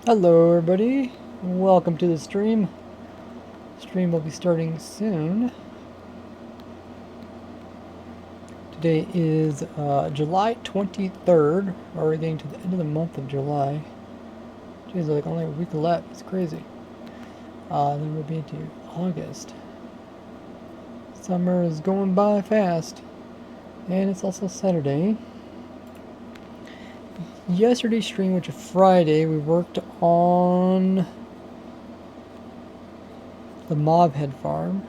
Hello everybody, welcome to the stream. Stream will be starting soon. Today is July 23rd, already getting to the end of the month of July. Jeez, like only a week left, it's crazy. Then we'll be into August. Summer is going by fast, and it's also Saturday. Yesterday's stream, which is Friday, we worked on the Mobhead farm.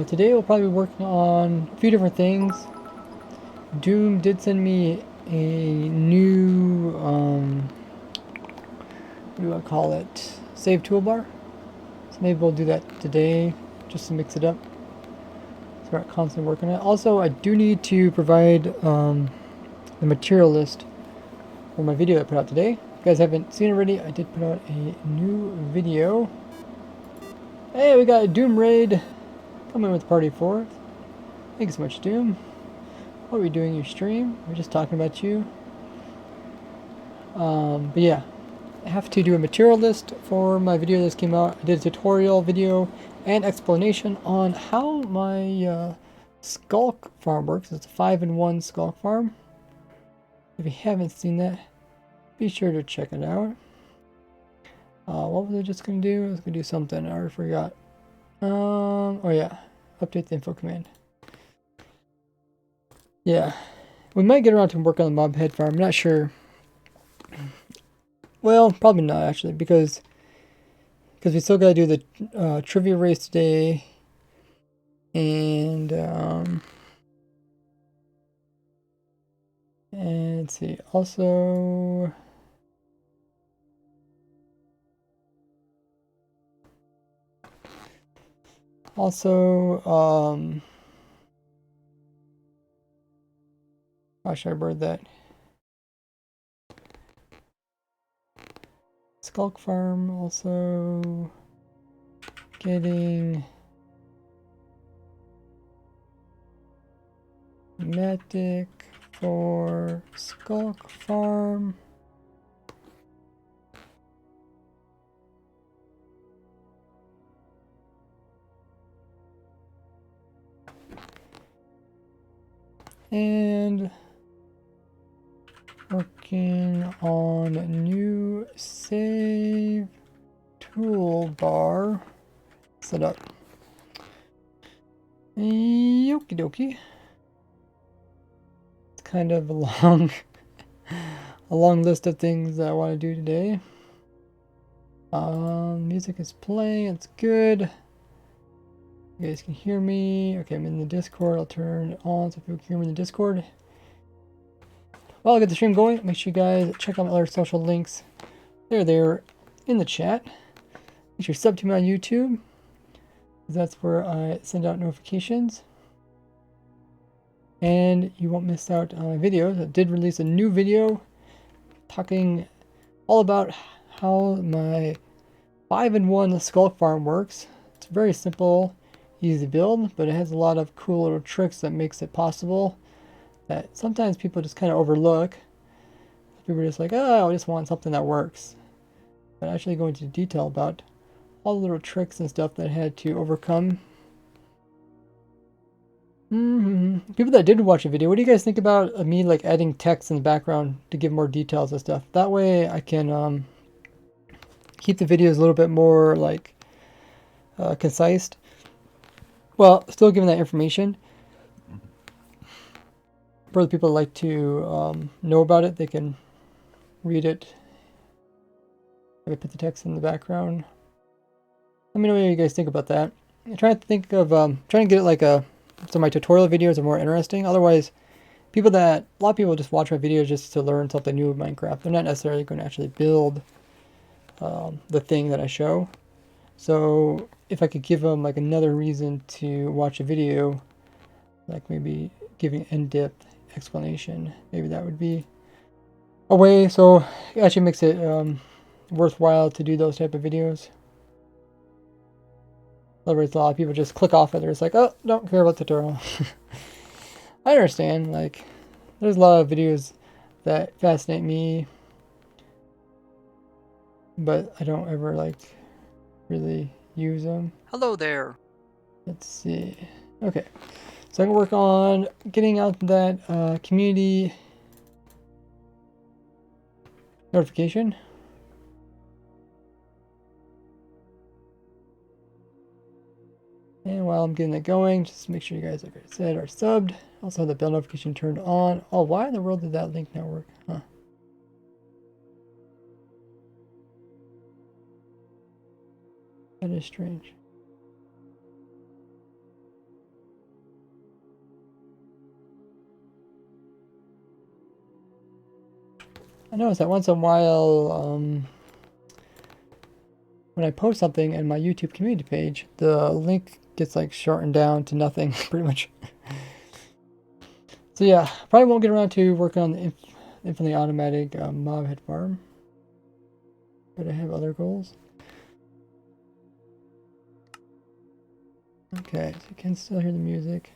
Today we'll probably be working on a few different things. Doom did send me a new, what do I call it? Save toolbar. So maybe we'll do that today, just to mix it up. So we're not constantly working on it. Also, I do need to provide the material list for my video I put out today. If you guys haven't seen it already, I did put out a new video. Hey, we got a Doom raid coming with Party 4. Thanks so much, Doom. What are we doing in your stream? We're just talking about you. But yeah, I have to do a material list for my video that came out. I did a tutorial video and explanation on how my skulk farm works. It's a 5-in-1 skulk farm. If you haven't seen that, be sure to check it out. What was I just going to do? I was going to do something. I already forgot. Oh yeah, update the info command. Yeah, we might get around to work on the mob head farm. I'm not sure. Well, probably not actually, because we still gotta do the trivia race today, and let's see. Also, how should I word that? Skulk farm also getting medic for skulk farm. And working on new save toolbar setup. Okie dokie. It's kind of a long list of things that I want to do today. Music is playing, it's good. You guys can hear me. Okay, I'm in the Discord. I'll turn it on so people can hear me in the Discord. While I get the stream going, make sure you guys check out my other social links. They're there in the chat. Make sure you sub to me on YouTube. That's where I send out notifications. And you won't miss out on my videos. I did release a new video talking all about how my 5-in-1 skulk farm works. It's very simple, easy build, but it has a lot of cool little tricks that makes it possible that sometimes people just kind of overlook. People are just like, oh, I just want something that works. But actually go into detail about all the little tricks and stuff that I had to overcome. People that did watch the video, what do you guys think about me like adding text in the background to give more details and stuff? That way I can keep the videos a little bit more like concise. Well, still giving that information. For the people that like to know about it, they can read it. I put the text in the background. Let me know what you guys think about that. I'm trying to think of trying to get it like so my tutorial videos are more interesting. Otherwise, a lot of people just watch my videos just to learn something new of Minecraft. They're not necessarily going to actually build the thing that I show. So if I could give them like another reason to watch a video, like maybe giving in-depth explanation, maybe that would be a way. So it actually makes it worthwhile to do those type of videos. Otherwise, a lot of people just click off it. They're just like, oh, don't care about the tutorial. I understand. Like, there's a lot of videos that fascinate me, but I don't ever like really use them. Hello there. Let's see. Okay, so I can work on getting out that community notification. And while I'm getting that going, just make sure you guys, like I said, are subbed. Also have the bell notification turned on. Oh, why in the world did that link not work? Huh. That is strange. I notice that once in a while, when I post something in my YouTube community page, the link gets like shortened down to nothing, pretty much. So yeah, probably won't get around to working on the infinitely automatic mob head farm. But I have other goals. Okay, so you can still hear the music.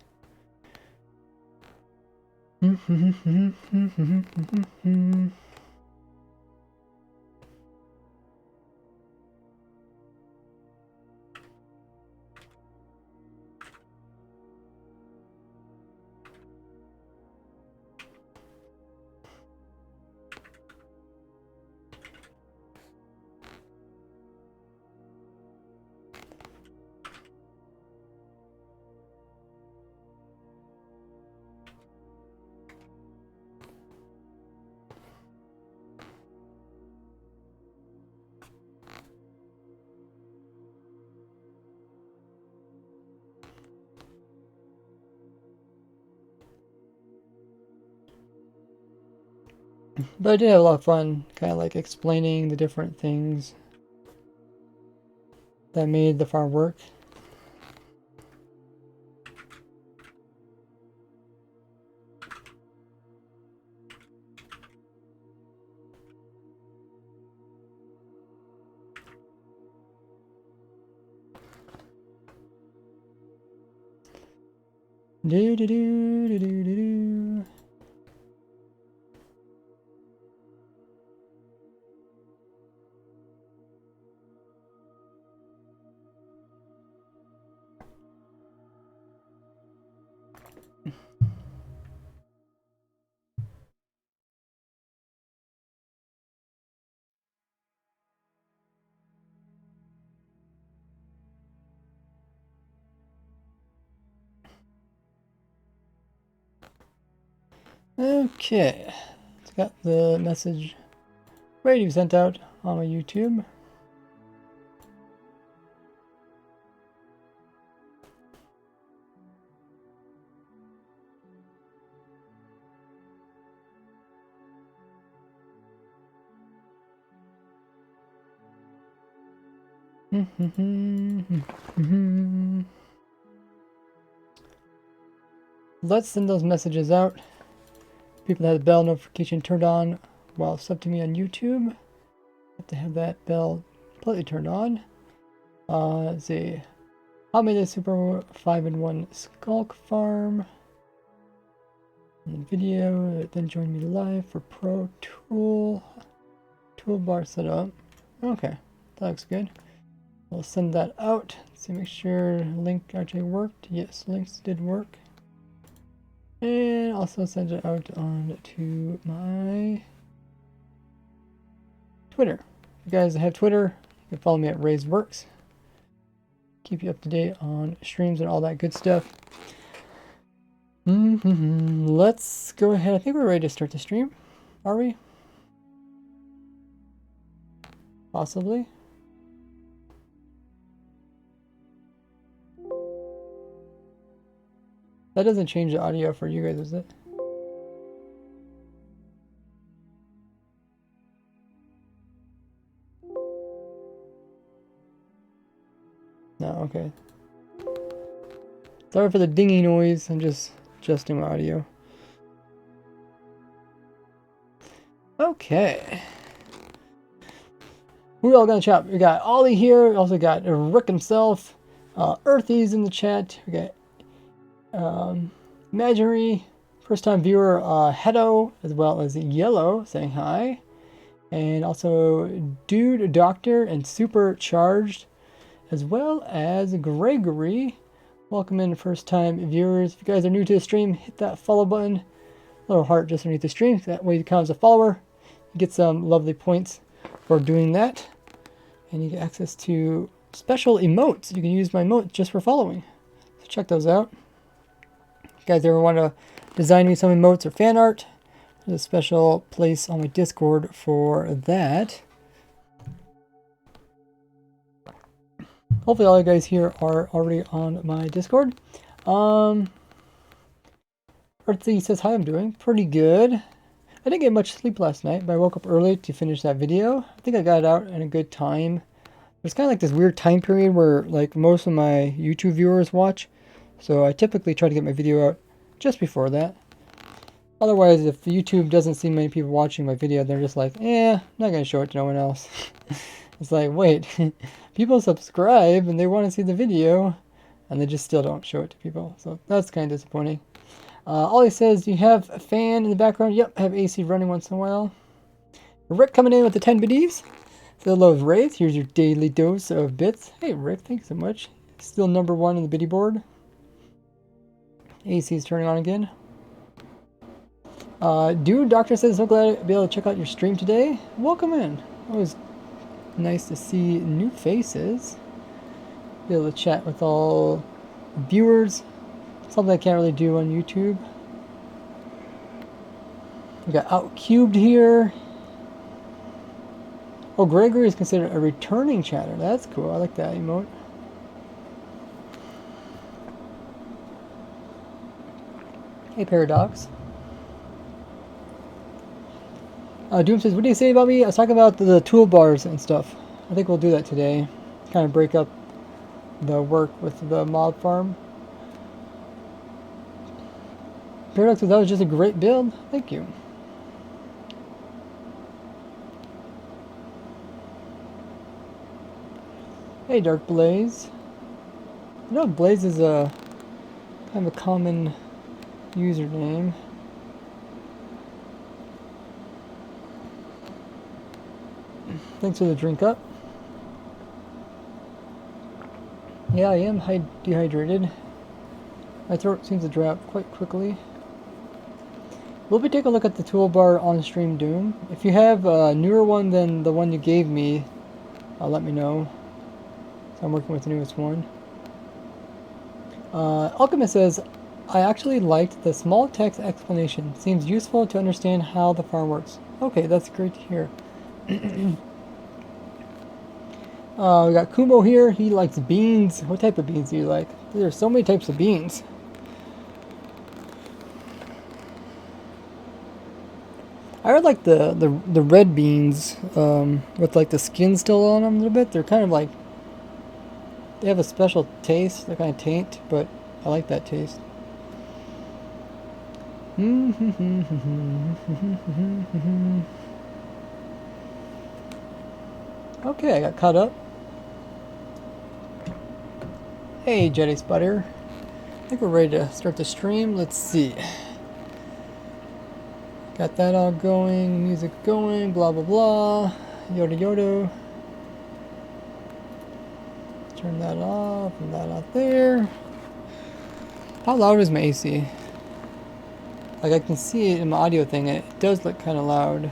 But I did have a lot of fun, kind of like explaining the different things that made the farm work. Do do do do do do do. Okay, it's got the message ready to be sent out on my YouTube. Let's send those messages out. People that have the bell notification turned on while subbed to me on YouTube have to have that bell completely turned on. Let's see. How made a Super 5-in-1 Skulk Farm? And video, then join me live for Pro Toolbar setup. Okay, that looks good. We'll send that out. So make sure link actually worked. Yes, links did work. And also send it out on to my Twitter. If you guys have Twitter, you can follow me at RaisedWorks. Keep you up to date on streams and all that good stuff. Let's go ahead. I think we're ready to start the stream. Are we? Possibly. That doesn't change the audio for you guys, is it? No, okay. Sorry for the dingy noise. I'm just adjusting my audio. Okay. Who we all gonna chat? We got Ollie here. We also got Rick himself. Earthy's in the chat. We got Imaginary, first time viewer Hedo, as well as Yellow saying hi. And also Dude Doctor and Supercharged, as well as Gregory. Welcome in first time viewers. If you guys are new to the stream, hit that follow button. Little heart just underneath the stream. That way you count as a follower. You get some lovely points for doing that. And you get access to special emotes. You can use my emotes just for following. So check those out. If you guys ever want to design me some emotes or fan art, there's a special place on my Discord for that. Hopefully all you guys here are already on my Discord. Earthy says, hi, I'm doing pretty good. I didn't get much sleep last night, but I woke up early to finish that video. I think I got it out in a good time. There's kind of like this weird time period where like most of my YouTube viewers watch. So I typically try to get my video out just before that. Otherwise, if YouTube doesn't see many people watching my video, they're just like, I'm not going to show it to no one else. It's like, wait, people subscribe and they want to see the video, and they just still don't show it to people. So that's kind of disappointing. Ollie says, do you have a fan in the background? Yep, I have AC running once in a while. Rick coming in with the 10 biddies. Still loves Wraith. Here's your daily dose of bits. Hey, Rick, thanks so much. Still number 1 on the biddy board. AC is turning on again. Dude, Doctor says, so glad to be able to check out your stream today. Welcome in. Always nice to see new faces. Be able to chat with all viewers. Something I can't really do on YouTube. We got Outcubed here. Oh, Gregory is considered a returning chatter. That's cool. I like that emote. Hey, Paradox. Doom says, what do you say about me? I was talking about the toolbars and stuff. I think we'll do that today. Kind of break up the work with the mob farm. Paradox says, that was just a great build. Thank you. Hey, Dark Blaze. I know Blaze is a kind of a common username. Thanks for the drink up. Yeah, I am dehydrated. My throat seems to dry up quite quickly. We'll be taking a look at the toolbar on stream, Doom. If you have a newer one than the one you gave me, let me know. So I'm working with the newest one. Alchemist says, I actually liked the small text explanation. Seems useful to understand how the farm works. Okay, that's great to hear. We got Kumo here. He likes beans. What type of beans do you like? There's so many types of beans. I would like the red beans with like the skin still on them a little bit. They're kind of like, they have a special taste. They're kind of taint, but I like that taste. Okay, I got caught up. Hey, Jetty Sputter. I think we're ready to start the stream. Let's see. Got that all going, music going, blah blah blah, yoda yoda. Turn that off and that out there. How loud is my AC? Like I can see it in my audio thing, it does look kind of loud.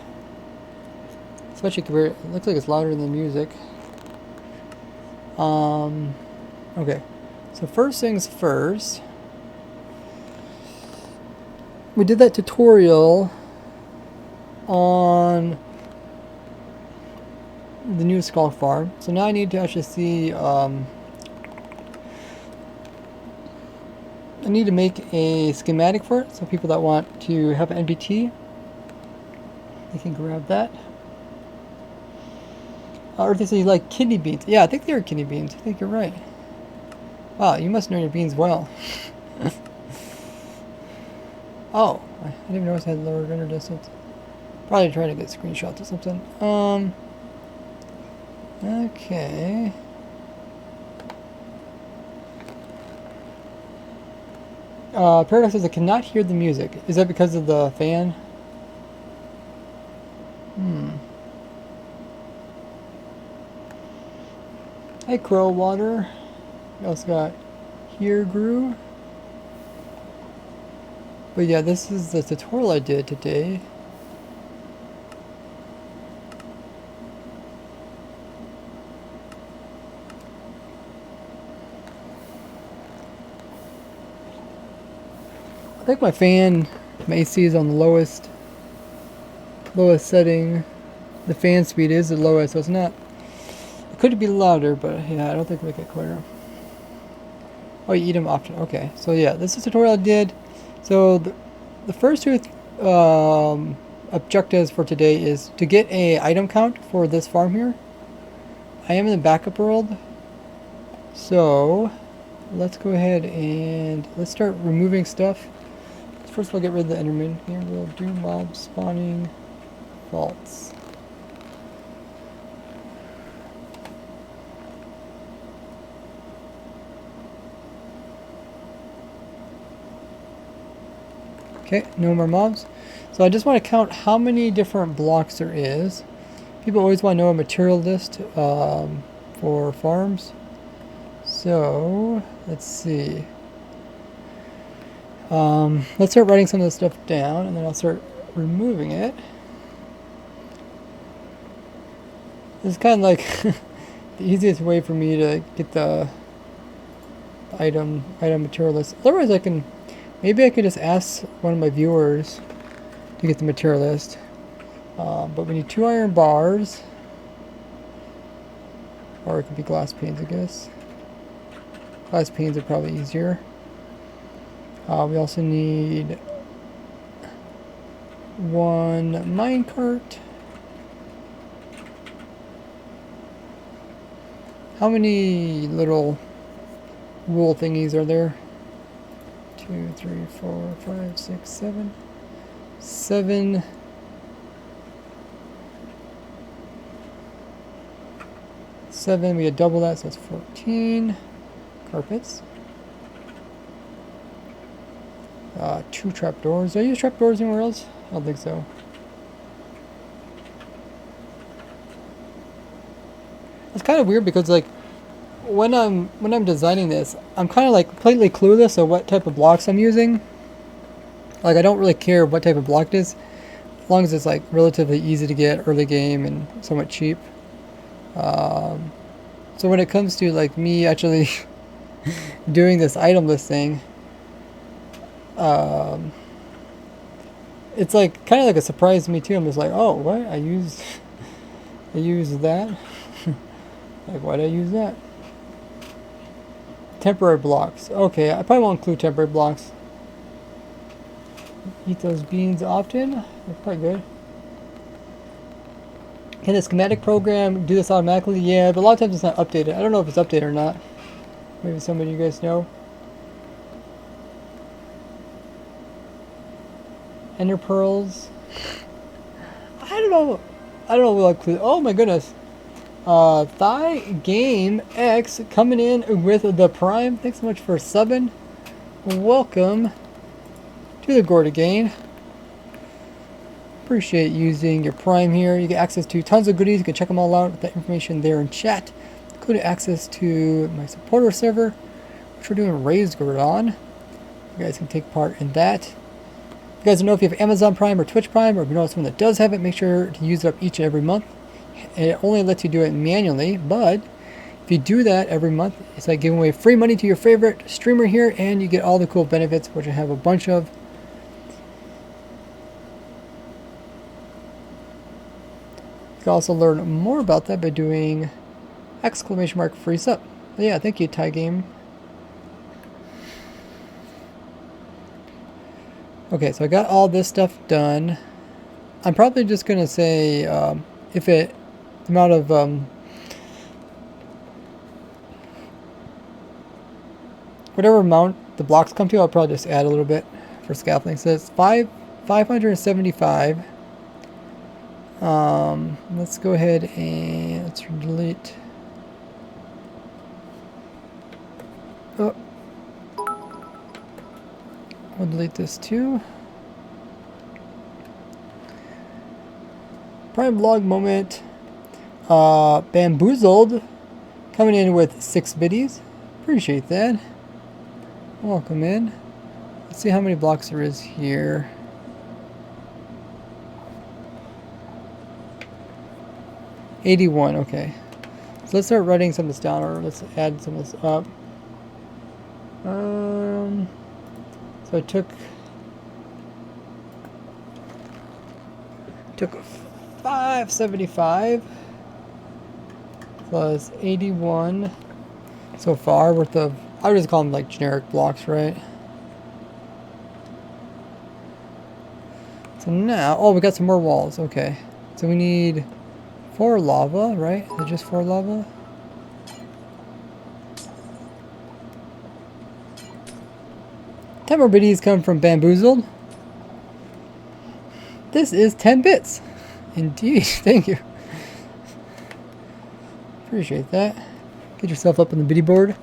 Especially compared, it looks like it's louder than the music. Okay. So first things first. We did that tutorial on the new skull farm. So now I need to actually see, I need to make a schematic for it. So people that want to have an NBT, they can grab that. Or they say you like kidney beans. Yeah, I think they are kidney beans. I think you're right. Wow, you must know your beans well. Oh, I didn't even notice I had lower render distance. Probably trying to get screenshots or something. Okay. Paradox says I cannot hear the music. Is that because of the fan? Hi, Crow Water. We also got Here Grew. But yeah, this is the tutorial I did today. I think my fan, my AC is on the lowest setting. The fan speed is the lowest, so it's not. It could be louder, but yeah, I don't think we get clearer. Oh, you eat them often. Okay, so yeah, this is a tutorial I did. So the first two objectives for today is to get a item count for this farm here. I am in the backup world, so let's go ahead and let's start removing stuff. First we'll get rid of the Enderman. Here we'll do mob spawning faults. Okay, no more mobs. So I just want to count how many different blocks there is. People always want to know a material list for farms. So let's see. Let's start writing some of this stuff down, and then I'll start removing it. This is kind of like the easiest way for me to get the item material list. Otherwise, maybe I could just ask one of my viewers to get the material list. But we need 2 iron bars, or it could be glass panes, I guess. Glass panes are probably easier. We also need 1 minecart. How many little wool thingies are there? 2, 3, 4, 5, 6, 7. 7. 7, we had double that, so that's 14 carpets. 2 trapdoors. Do I use trapdoors anywhere else? I don't think so. It's kind of weird because like when I'm designing this, I'm kind of like completely clueless of what type of blocks I'm using. Like I don't really care what type of block it is, as long as it's like relatively easy to get early game and somewhat cheap. So when it comes to like me actually doing this item listing, it's like kind of like a surprise to me too. I'm just like, oh, what? I used that. Like, why did I use that? Temporary blocks. Okay, I probably won't include temporary blocks. Eat those beans often. They're quite good. Can the schematic program do this automatically? Yeah, but a lot of times it's not updated. I don't know if it's updated or not. Maybe somebody you guys know. Ender pearls. I don't know what clue. Oh my goodness. Thigh Game X coming in with the Prime. Thanks so much for subbing. Welcome to the Gorda Game. Appreciate using your Prime here. You get access to tons of goodies. You can check them all out with the information there in chat. Including access to my supporter server, which we're doing Raised Gorda on. You guys can take part in that. You guys know if you have Amazon Prime or Twitch Prime, or if you know someone that does have it, make sure to use it up each and every month. It only lets you do it manually, but if you do that every month, it's like giving away free money to your favorite streamer here, and you get all the cool benefits, which I have a bunch of. You can also learn more about that by doing !free sub. Yeah, thank you, Thai Game. Okay, so I got all this stuff done. I'm probably just gonna say the amount of whatever amount the blocks come to, I'll probably just add a little bit for scaffolding. So it's 575. Let's go ahead and let's delete. Oh. We'll delete this too. Prime vlog moment. Bamboozled coming in with 6 biddies. Appreciate that. Welcome in. Let's see how many blocks there is here. $81, okay. So let's start writing some of this down, or let's add some of this up. So I took 575 plus 81 so far worth of, I would just call them like generic blocks, right? So now, oh, we got some more walls, okay. So we need 4 lava, right? Is it just 4 lava? More biddies come from Bamboozled. This is 10 bits. Indeed, thank you. Appreciate that. Get yourself up on the biddy board.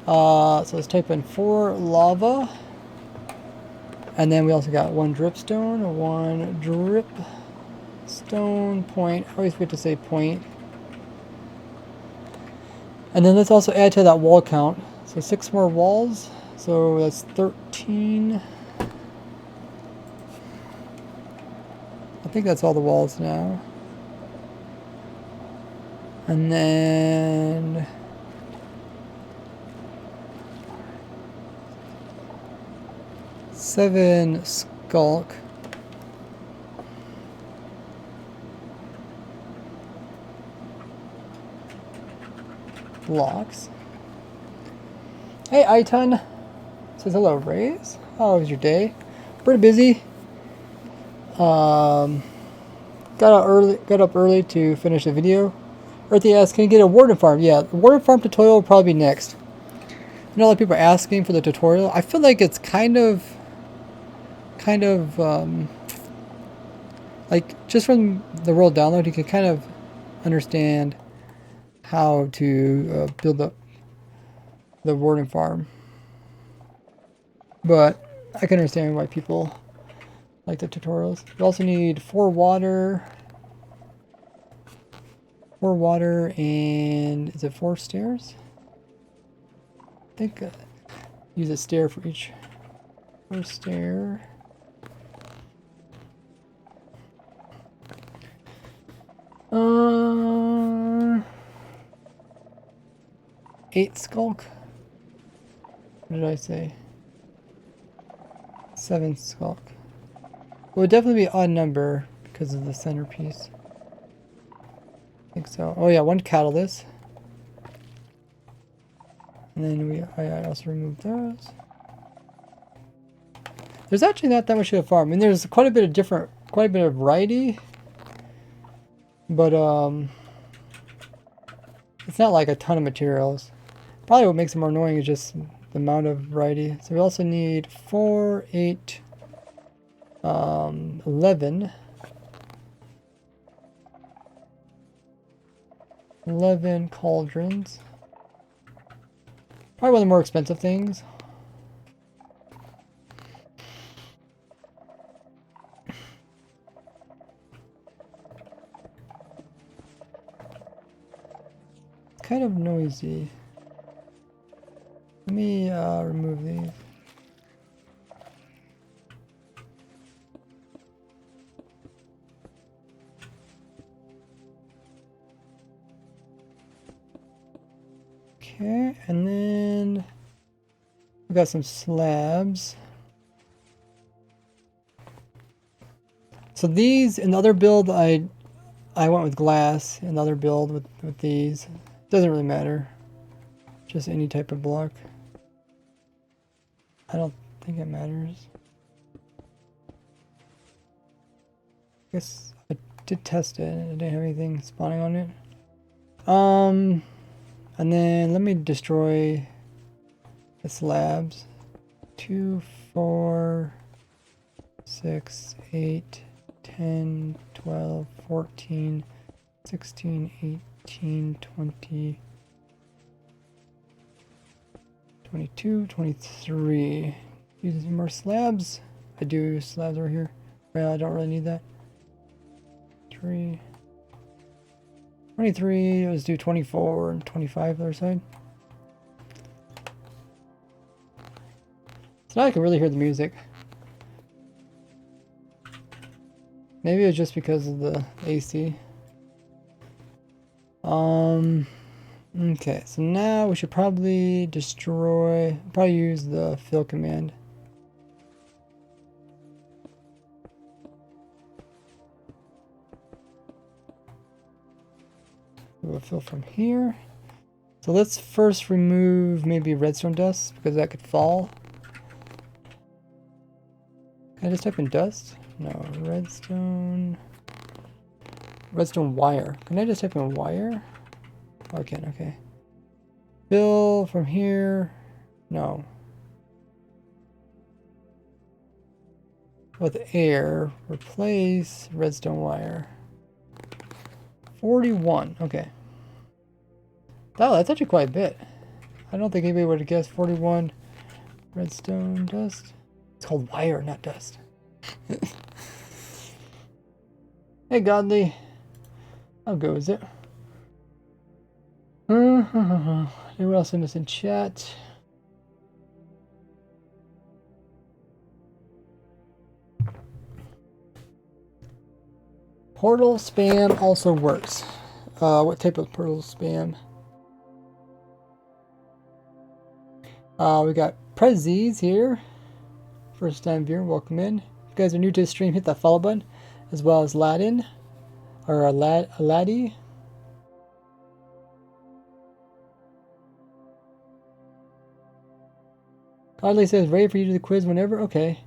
So let's type in 4 lava. And then we also got 1 dripstone, 1 dripstone point. I always forget to say point. And then let's also add to that wall count. So 6 more walls. So that's 13. I think that's all the walls now. And then seven skulk. Blocks. Hey, Iton. Says hello, Rays. How was your day? Pretty busy. Got up early to finish the video. Earthy asks, can you get a warden farm? Yeah, the warden farm tutorial will probably be next. You know, a lot of people are asking for the tutorial. I feel like it's kind of like just from the world download, you can kind of understand how to build up the warden farm. But I can understand why people like the tutorials. We also need 4 water. 4 water and is it 4 stairs? I think use a stair for each. 4 stair. Eight skulk. What did I say? 7 skulk. It would definitely be odd number because of the centerpiece. I think so. Oh yeah, 1 catalyst. And then I also removed those. There's actually not that much of a farm. I mean, there's quite a bit of variety, but it's not like a ton of materials. Probably what makes it more annoying is just the amount of variety. So we also need 4, 8, 11. 11 cauldrons. Probably one of the more expensive things. It's kind of noisy. Let me remove these. Okay, and then we got some slabs. So these, in the other build, I went with glass. In the other build with these, doesn't really matter. Just any type of block. I don't think it matters. I guess I did test it. I didn't have anything spawning on it. And then let me destroy the slabs. 2, 4, 6, 8, 10, 12, 14, 16, 18, 20, 22, 23. Using more slabs. I do slabs over here. Well, I don't really need that. 23. Let's do 24 and 25 the other side. So now I can really hear the music. Maybe it's just because of the AC. Okay, so now we should probably probably use the fill command. We'll fill from here. So let's first remove maybe redstone dust because that could fall. Can I just type in dust? No, redstone wire. Can I just type in wire? Oh, I can, okay. Fill from here. No. With air, replace redstone wire. 41, okay. Oh, that's actually quite a bit. I don't think anybody would have guessed 41 redstone dust. It's called wire, not dust. Hey, Godly. How goes it? What else in this in chat? Portal spam also works. What type of portal spam? We got Prezzies here. First time viewer, welcome in. If you guys are new to the stream, hit that follow button, as well as Aladdin, or Aladdy. Godly says, ready for you to do the quiz whenever? Okay.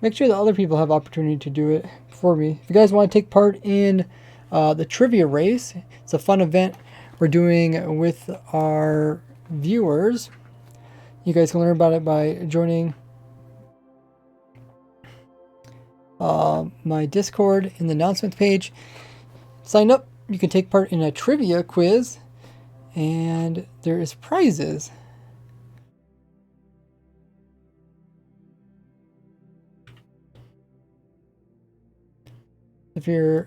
Make sure that other people have opportunity to do it for me. If you guys want to take part in the trivia race, it's a fun event we're doing with our viewers. You guys can learn about it by joining my Discord in the announcements page. Sign up. You can take part in a trivia quiz, and there is prizes. If you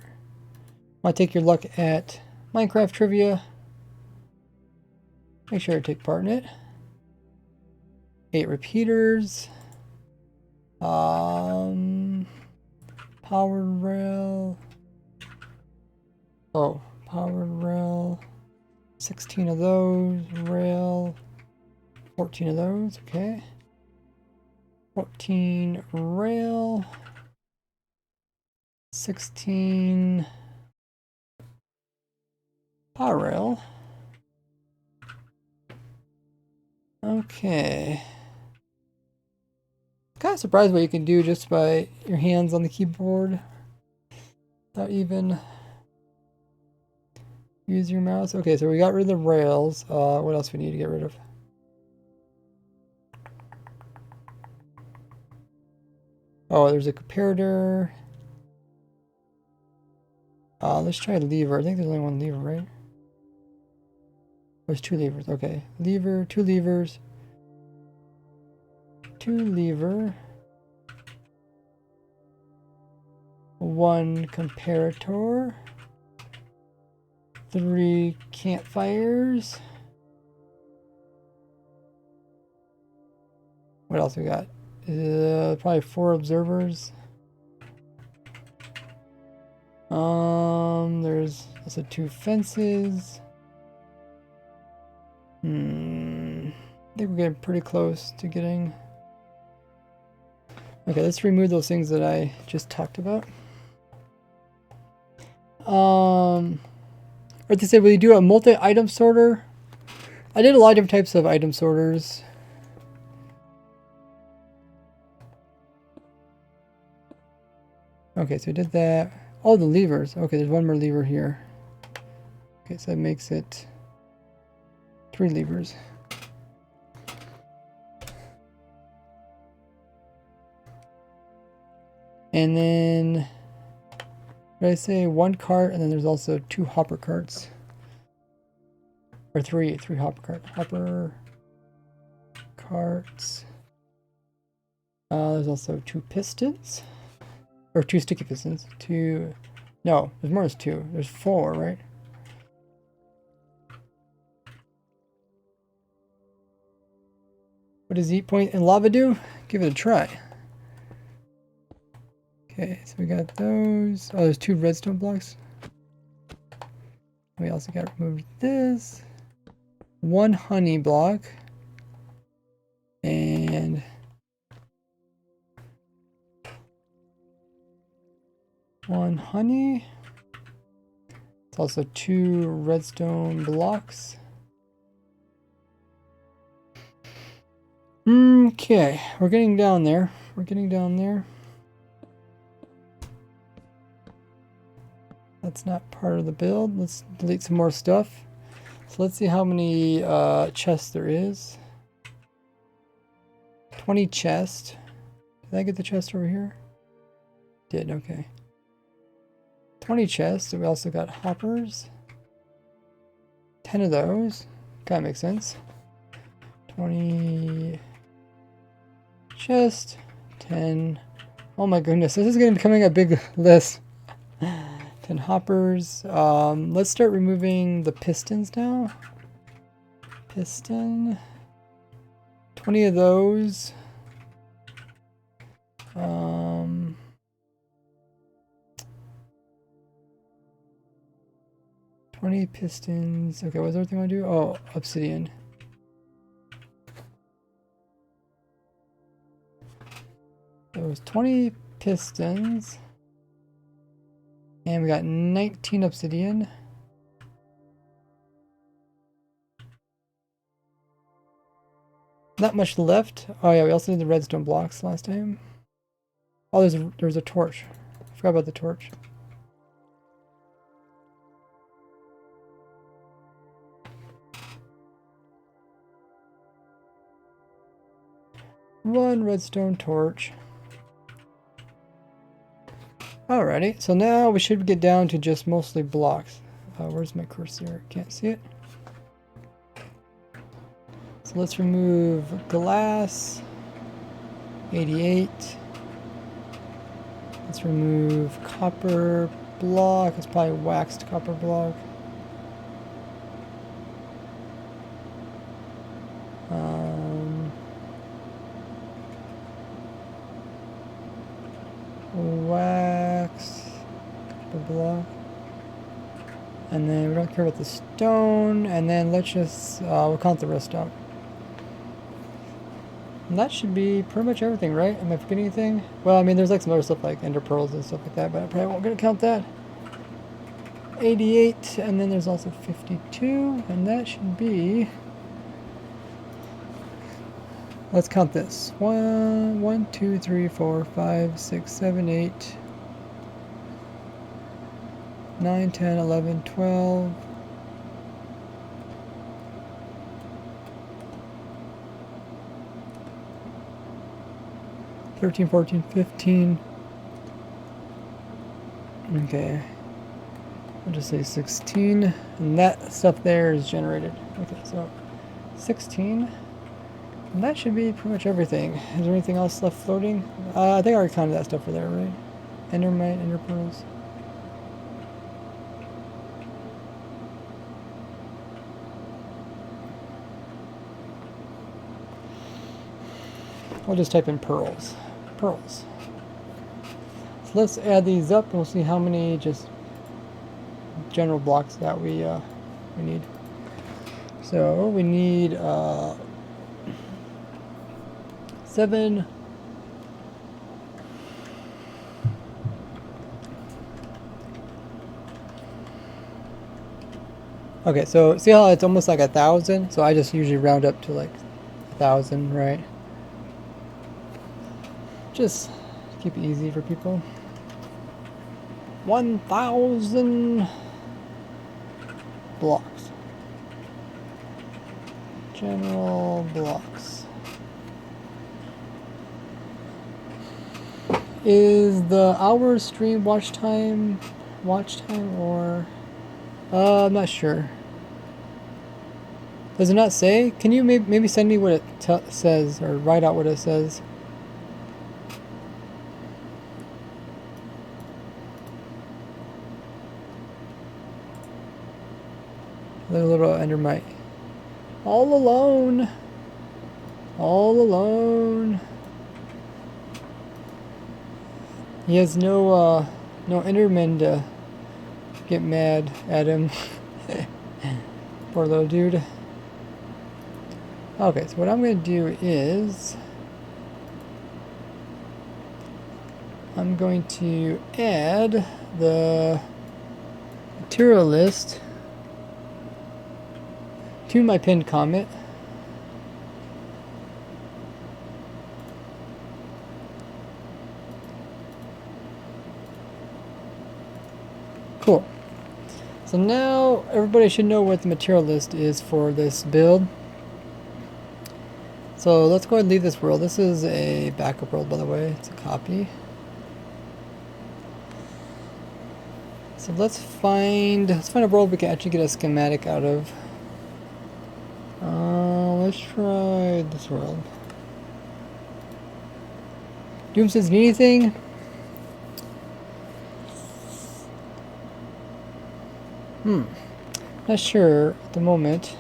want to take your luck at Minecraft trivia, make sure to take part in it. 8 repeaters. Powered rail. Oh, powered rail. 16 of those. Rail. 14 of those. Okay. 14 rail. 16 power rail. Okay. Kind of surprised what you can do just by your hands on the keyboard without even use your mouse. Okay, so we got rid of the rails. What else we need to get rid of? Oh, there's a comparator. Let's try a lever. I think there's only one lever, right? There's 2 levers. Okay, lever, 2 levers. 2 lever. 1 comparator. 3 campfires. What else we got? Probably 4 observers. There's also 2 fences. I think we're getting pretty close to getting... Okay, let's remove those things that I just talked about. Or to say, will you do a multi-item sorter? I did a lot of different types of item sorters. Okay, so I did that. Oh, the levers. Okay, there's 1 more lever here. Okay, so that makes it 3 levers. And then, what did I say? 1 cart, and then there's also 2 hopper carts. Or 3 hopper carts. Hopper carts. There's also 2 pistons. Or 2 sticky pistons. 2... No, there's more than 2. There's 4, right? What does heat point and lava do? Give it a try. Okay, so we got those. Oh, there's 2 redstone blocks. We also got to remove this. 1 honey block. And... 1 honey. It's also 2 redstone blocks. Okay, we're getting down there. We're getting down there. That's not part of the build. Let's delete some more stuff. So let's see how many chests there is. 20 chests. Did I get the chest over here? Did, okay. 20 chests. We also got hoppers. 10 of those. Kind of makes sense. 20 chest. 10. Oh my goodness, this is going to be becoming a big list. 10 hoppers. Let's start removing the pistons now. Piston. 20 of those. 20 pistons. Okay, what's everything I want to do? Oh, obsidian. There was 20 pistons. And we got 19 obsidian. Not much left. Oh yeah, we also did the redstone blocks last time. Oh, there's a torch. I forgot about the torch. One redstone torch. Alrighty, so now we should get down to just mostly blocks. Where's my cursor? Can't see it. So let's remove glass. 88. Let's remove copper block. It's probably waxed copper block. Wax copper block. And then we don't care about the stone. And then let's just we'll count the rest out. And that should be pretty much everything, right? Am I forgetting anything? Well, I mean, there's like some other stuff like ender pearls and stuff like that, but I probably won't gonna count that. 88, and then there's also 52, and that should be... Let's count this. 1, 2, 3, 4, 5, 6, 7, 8, 9, 10, 11, 12... 13, 14, 15. Okay. I'll just say 16. And that stuff there is generated. Okay, so 16. And that should be pretty much everything. Is there anything else left floating? I think I already counted that stuff for there, right? Endermite, ender pearls. I'll just type in pearls. Pearls. So let's add these up and we'll see how many just general blocks that we need. So we need 7. Okay, so see how it's almost like 1,000? So I just usually round up to like 1,000, right? Just keep it easy for people. 1,000 blocks. General blocks. Is the hour stream watch time or I'm not sure. Does it not say? Can you maybe send me what it says or write out what it says? Little endermite. All alone. All alone. He has no enderman to get mad at him. Poor little dude. Okay, so what I'm going to do is I'm going to add the material list to my pinned comment. Cool. So now everybody should know what the material list is for this build. So let's go ahead and leave this world. This is a backup world, by the way. It's a copy. So let's find a world we can actually get a schematic out of. Let's try this world. Doom says, need anything? Not sure at the moment.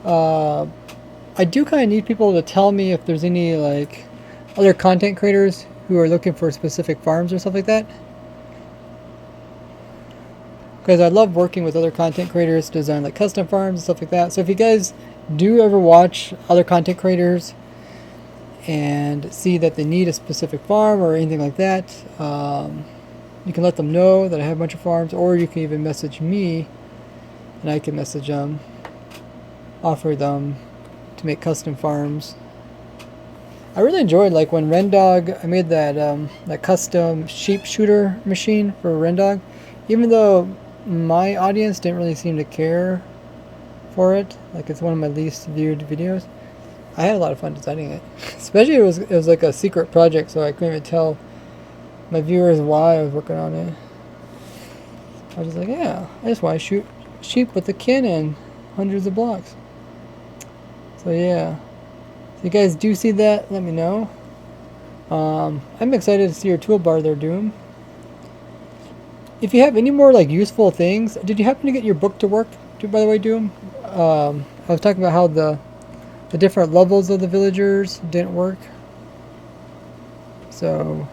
I do kind of need people to tell me if there's any like other content creators who are looking for specific farms or stuff like that. Because I love working with other content creators to design like custom farms and stuff like that. So if you guys do ever watch other content creators and see that they need a specific farm or anything like that, you can let them know that I have a bunch of farms, or you can even message me and I can message them, offer them to make custom farms. I really enjoyed like when Rendog, I made that that custom sheep shooter machine for Rendog. Even though my audience didn't really seem to care for it, like it's one of my least viewed videos, I had a lot of fun designing it. Especially it was like a secret project, so I couldn't even tell my viewers why I was working on it. I was just like, yeah, I just want to shoot sheep with a cannon, hundreds of blocks. So yeah, if you guys do see that, let me know. I'm excited to see your toolbar there, Doom. If you have any more like useful things, did you happen to get your book to work, by the way, Doom? I was talking about how the different levels of the villagers didn't work. So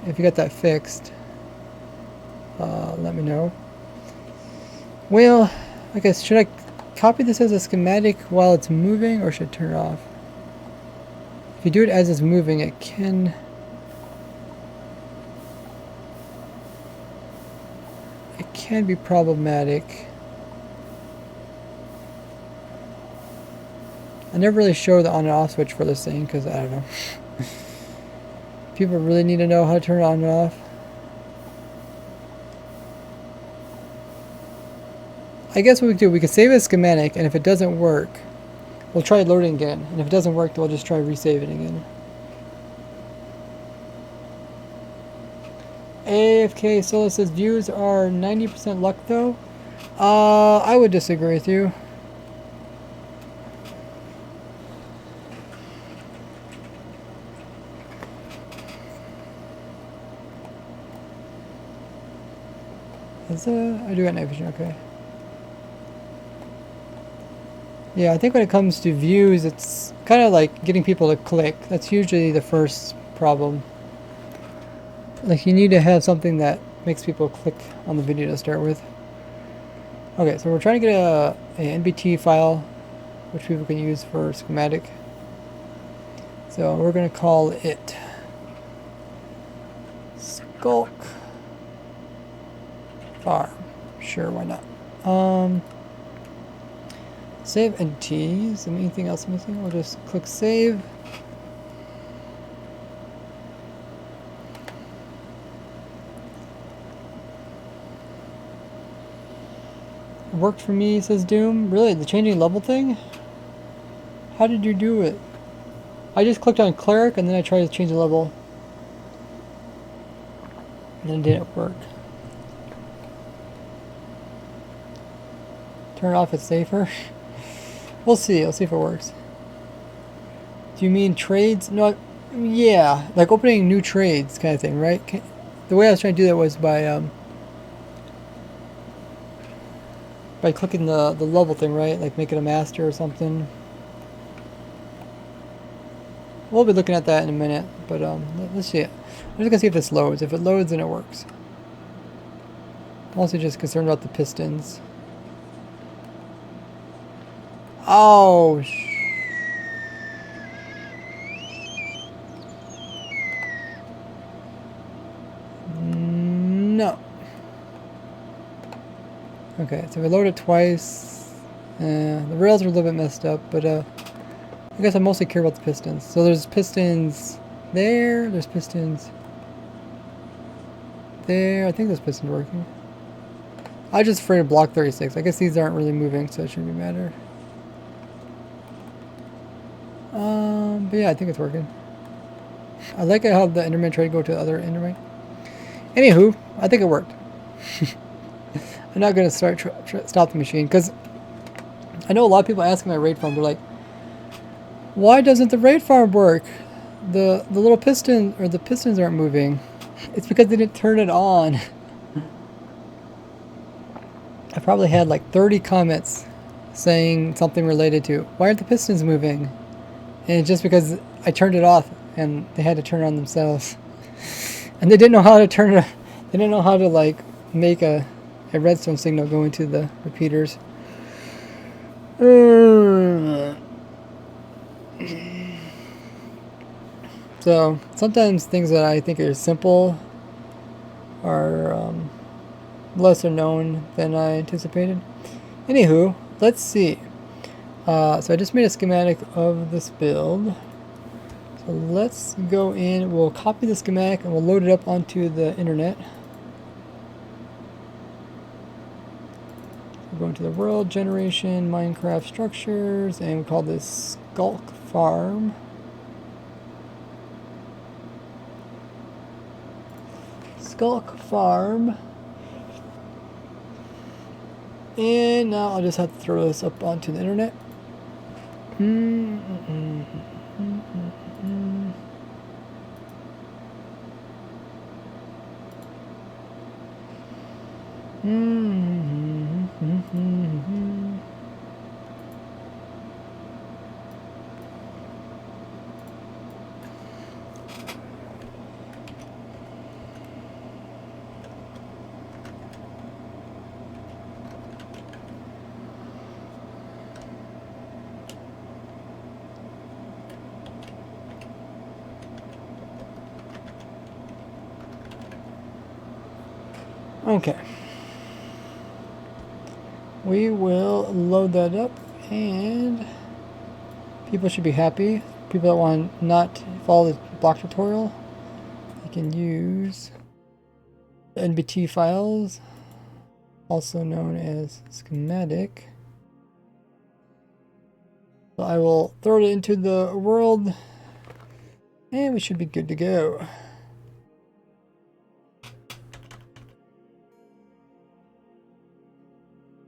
if you got that fixed, let me know. Well, I guess, should I copy this as a schematic while it's moving, or should I turn it off? If you do it as it's moving, it can be problematic. I never really show the on and off switch for this thing because I don't know. People really need to know how to turn it on and off. I guess what we can do, we can save a schematic, and if it doesn't work, we'll try loading again. And if it doesn't work, then we'll just try resaving again. AFK Solo says views are 90% luck though. I would disagree with you. I do got night vision, okay. Yeah, I think when it comes to views, it's kind of like getting people to click. That's usually the first problem. Like, you need to have something that makes people click on the video to start with. Okay, so we're trying to get a NBT file, which people can use for schematic. So we're going to call it Skulk Farm. Sure, why not? Save entities. Anything else missing? We'll just click save. Worked for me, says Doom. Really, the changing level thing? How did you do it? I just clicked on cleric and then I tried to change the level. And it didn't work. Turn it off, it's safer. We'll see. I'll see if it works. Do you mean trades? No, yeah, like opening new trades kind of thing, right? The way I was trying to do that was by by clicking the level thing, right? Like make it a master or something. We'll be looking at that in a minute, but let's see it. I'm just gonna see if this loads. If it loads, then it works. I'm also just concerned about the pistons. Oh, no. Okay, so we load it twice. The rails are a little bit messed up, but I guess I mostly care about the pistons. So there's pistons there, there's pistons there. I think those pistons are working. I was just afraid of block 36. I guess these aren't really moving, so it shouldn't be matter. But yeah, I think it's working. I like how the Enderman tried to go to the other Enderman. Anywho, I think it worked. I'm not going to stop the machine, because I know a lot of people asking my raid farm, they're like, why doesn't the raid farm work? The little piston, or the pistons aren't moving. It's because they didn't turn it on. I probably had like 30 comments saying something related to, why aren't the pistons moving? And it's just because I turned it off and they had to turn it on themselves. And they didn't know how to turn it, they didn't know how to like make a redstone signal go into the repeaters. So sometimes things that I think are simple are lesser known than I anticipated. Anywho, let's see. So I just made a schematic of this build. So let's go in, we'll copy the schematic and we'll load it up onto the internet. We'll go into the world generation, Minecraft structures, and we call this Skulk Farm. Skulk Farm. And now I'll just have to throw this up onto the internet. Okay. We will load that up and people should be happy. People that want to not follow the block tutorial, they can use NBT files, also known as schematic. So I will throw it into the world and we should be good to go.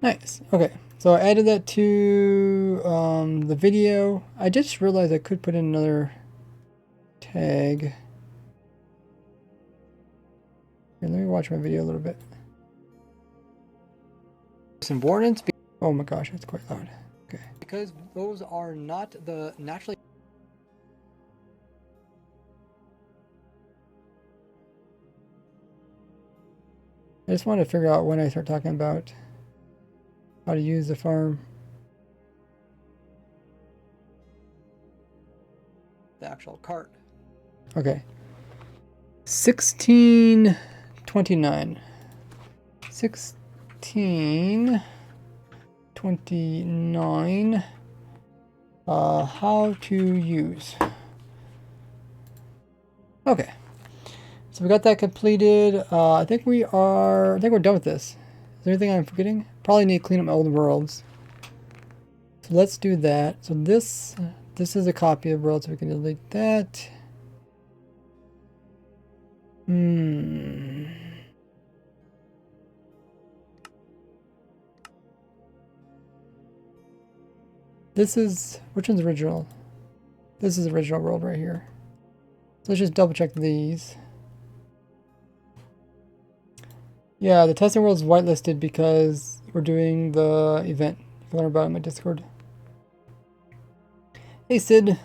Nice. Okay, so I added that to the video. I just realized I could put in another tag. Here, let me watch my video a little bit. Some warnings. Oh my gosh, that's quite loud. Okay, because those are not the naturally. I just want to figure out when I start talking about how to use the farm. The actual cart. Okay. 1629. 1629. How to use. Okay. So we got that completed. I think we're done with this. Is there anything I'm forgetting? Probably need to clean up my old worlds. So let's do that. So this is a copy of world, so we can delete that. This is, which one's original? This is original world right here. So let's just double check these. Yeah, the testing world is whitelisted because we're doing the event. You can learn about it in my Discord. Hey, Sid.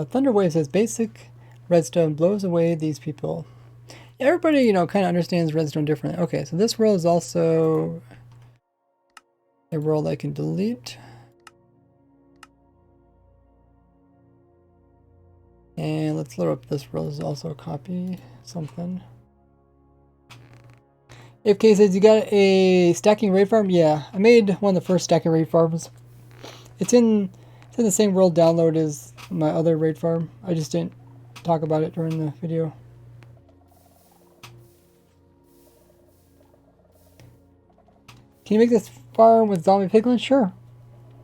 Thunderwave says basic redstone blows away these people. Everybody, you know, kind of understands redstone differently. Okay, so this world is also a world I can delete. And let's load up this world is also a copy something. AFK says you got a stacking raid farm? Yeah, I made one of the first stacking raid farms. It's in the same world download as my other raid farm. I just didn't talk about it during the video. Can you make this farm with zombie piglins? Sure.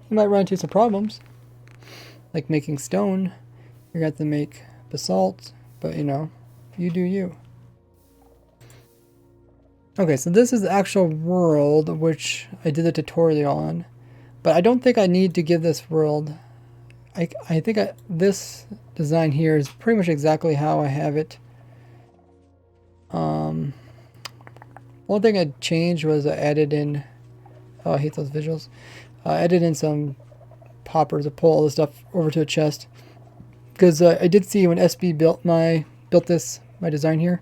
You might run into some problems. Like making stone. You're going to have to make basalt. But you know, you do you. Okay, so this is the actual world which I did the tutorial on. But I don't think I need to give this world. I think this design here is pretty much exactly how I have it. One thing I changed was I added in. Oh, I hate those visuals. I added in some poppers to pull all this stuff over to a chest. Because I did see when SB built my design here,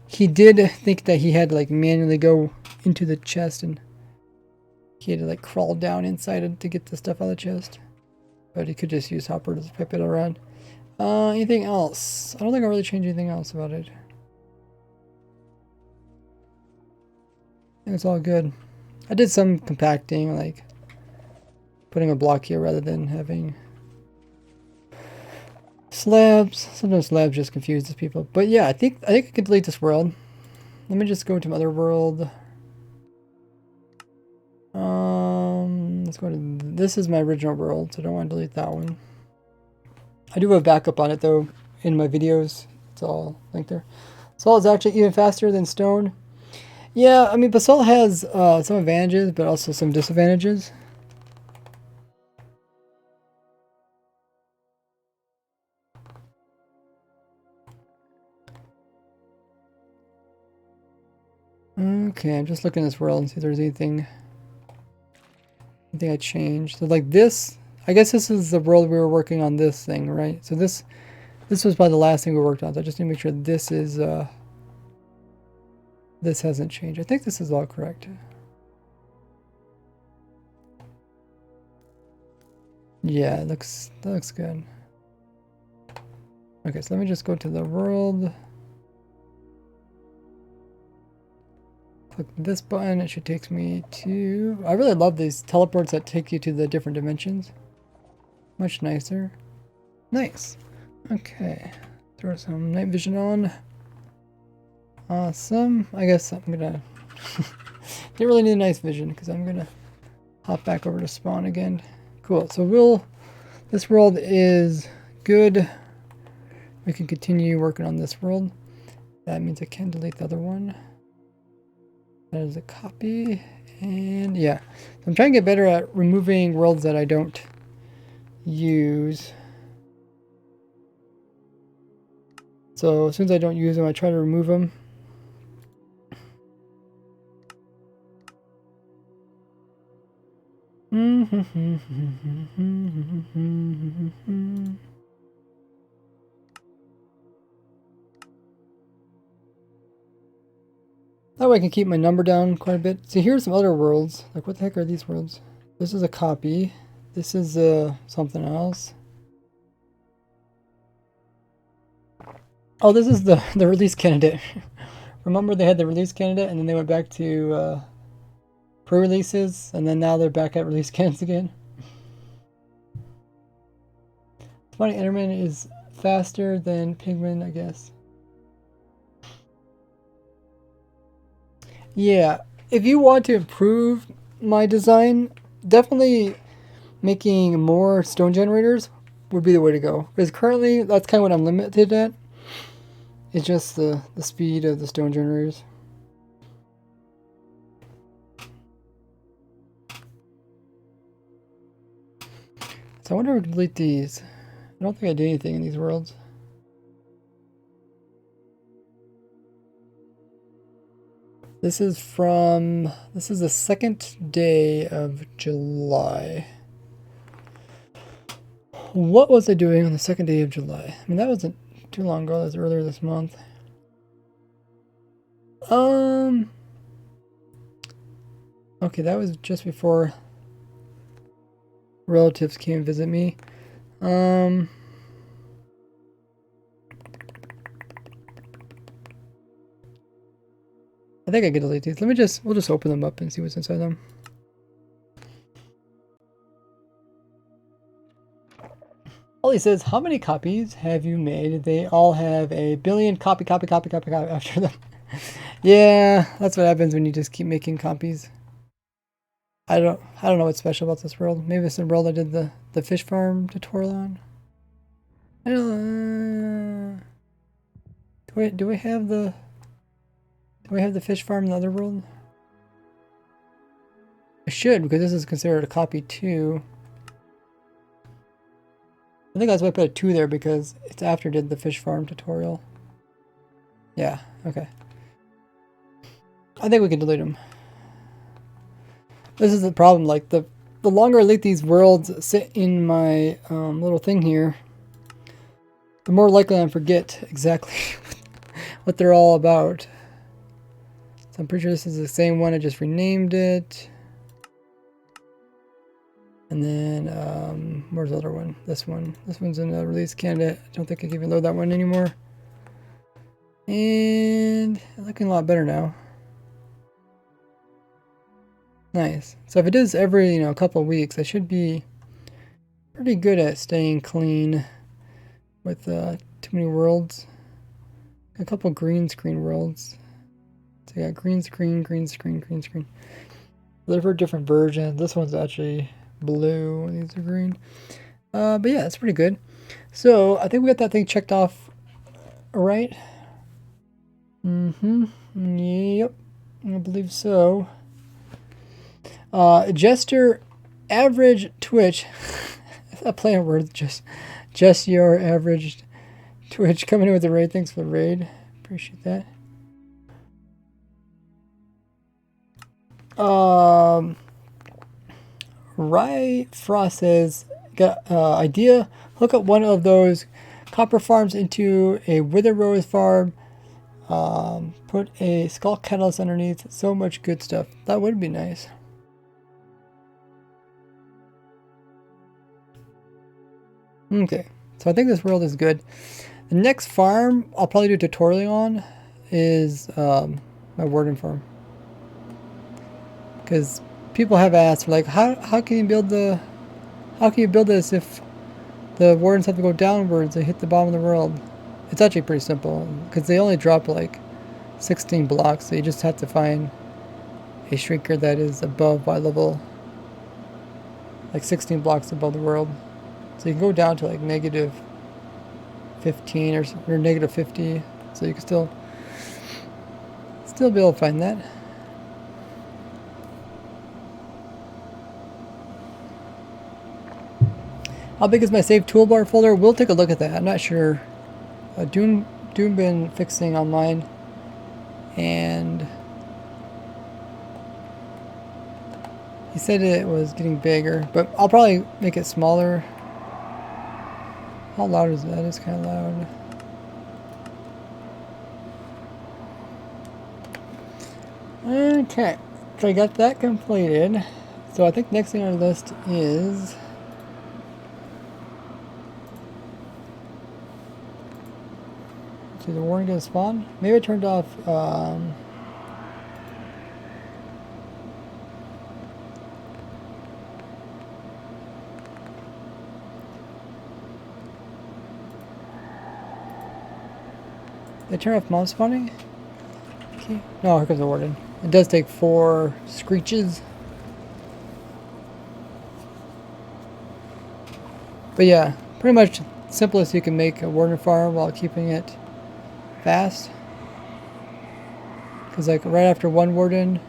he did think that he had to like manually go into the chest and he had to like crawl down inside it to get the stuff out of the chest. But he could just use hopper to pipe it around. Anything else? I don't think I really changed anything else about it. I think it's all good. I did some compacting, like putting a block here rather than having slabs. Sometimes slabs just confuses people. But yeah, I think I can delete this world. Let me just go to another world. Let's go to this is my original world, so I don't want to delete that one. I do have a backup on it though in my videos. It's all linked there. Basalt is actually even faster than stone. Yeah, I mean basalt has some advantages, but also some disadvantages. Okay, I'm just looking at this world and see if there's anything I changed. So like this, I guess this is the world we were working on this thing, right? So this was probably the last thing we worked on. So I just need to make sure this is this hasn't changed. I think this is all correct. Yeah, that looks good. Okay, so let me just go to the world. Click this button, it should take me to... I really love these teleports that take you to the different dimensions. Much nicer. Nice. Okay. Throw some night vision on. Awesome. I guess I'm gonna... Didn't really need night vision because I'm gonna hop back over to spawn again. Cool. So this world is good. We can continue working on this world. That means I can delete the other one. That is a copy, and yeah. So I'm trying to get better at removing worlds that I don't use. So as soon as I don't use them, I try to remove them. That way I can keep my number down quite a bit. See, here's some other worlds. Like, what the heck are these worlds? This is a copy. This is something else. Oh, this is the release candidate. Remember they had the release candidate and then they went back to pre-releases and then now they're back at release candidates again. It's funny, Enderman is faster than Pigman, I guess. Yeah, if you want to improve my design, definitely making more stone generators would be the way to go. Because currently, that's kind of what I'm limited at. It's just the speed of the stone generators. So I wonder if we can delete these. I don't think I did anything in these worlds. This is the second day of July. What was I doing on the second day of July? I mean, that wasn't too long ago. That was earlier this month. Okay, that was just before relatives came and visit me. I think I can delete these. We'll just open them up and see what's inside them. Ollie says, how many copies have you made? They all have a billion copy after them. Yeah, that's what happens when you just keep making copies. I don't know what's special about this world. Maybe it's the world I did the fish farm tutorial on. I don't do we have the fish farm in the other world? I should, because this is considered a copy too. I think that's why I put a 2 there, because it's after I did the fish farm tutorial. Yeah, okay. I think we can delete them. This is the problem, like the longer I let these worlds sit in my little thing here, the more likely I forget exactly what they're all about. So I'm pretty sure this is the same one, I just renamed it. And then, where's the other one? This one. This one's in the release candidate. I don't think I can even load that one anymore. And looking a lot better now. Nice. So if it is every, couple of weeks, I should be pretty good at staying clean with too many worlds. A couple green screen worlds. So I got green screen, green screen, green screen. They're for different versions. This one's actually blue and these are green. But yeah, it's pretty good. So I think we got that thing checked off right. Yep. I believe so. Jester average Twitch. A play on words, just your average Twitch coming in with the raid. Thanks for the raid. Appreciate that. Rye Frost says, got idea, hook up one of those copper farms into a wither rose farm, put a skull catalyst underneath, so much good stuff. That would be nice. Okay, so I think this world is good. The next farm I'll probably do a tutorial on is my warden farm. Because people have asked, like, how can you build this if the wardens have to go downwards and hit the bottom of the world? It's actually pretty simple, because they only drop like 16 blocks, so you just have to find a shrinker that is above Y level, like 16 blocks above the world. So you can go down to like negative 15 or negative 50, so you can still be able to find that. How big is my save toolbar folder? We'll take a look at that. I'm not sure. Doom been fixing online, and he said it was getting bigger, but I'll probably make it smaller. How loud is that? It's kind of loud. Okay, so I got that completed. So I think next thing on our list is the warning gonna spawn. Maybe I turned off did I turn off mob spawning? Okay. No, here comes the warden. It does take 4 screeches. But yeah, pretty much simplest you can make a warden farm while keeping it fast. Because like right after one warden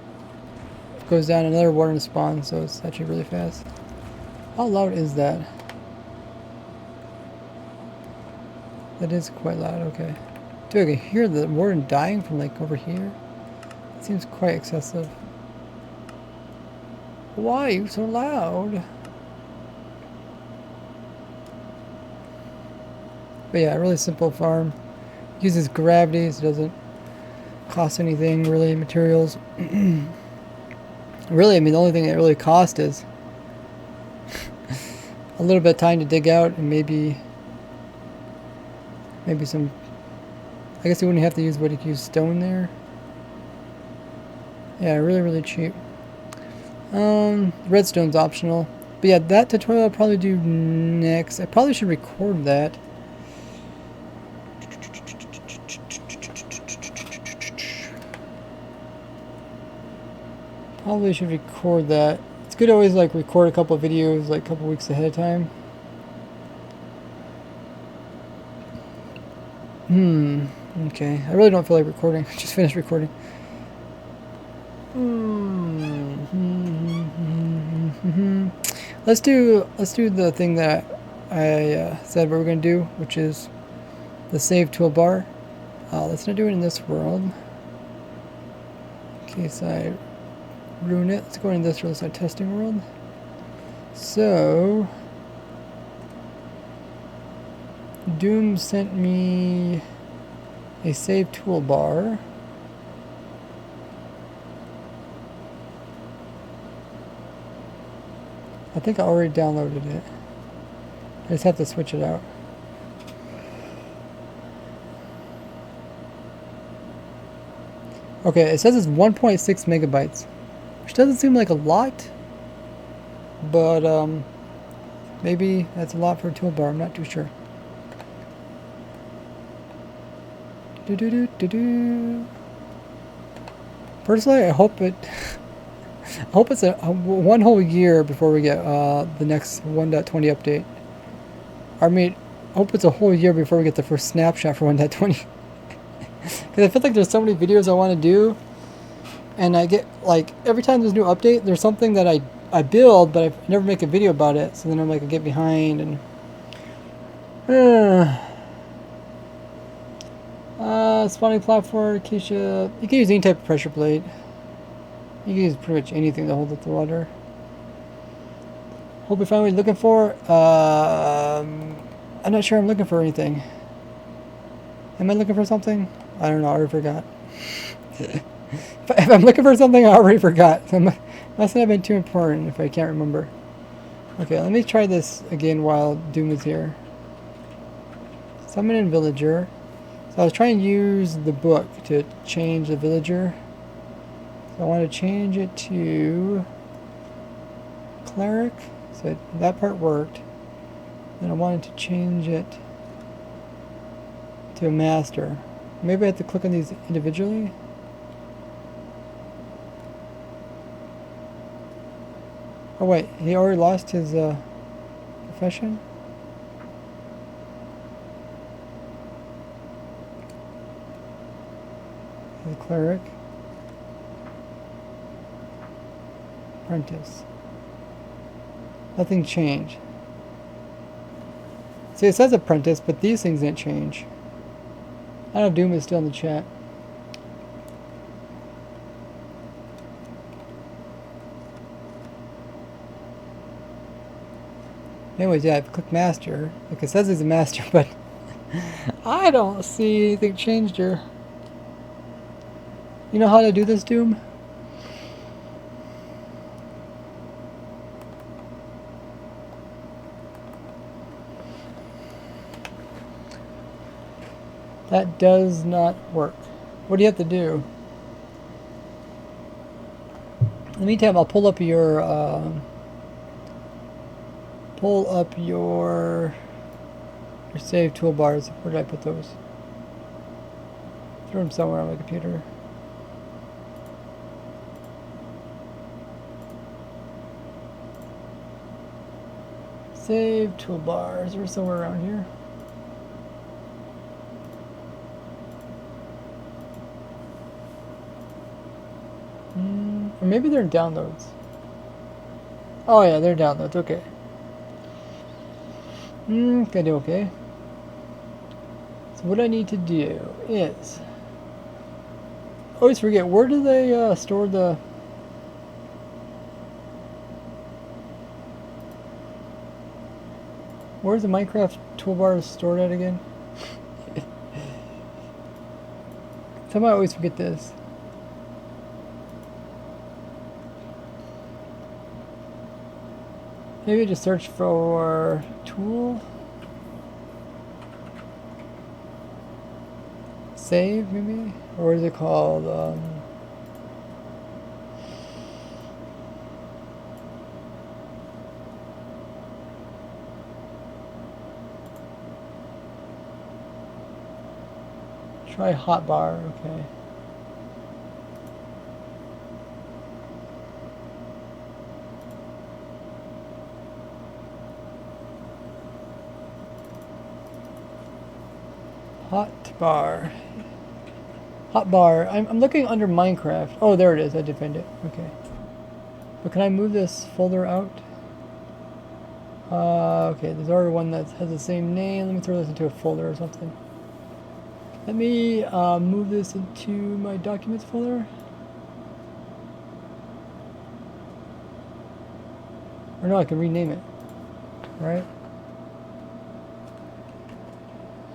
goes down, another warden spawns, so it's actually really fast. How loud is that? That is quite loud, okay. Dude, I can hear the warden dying from like over here. It seems quite excessive. Why are you so loud? But yeah, really simple farm. Uses gravity, so it doesn't cost anything really, materials. Really, I mean, the only thing that really costs is a little bit of time to dig out and maybe some, I guess you wouldn't have to use, what, you could use stone there. Yeah, really cheap. Redstone's optional. But yeah, that tutorial I'll probably do next. I probably should record that. Probably should record that. It's good to always like record a couple of videos like a couple weeks ahead of time. Okay. I really don't feel like recording. I just finished recording. Let's do the thing that I said we were going to do, which is the save toolbar. Let's not do it in this world, in case I ruin it. Let's go into this world, our testing world. So Doom sent me a save toolbar. I think I already downloaded it. I just have to switch it out. Okay, it says it's 1.6 megabytes, which doesn't seem like a lot, but maybe that's a lot for a toolbar. I'm not too sure. Personally, I hope it. I hope it's a one whole year before we get the next 1.20 update. I mean, I hope it's a whole year before we get the first snapshot for 1.20. Because I feel like there's so many videos I want to do, and I get like every time there's a new update, there's something that I build, but I never make a video about it. So then I'm like, I get behind and. Spawning platform, Keisha. You can use any type of pressure plate. You can use pretty much anything to hold up the water. Hope you find what you're looking for. I'm not sure I'm looking for anything. Am I looking for something? I don't know, I already forgot. If I'm looking for something, I already forgot. So must not have been too important if I can't remember. Okay, let me try this again while Doom is here. Summon in villager. So I was trying to use the book to change the villager. So I want to change it to cleric. So that part worked. Then I wanted to change it to a master. Maybe I have to click on these individually. Oh wait, he already lost his profession? The cleric. Apprentice. Nothing changed. See, it says apprentice, but these things didn't change. I don't know if Doom is still in the chat. Anyways, yeah, I've clicked master. Like it says he's a master, but I don't see anything changed here. You know how to do this, Doom? That does not work. What do you have to do? In the meantime, I'll pull up your save toolbars. Where did I put those? Throw them somewhere on my computer. Save toolbars. They're somewhere around here. Or maybe they're in downloads. Oh yeah, they're downloads. Okay. Gonna do okay. So what I need to do is, I always forget, where do they store the... Where's the Minecraft toolbar stored at again? Somehow I always forget this. Maybe just search for tool. Save, maybe? Or what is it called? Try hotbar, okay. Hotbar. Hotbar. I'm looking under Minecraft. Oh, there it is. I did find it. Okay. But can I move this folder out? Okay, there's already one that has the same name. Let me throw this into a folder or something. Let me move this into my documents folder. Or no, I can rename it. Right?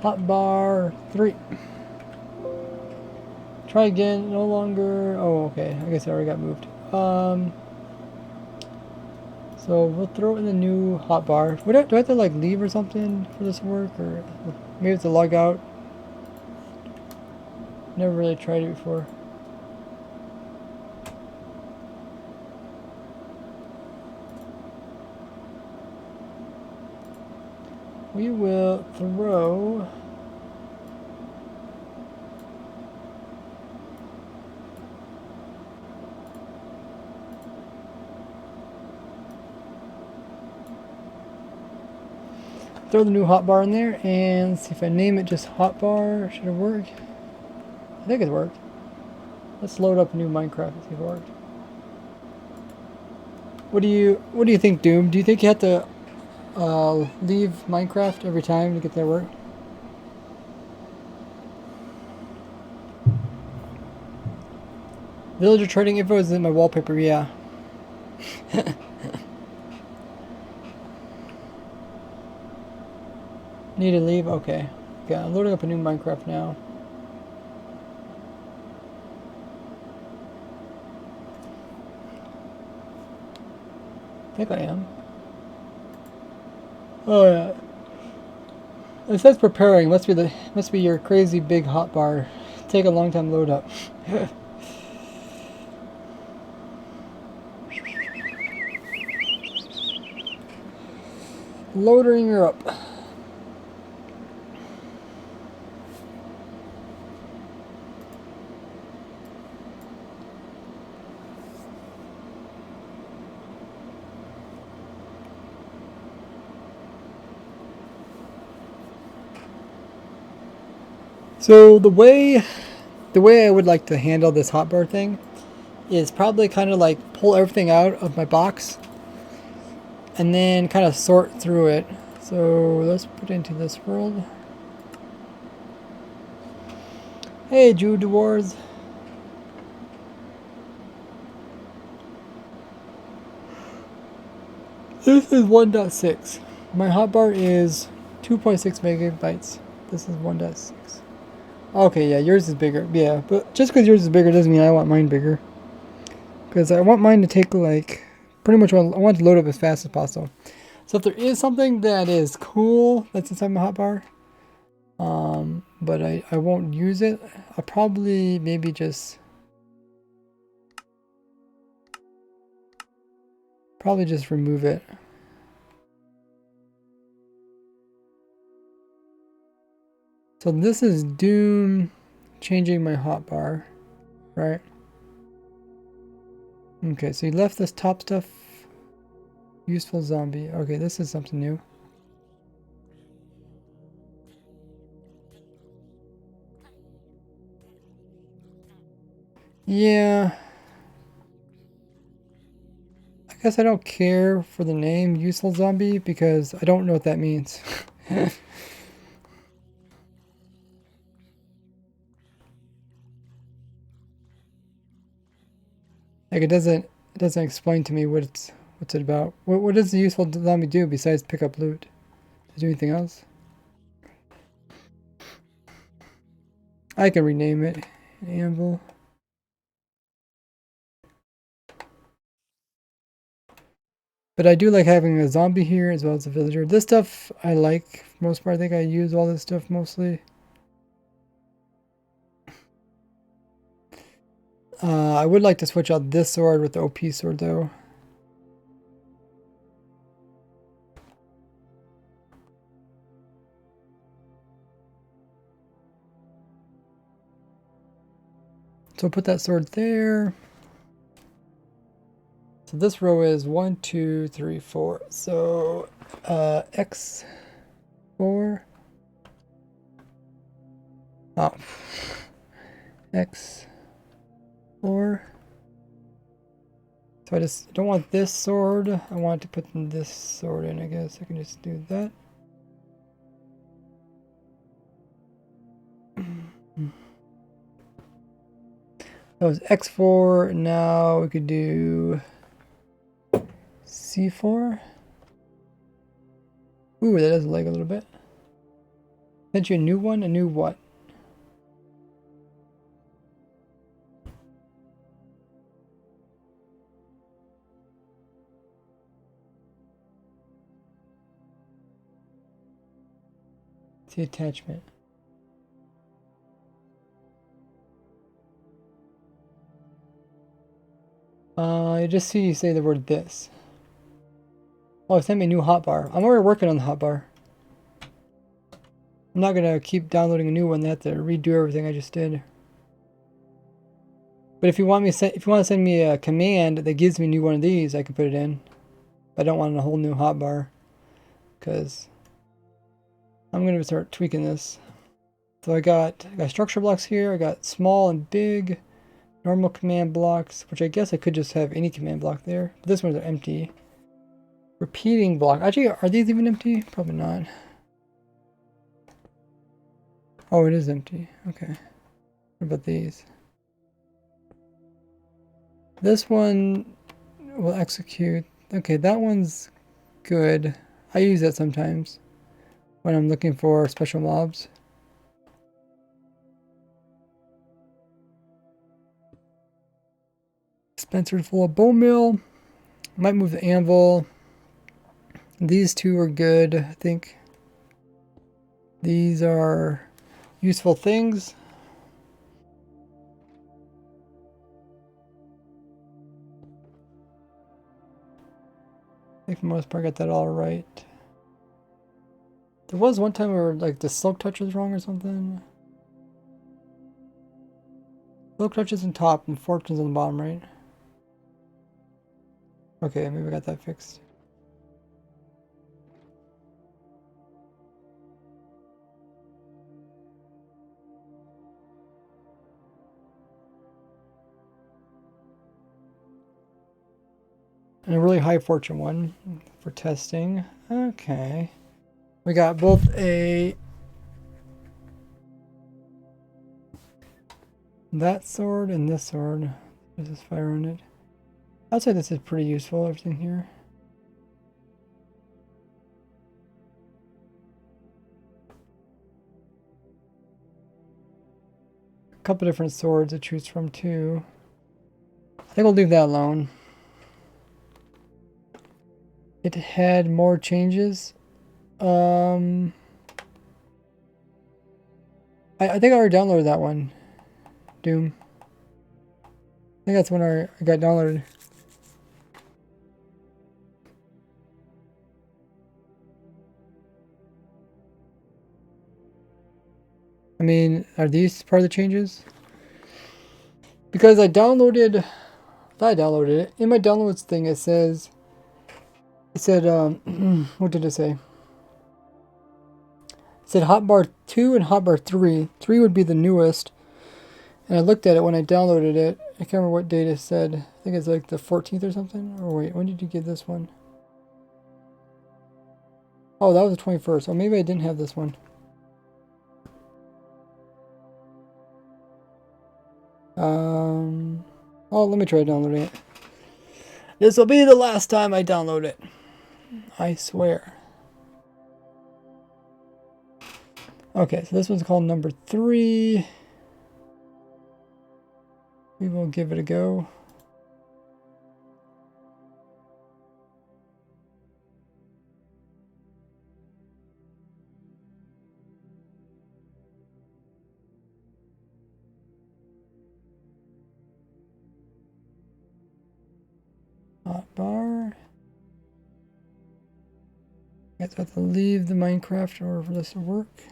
Hotbar 3. Try again. No longer. Oh, okay. I guess it already got moved. So we'll throw in the new hotbar. Do I have to like leave or something for this to work, or maybe it's a log out? Never really tried it before. We will throw the new hotbar in there, and see if I name it just hotbar. Should it work? I think it worked. Let's load up a new Minecraft and see if it worked. What do you think, Doom? Do you think you have to leave Minecraft every time to get that work? Villager trading info is in my wallpaper, yeah. Need to leave? Okay. Okay, I'm loading up a new Minecraft now. I think I am. Oh yeah. It says preparing. Must be your crazy big hotbar. Take a long time to load up. Loading her up. So the way I would like to handle this hotbar thing is probably kind of like pull everything out of my box and then kind of sort through it. So let's put it into this world. Hey, Jude Wars. This is 1.6. My hotbar is 2.6 megabytes. This is 1.6. Okay, yeah, yours is bigger. Yeah, but just because yours is bigger doesn't mean I want mine bigger. Because I want mine to take, like, pretty much, I want to load up as fast as possible. So if there is something that is cool that's inside my hotbar, but I won't use it, I'll probably maybe just remove it. So this is Doom changing my hotbar, right? Okay, so you left this top stuff. Useful zombie. Okay, this is something new. Yeah. I guess I don't care for the name Useful Zombie because I don't know what that means. Like it doesn't explain to me what's it about. What is it useful to let me do besides pick up loot? Does it do anything else? I can rename it Anvil. But I do like having a zombie here as well as a villager. This stuff I like for the most part. I think I use all this stuff mostly. I would like to switch out this sword with the OP sword though. So put that sword there. So this row is 1, 2, 3, 4. So X4. Oh. X4. So I just don't want this sword. I want to put this sword in, I guess. I can just do that. That was X4. Now we could do C4. Ooh, that does lag a little bit. Sent you a new one? A new what? The attachment. I just see you say the word this. Oh, send me a new hotbar. I'm already working on the hotbar. I'm not gonna keep downloading a new one. They have to redo everything I just did. But if you want to send me a command that gives me a new one of these, I can put it in. But I don't want a whole new hotbar, because I'm gonna start tweaking this. So I got structure blocks here. I got small and big, normal command blocks, which I guess I could just have any command block there. But this one's empty. Repeating block. Actually, are these even empty? Probably not. Oh, it is empty. Okay. What about these? This one will execute. Okay, that one's good. I use that sometimes when I'm looking for special mobs. Dispenser's full of bone meal. Might move the anvil. These two are good, I think. These are useful things. I think for the most part I got that all right. There was one time where like the silk touch was wrong or something. Silk touch is on top and fortune's on the bottom, right? Okay, maybe I got that fixed. And a really high fortune one for testing. Okay. We got both that sword and this sword. There's this fire on it. I'd say this is pretty useful, everything here. A couple different swords to choose from too. I think we'll leave that alone. It had more changes. I think I already downloaded that one. Doom. I think that's when I got downloaded. I mean, are these part of the changes? Because I downloaded, it. In my downloads thing, it said, what did it say? It said hotbar 2 and hotbar 3. 3 would be the newest. And I looked at it when I downloaded it. I can't remember what date it said. I think it's like the 14th or something. Or wait, when did you get this one? Oh, that was the 21st. Oh, maybe I didn't have this one. Oh, let me try downloading it. This will be the last time I download it. I swear. Okay, so this one's called number 3. We will give it a go. Hotbar. I guess I have to leave the Minecraft in order for this to work.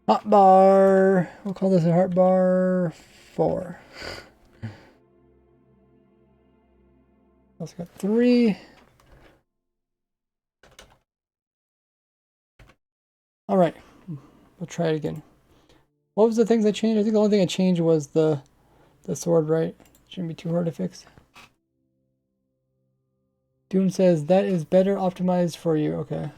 Hotbar. We'll call this a hotbar 4. Also got 3. All right, we'll try it again. What was the things I changed? I think the only thing I changed was the sword, right? Shouldn't be too hard to fix. Doom says that is better optimized for you. Okay.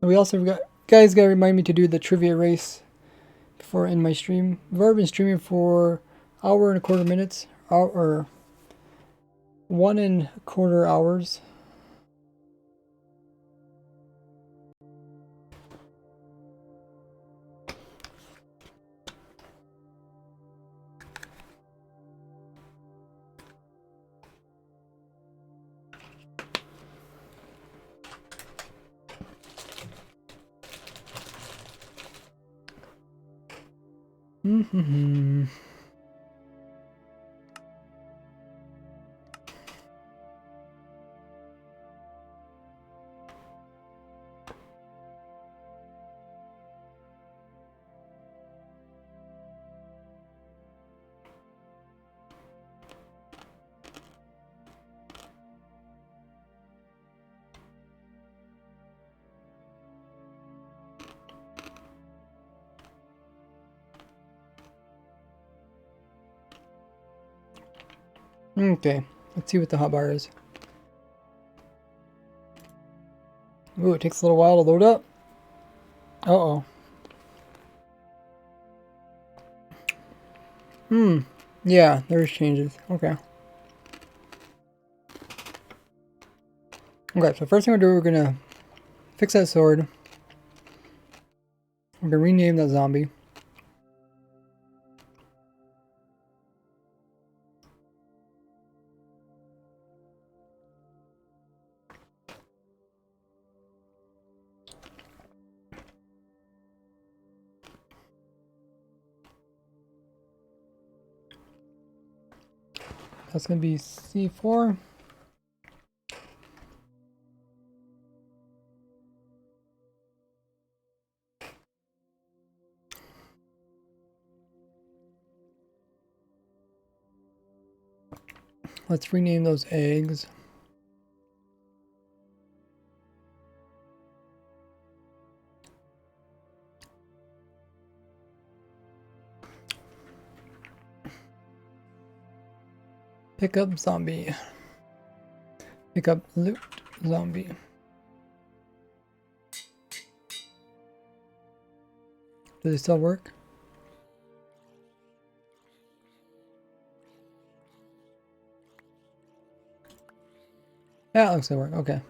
We also got, guys, gotta remind me to do the trivia race before in my stream. I've already been streaming for 1.25 minutes, or 1.25 hours. Okay, let's see what the hotbar is. Ooh, it takes a little while to load up. Uh-oh. Yeah, there's changes. Okay. Okay, so first thing we're gonna do, we're gonna fix that sword. We're gonna rename that zombie. That's gonna be C4. Let's rename those eggs. Pick up zombie. Pick up loot zombie. Do they still work? Yeah, it looks like they work. Okay.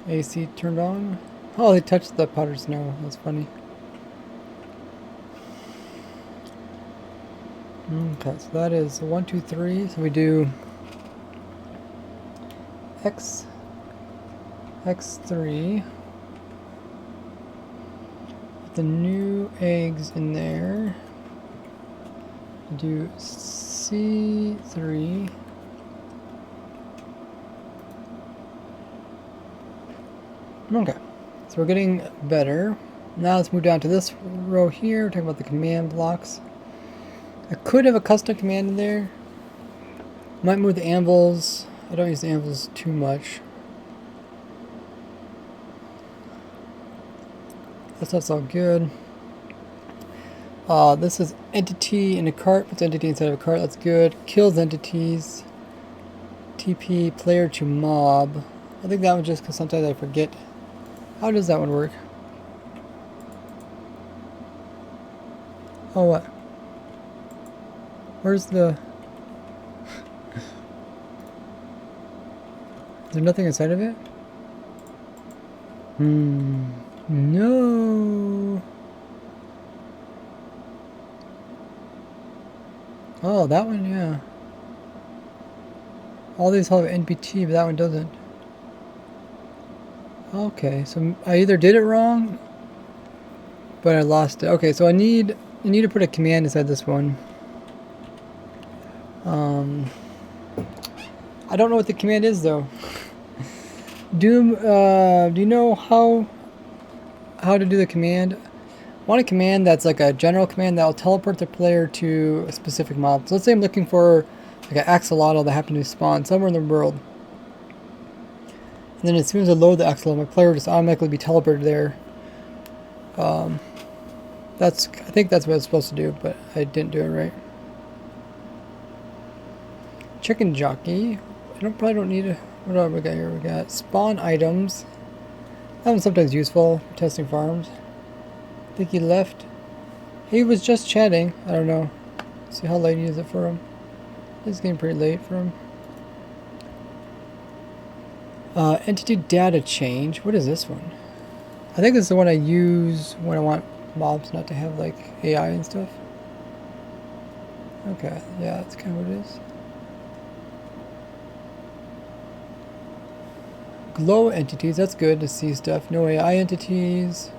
AC turned on. Oh, they touched the powdered snow. That's funny. Okay, so that is 1, 2, 3. So we do X3. Put the new eggs in there. Do C3. Okay, so we're getting better. Now let's move down to this row here. We're talking about the command blocks. I could have a custom command in there. Might move the anvils. I don't use the anvils too much. That stuff's all good. This is entity in a cart. Puts entity inside of a cart. That's good. Kills entities. TP player to mob. I think that one just because sometimes I forget. How does that one work? Oh, what? Where's the... Is there nothing inside of it? No. Oh, that one, yeah. All these have NPT, but that one doesn't. Okay, so I either did it wrong, but I lost it. Okay, so I need to put a command inside this one. I don't know what the command is though. Do you know how to do the command? I want a command that's like a general command that will teleport the player to a specific mob. So let's say I'm looking for like an axolotl that happened to spawn somewhere in the world. And then as soon as I load the axolotl, my player will just automatically be teleported there. I think that's what it's supposed to do, but I didn't do it right. Chicken jockey. Probably don't need a... What do we got here? We got spawn items. That one's sometimes useful for testing farms. I think he left. He was just chatting. I don't know. See how late is it for him? It's getting pretty late for him. Entity data change. What is this one? I think this is the one I use when I want mobs not to have like AI and stuff. Okay, yeah, that's kind of what it is. Glow entities, that's good to see stuff. No AI entities.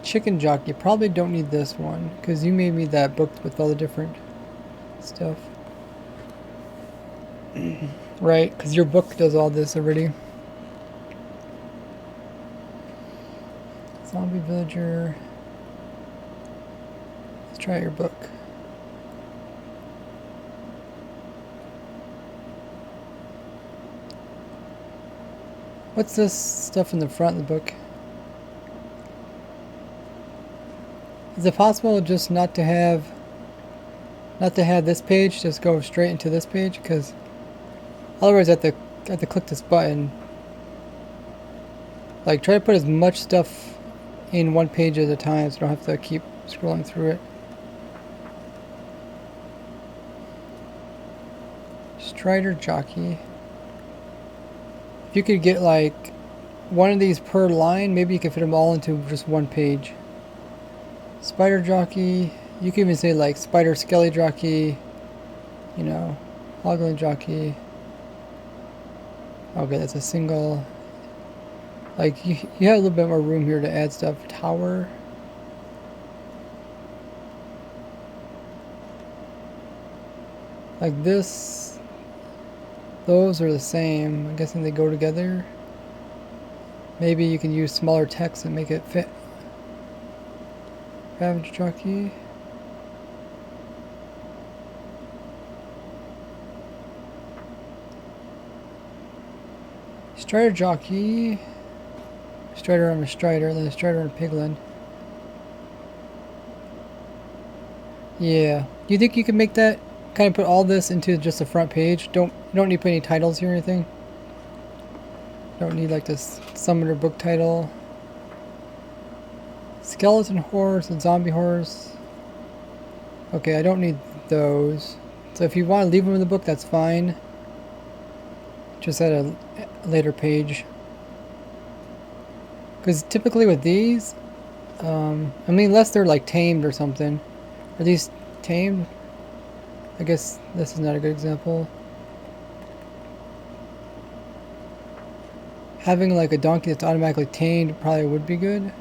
Chicken jockey, probably don't need this one because you made me that book with all the different stuff. Right, because your book does all this already. Zombie villager. Let's try your book. What's this stuff in the front of the book? Is it possible just not to have this page, just go straight into this page? Because otherwise I have to click this button. Like, try to put as much stuff in one page at a time so I don't have to keep scrolling through it. Strider jockey. If you could get like one of these per line, maybe you could fit them all into just one page. Spider jockey. You can even say like spider skelly jockey. You know, hoggling jockey. Okay, that's a single. Like you have a little bit more room here to add stuff. Tower. Like this. Those are the same. I'm guessing they go together. Maybe you can use smaller text and make it fit. Ravage jockey. Strider jockey. Strider on a strider, then a strider on a piglin. Yeah. Do you think you can make that? Kind of put all this into just the front page. You don't need to put any titles here or anything. Don't need like this summoner book title. Skeleton horse and zombie horse. Okay, I don't need those. So if you want to leave them in the book, that's fine. Just at a later page. Because typically with these, I mean, unless they're like tamed or something. Are these tamed? I guess this is not a good example. Having like a donkey that's automatically tamed probably would be good.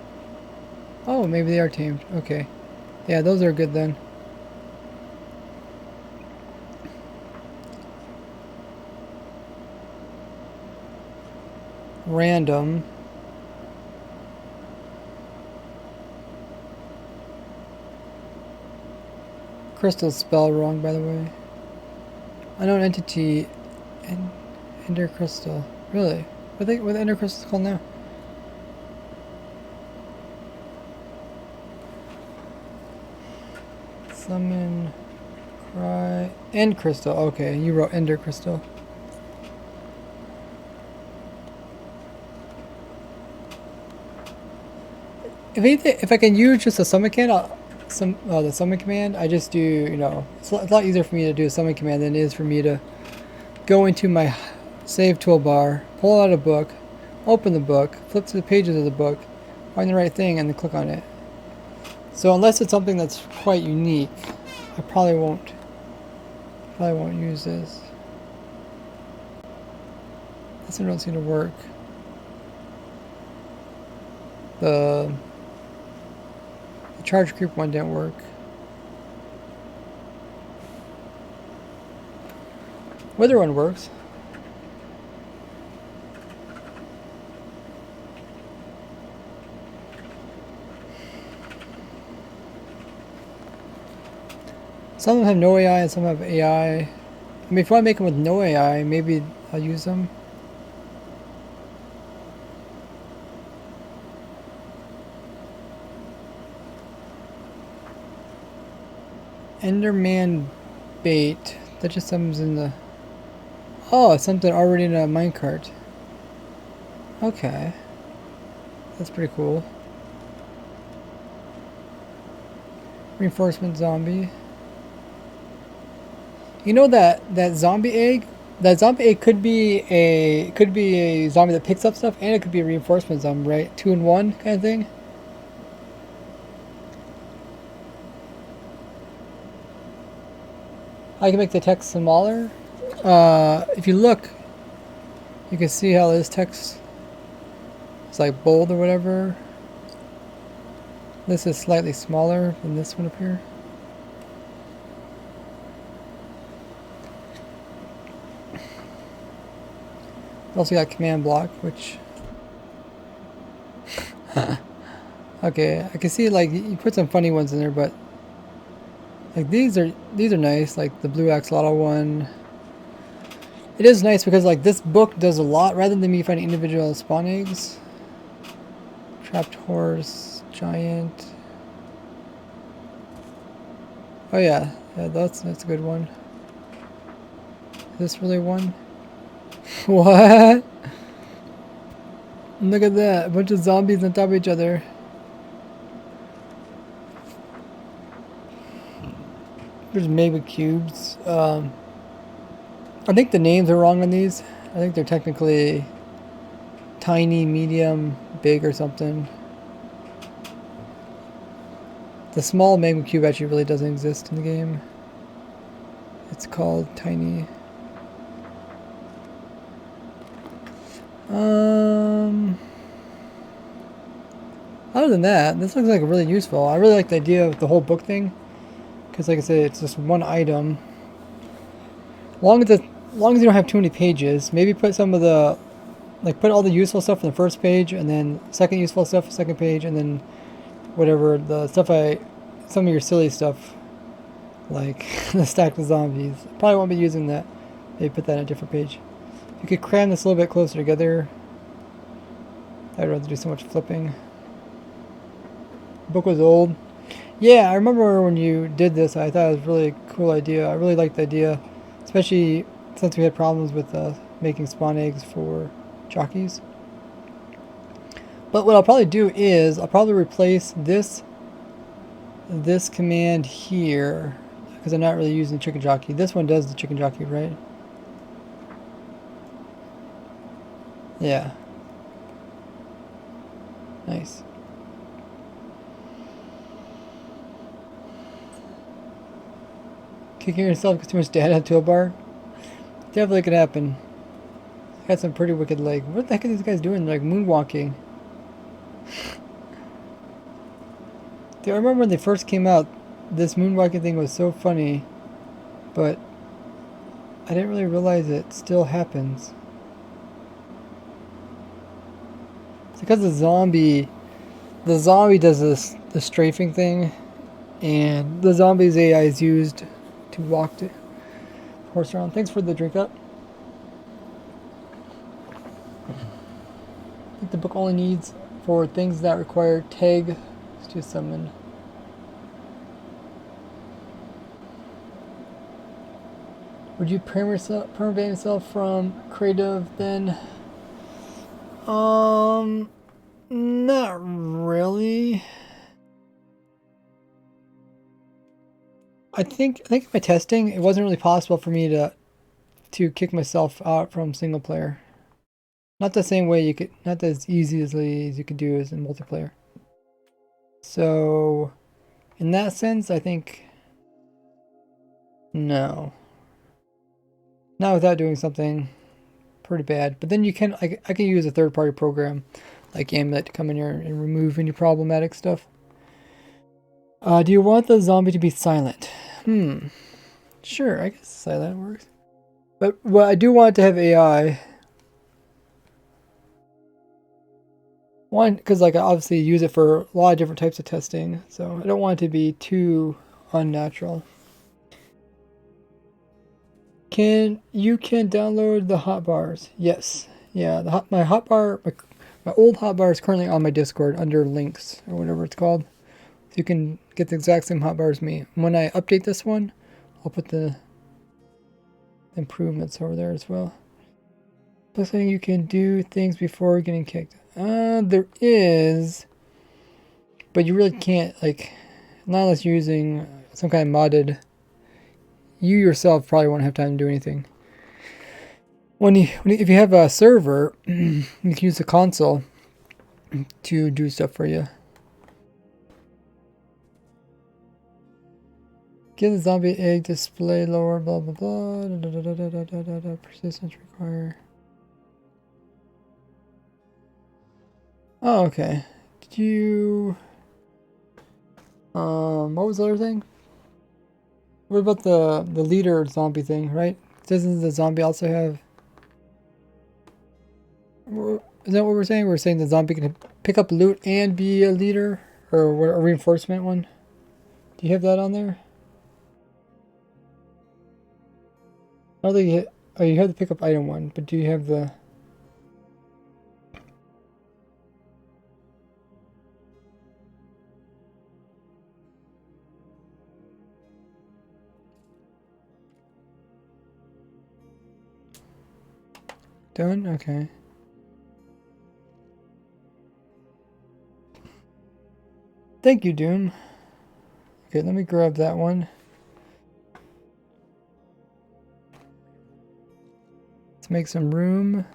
Oh, maybe they are tamed. Okay. Yeah, those are good then. Random. Crystal's spelled wrong, by the way. Unknown entity. Ender crystal. Really? What the ender crystal's called now? Summon, cry, end crystal. Okay, you wrote ender crystal. If anything, if I can use just a summon command, the summon command, I just do, you know, it's a lot easier for me to do a summon command than it is for me to go into my save toolbar, pull out a book, open the book, flip to the pages of the book, find the right thing, and then click on it. So unless it's something that's quite unique, I probably won't use this. This one don't seem to work. The charge creep one didn't work. Wither one works. Some of them have no AI and some have AI. I mean, if I make them with no AI, maybe I'll use them. Enderman bait. That just summons in the... Oh, it's something already in a minecart. Okay. That's pretty cool. Reinforcement zombie. You know that zombie egg? That zombie egg could be a zombie that picks up stuff, and it could be a reinforcement zombie, right? 2 in 1 kind of thing. I can make the text smaller. If you look, you can see how this text is like bold or whatever. This is slightly smaller than this one up here. Also got command block, which okay, I can see like you put some funny ones in there, but like these are nice, like the blue axolotl one. It is nice because like this book does a lot rather than me finding individual spawn eggs. Trapped horse, giant. Oh yeah, that's a good one. Is this really one? What? Look at that, a bunch of zombies on top of each other. There's mega cubes. I think the names are wrong on these. I think they're technically tiny, medium, big, or something. The small magma cube actually really doesn't exist in the game. It's called tiny. Other than that, this looks like really useful. I really like the idea of the whole book thing, because like I said, it's just one item. Long as you don't have too many pages, maybe put some of the, like put all the useful stuff on the first page, and then second useful stuff second page, and then whatever the stuff some of your silly stuff, like the stack of zombies. Probably won't be using that. Maybe put that on a different page. If you could cram this a little bit closer together, I'd rather do so much flipping. The book was old. Yeah, I remember when you did this, I thought it was a really cool idea. I really liked the idea, especially since we had problems with making spawn eggs for jockeys. But what I'll probably do is, I'll probably replace this command here, because I'm not really using chicken jockey. This one does the chicken jockey, right? Yeah. Nice. Kicking yourself because too much data toolbar? Definitely could happen. Got some pretty wicked leg. What the heck are these guys doing? They're like moonwalking. Dude, I remember when they first came out, this moonwalking thing was so funny, but I didn't really realize it still happens. It's because the zombie does the strafing thing, and the zombie's AI is used to walk the horse around. Thanks for the drink up. I think the book only needs for things that require tag to summon. Would you permaband yourself from creative then? Not really. I think my testing, it wasn't really possible for me to kick myself out from single player. Not the same way you could, not as easily as you could do as in multiplayer. So, in that sense, I think no. Not without doing something pretty bad. But then you can, I can use a third-party program like Amulet to come in here and remove any problematic stuff. Do you want the zombie to be silent? Sure, I guess silent works. But well, I do want it to have AI. One, because like I obviously use it for a lot of different types of testing, so I don't want it to be too unnatural. You can download the hotbars? Yes. Yeah, my old hotbar is currently on my Discord under links or whatever it's called. So you can get the exact same hotbar as me. When I update this one, I'll put the improvements over there as well. Looks like you can do things before getting kicked. There is, but you really can't, like, not unless you're using some kind of modded. You yourself probably won't have time to do anything. If you have a server, you can use the console to do stuff for you. Give the zombie egg display lower, blah blah blah. Persistence require. Oh, okay. Did you? What was the other thing? What about the leader zombie thing, right? Doesn't the zombie also have? Is that what we're saying? We're saying the zombie can pick up loot and be a leader, or what, a reinforcement one? Do you have that on there? I don't think you. Oh, you have the pick up item one, but do you have the? Done? Okay. Thank you, Doom. Okay, let me grab that one. Let's make some room.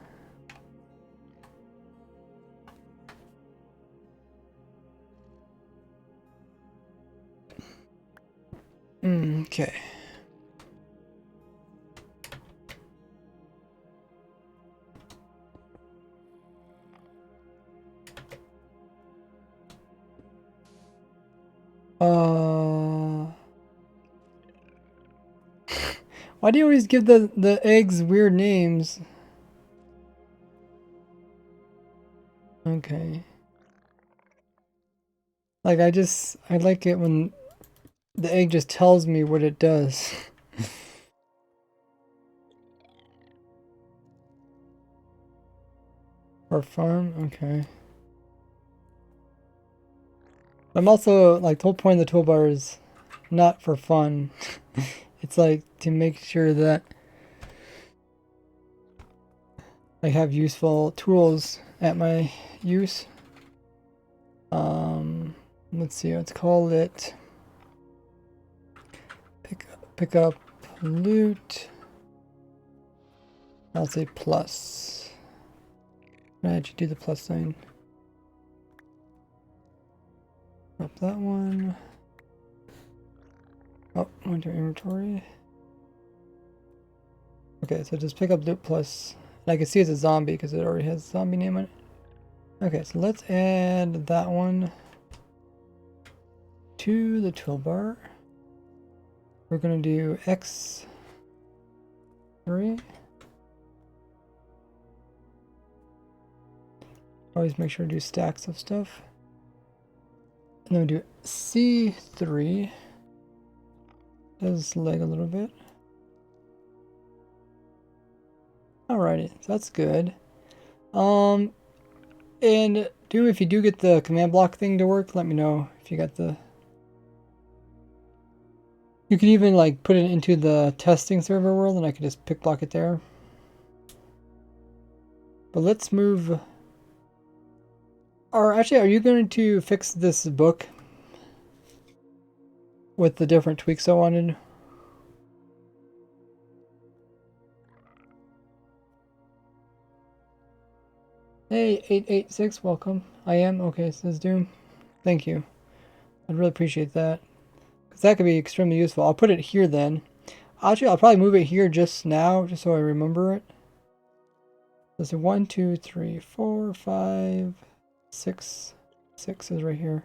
Okay. Why do you always give the eggs weird names? Okay. Like I like it when the egg just tells me what it does. Or farm? Okay. I'm also, like, the whole point of the toolbar is not for fun. It's like to make sure that I have useful tools at my use. Let's see, let's call it pick up loot. I'll say plus. Why did you do the plus sign? Up that one. Oh, went to inventory. Okay, so just pick up loot plus. And I can see it's a zombie because it already has zombie name on it. Okay, so let's add that one to the toolbar. We're gonna do X3. Always make sure to do stacks of stuff. And then we do C3. Does lag a little bit. Alrighty, so that's good. And Doom, if you do get the command block thing to work, let me know if you got the. You could even like put it into the testing server world and I could just pick block it there. But let's move. Or actually, are you going to fix this book with the different tweaks I wanted? Hey, 886, welcome. I am? Okay, says Doom. Thank you. I'd really appreciate that. Because that could be extremely useful. I'll put it here then. Actually, I'll probably move it here just now, just so I remember it. There's a 1, 2, 3, 4, 5, 6. 6 is right here.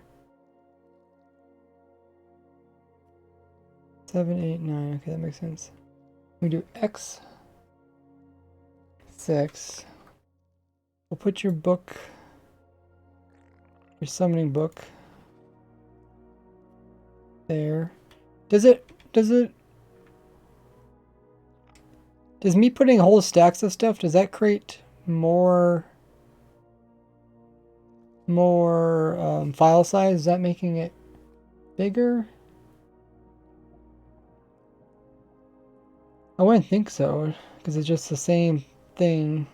7, 8, 9. Okay, that makes sense. We do X. 6. We'll put your book, your summoning book, there. Does me putting whole stacks of stuff, does that create more file size? Is that making it bigger? I wouldn't think so, because it's just the same thing.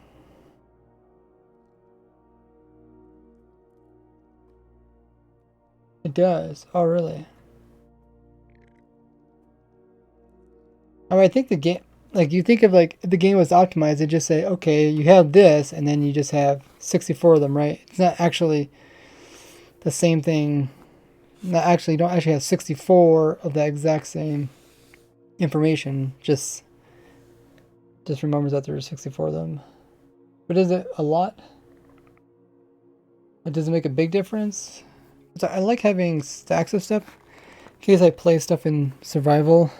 It does. Oh, really? I think the game, like you think of like if the game was optimized, they just say, okay, you have this, and then you just have 64 of them, right? It's not actually the same thing. Not actually, you don't actually have 64 of the exact same information. Just remembers that there are 64 of them. But is it a lot? Does it make a big difference? So I like having stacks of stuff in case I play stuff in survival.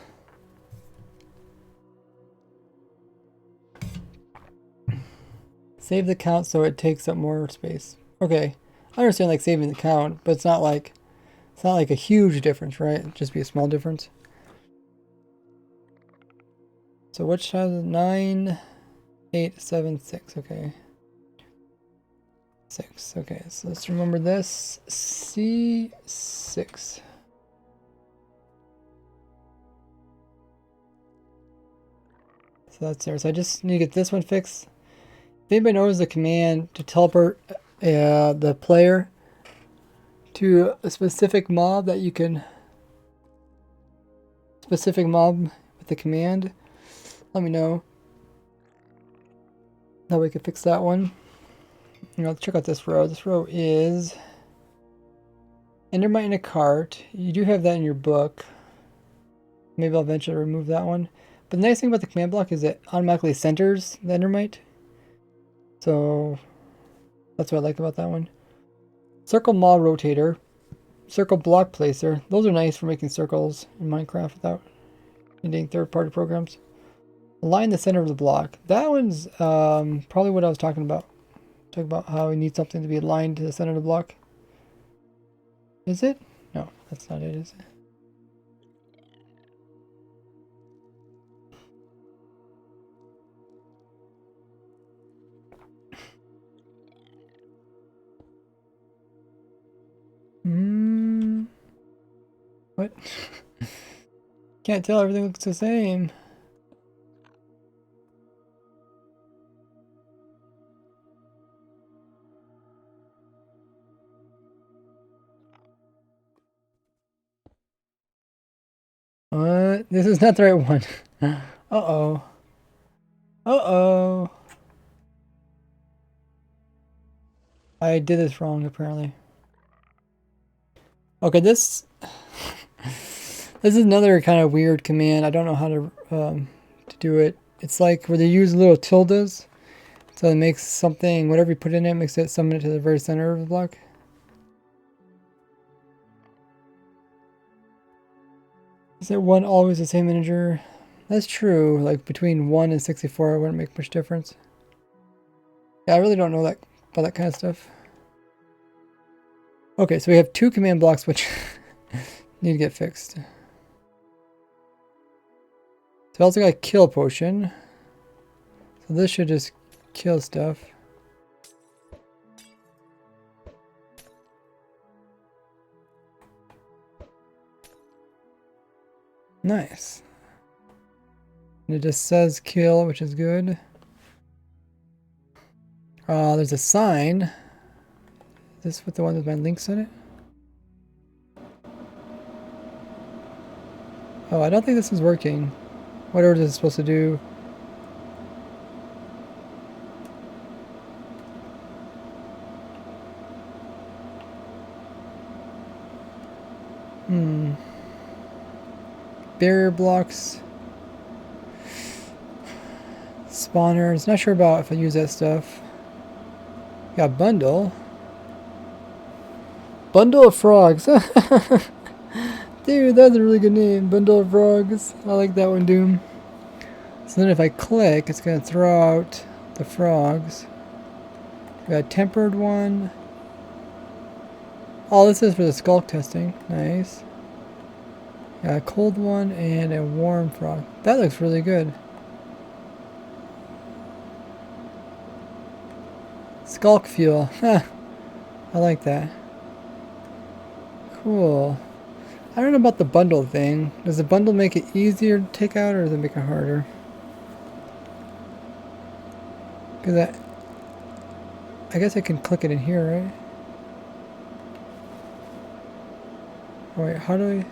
Save the count so it takes up more space. Okay, I understand like saving the count, but it's not like a huge difference, right? It'd just be a small difference. So which has 9, 8, 7, 6? Okay. 6. Okay, so let's remember this. C6. So that's there. So I just need to get this one fixed. If anybody knows the command to teleport the player to a specific mob that you can... Specific mob with the command, let me know. That way we can fix that one. Let's check out this row. This row is Endermite in a cart. You do have that in your book. Maybe I'll eventually remove that one. But the nice thing about the command block is it automatically centers the Endermite. So that's what I like about that one. Circle mob rotator. Circle block placer. Those are nice for making circles in Minecraft without needing third-party programs. Align the center of the block. That one's probably what I was talking about. Talk about how we need something to be aligned to the center of the block. Is it? No, that's not it, is it? What? Can't tell, everything looks the same. What? This is not the right one. Uh-oh. Uh-oh. I did this wrong, apparently. Okay, this is another kind of weird command. I don't know how to do it. It's like where they use little tildes. So it makes something, whatever you put in it, makes it summon it to the very center of the block. Is it 1 always the same integer? That's true. Like between 1 and 64, it wouldn't make much difference. Yeah, I really don't know that about that kind of stuff. Okay, so we have 2 command blocks which need to get fixed. So we also got a kill potion. So this should just kill stuff. Nice. And it just says kill, which is good. There's a sign. Is this with the one with my links in it? Oh, I don't think this is working. Whatever this is supposed to do. Barrier blocks. Spawners. Not sure about if I use that stuff. Got bundle. Bundle of frogs. Dude, that's a really good name. Bundle of frogs. I like that one, Doom. So then if I click, it's going to throw out the frogs. We got a tempered one. Oh, this is for the skulk testing. Nice. Got a cold one and a warm frog. That looks really good. Skulk fuel. I like that. Cool. I don't know about the bundle thing. Does the bundle make it easier to take out or does it make it harder? Because I guess I can click it in here, right? Oh, wait, how do I...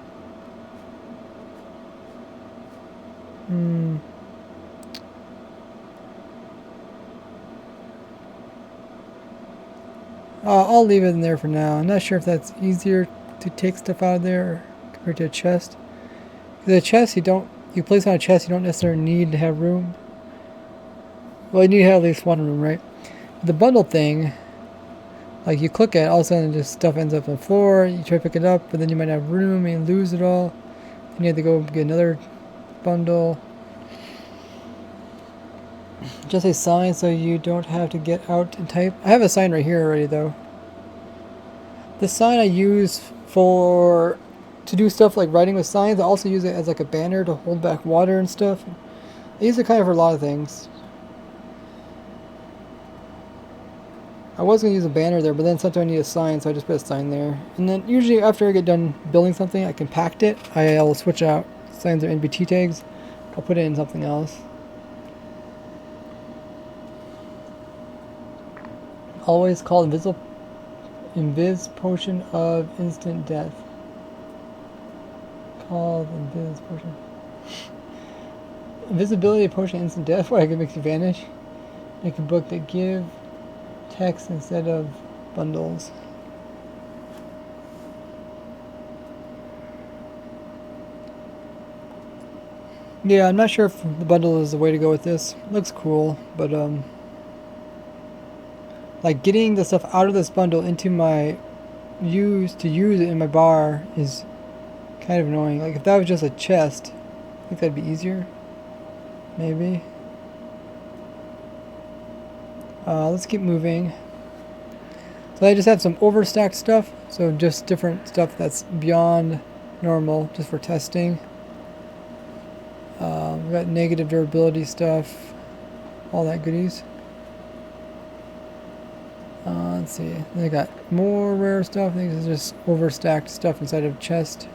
I'll leave it in there for now. I'm not sure if that's easier to take stuff out of there compared to a chest. Because a chest, you place it on a chest, you don't necessarily need to have room. Well, you need to have at least one room, right? The bundle thing, like you click it, all of a sudden just stuff ends up on the floor, you try to pick it up, but then you might have room and you lose it all. Then you have to go get another bundle. Just a sign so you don't have to get out and type. I have a sign right here already though. The sign I use to do stuff like writing with signs. I also use it as like a banner to hold back water and stuff. I use it kind of for a lot of things. I was going to use a banner there, but then sometimes I need a sign, so I just put a sign there. And then usually after I get done building something, I compact it. I'll switch out signs or NBT tags. I'll put it in something else. Always call Invis Potion of Instant Death. Called Invis Potion. Invisibility Potion Instant Death. Why, I can make you vanish. Make a book that give text instead of bundles. Yeah, I'm not sure if the bundle is the way to go with this. Looks cool, but like getting the stuff out of this bundle into my use it in my bar is kind of annoying. Like if that was just a chest, I think that'd be easier. Maybe. Let's keep moving. So I just have some overstacked stuff, so just different stuff that's beyond normal, just for testing. We've got negative durability stuff, all that goodies. Let's see, then I got more rare stuff. I think this is just overstacked stuff inside of chest.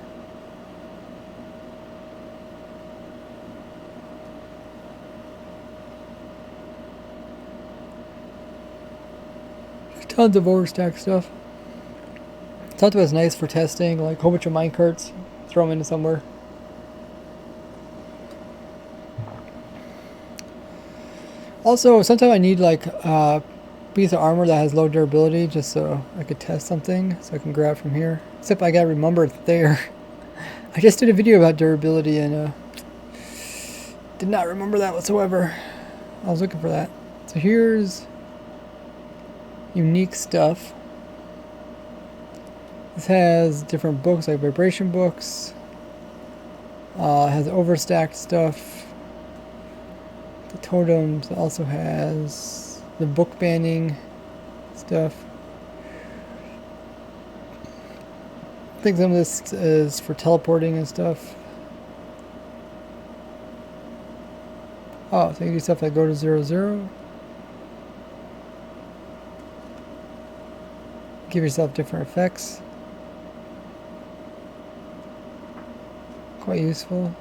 Tons of overstacked stuff. Thought that was nice for testing, like a whole bunch of minecarts, throw them into somewhere. Also, sometimes I need like a piece of armor that has low durability just so I could test something, so I can grab from here. Except I gotta remember it's there. I just did a video about durability and did not remember that whatsoever. I was looking for that. So here's unique stuff. This has different books, like vibration books. It has overstacked stuff. The totems also has the book banning stuff. I think some of this is for teleporting and stuff. Oh, so you can do stuff like go to 0, 0. Give yourself different effects. quite useful.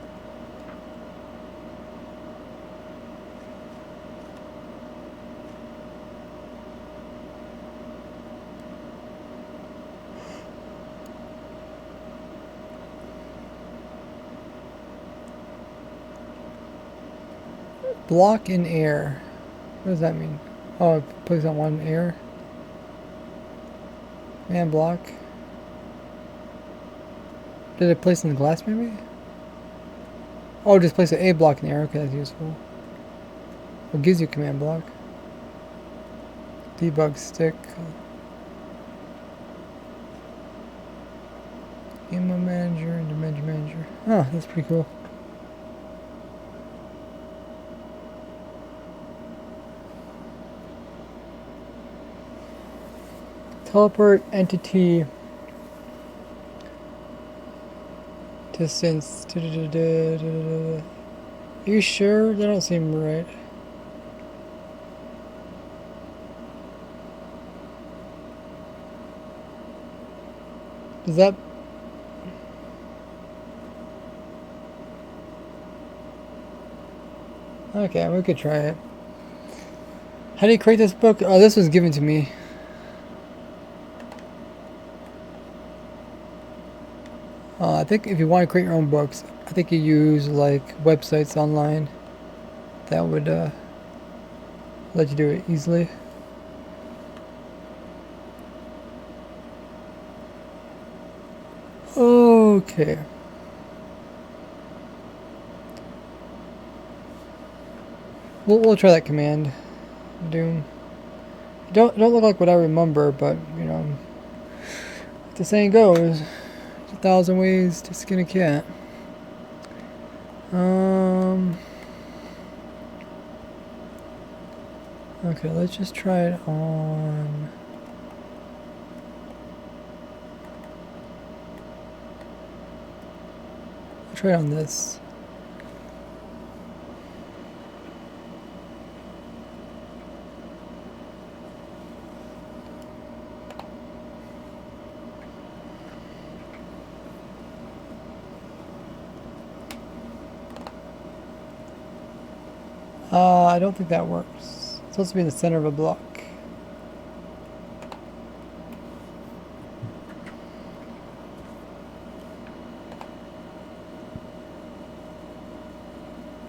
Block in air. What does that mean? Oh, it plays on one air. Man, block. Did it place in the glass maybe? Oh, just place an A block in the air. Okay, that's useful. What gives you command block? Debug stick. Ammo manager and dimension manager. Oh, that's pretty cool. Teleport entity distance. Are you sure? That don't seem right. Does that... Okay, we could try it. How do you create this book? Oh, this was given to me. I think if you want to create your own books, I think you use like websites online that would let you do it easily. Okay. We'll try that command. Doom. Don't look like what I remember, but you know, like the saying goes, there's 1,000 ways to skin a cat. Okay, let's just try it on. I'll try it on this. I don't think that works. It's supposed to be in the center of a block.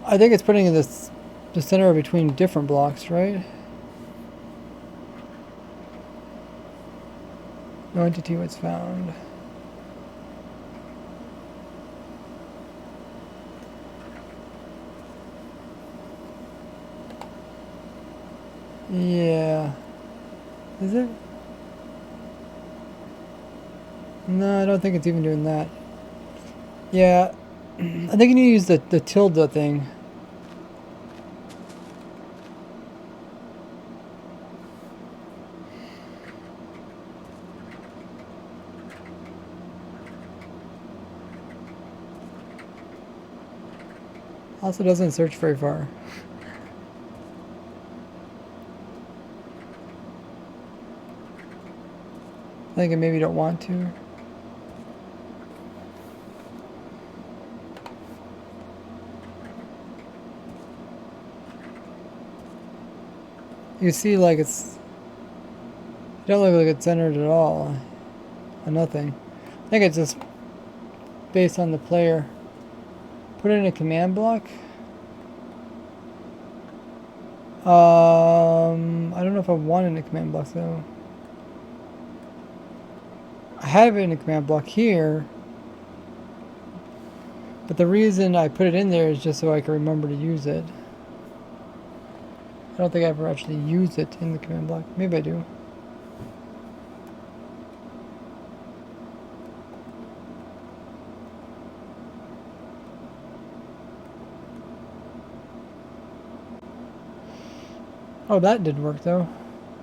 I think it's putting in this the center between different blocks, right? No entity was found. Yeah. Is it? No, I don't think it's even doing that. Yeah. I think you need to use the tilde thing. Also doesn't search very far. I think I maybe don't want to. You see, like it don't look like it's centered at all. Or nothing. I think it's just based on the player. Put it in a command block. I don't know if I want it in a command block though. I have it in a command block here, but the reason I put it in there is just so I can remember to use it. I don't think I ever actually use it in the command block. Maybe I do. Oh, that did work though.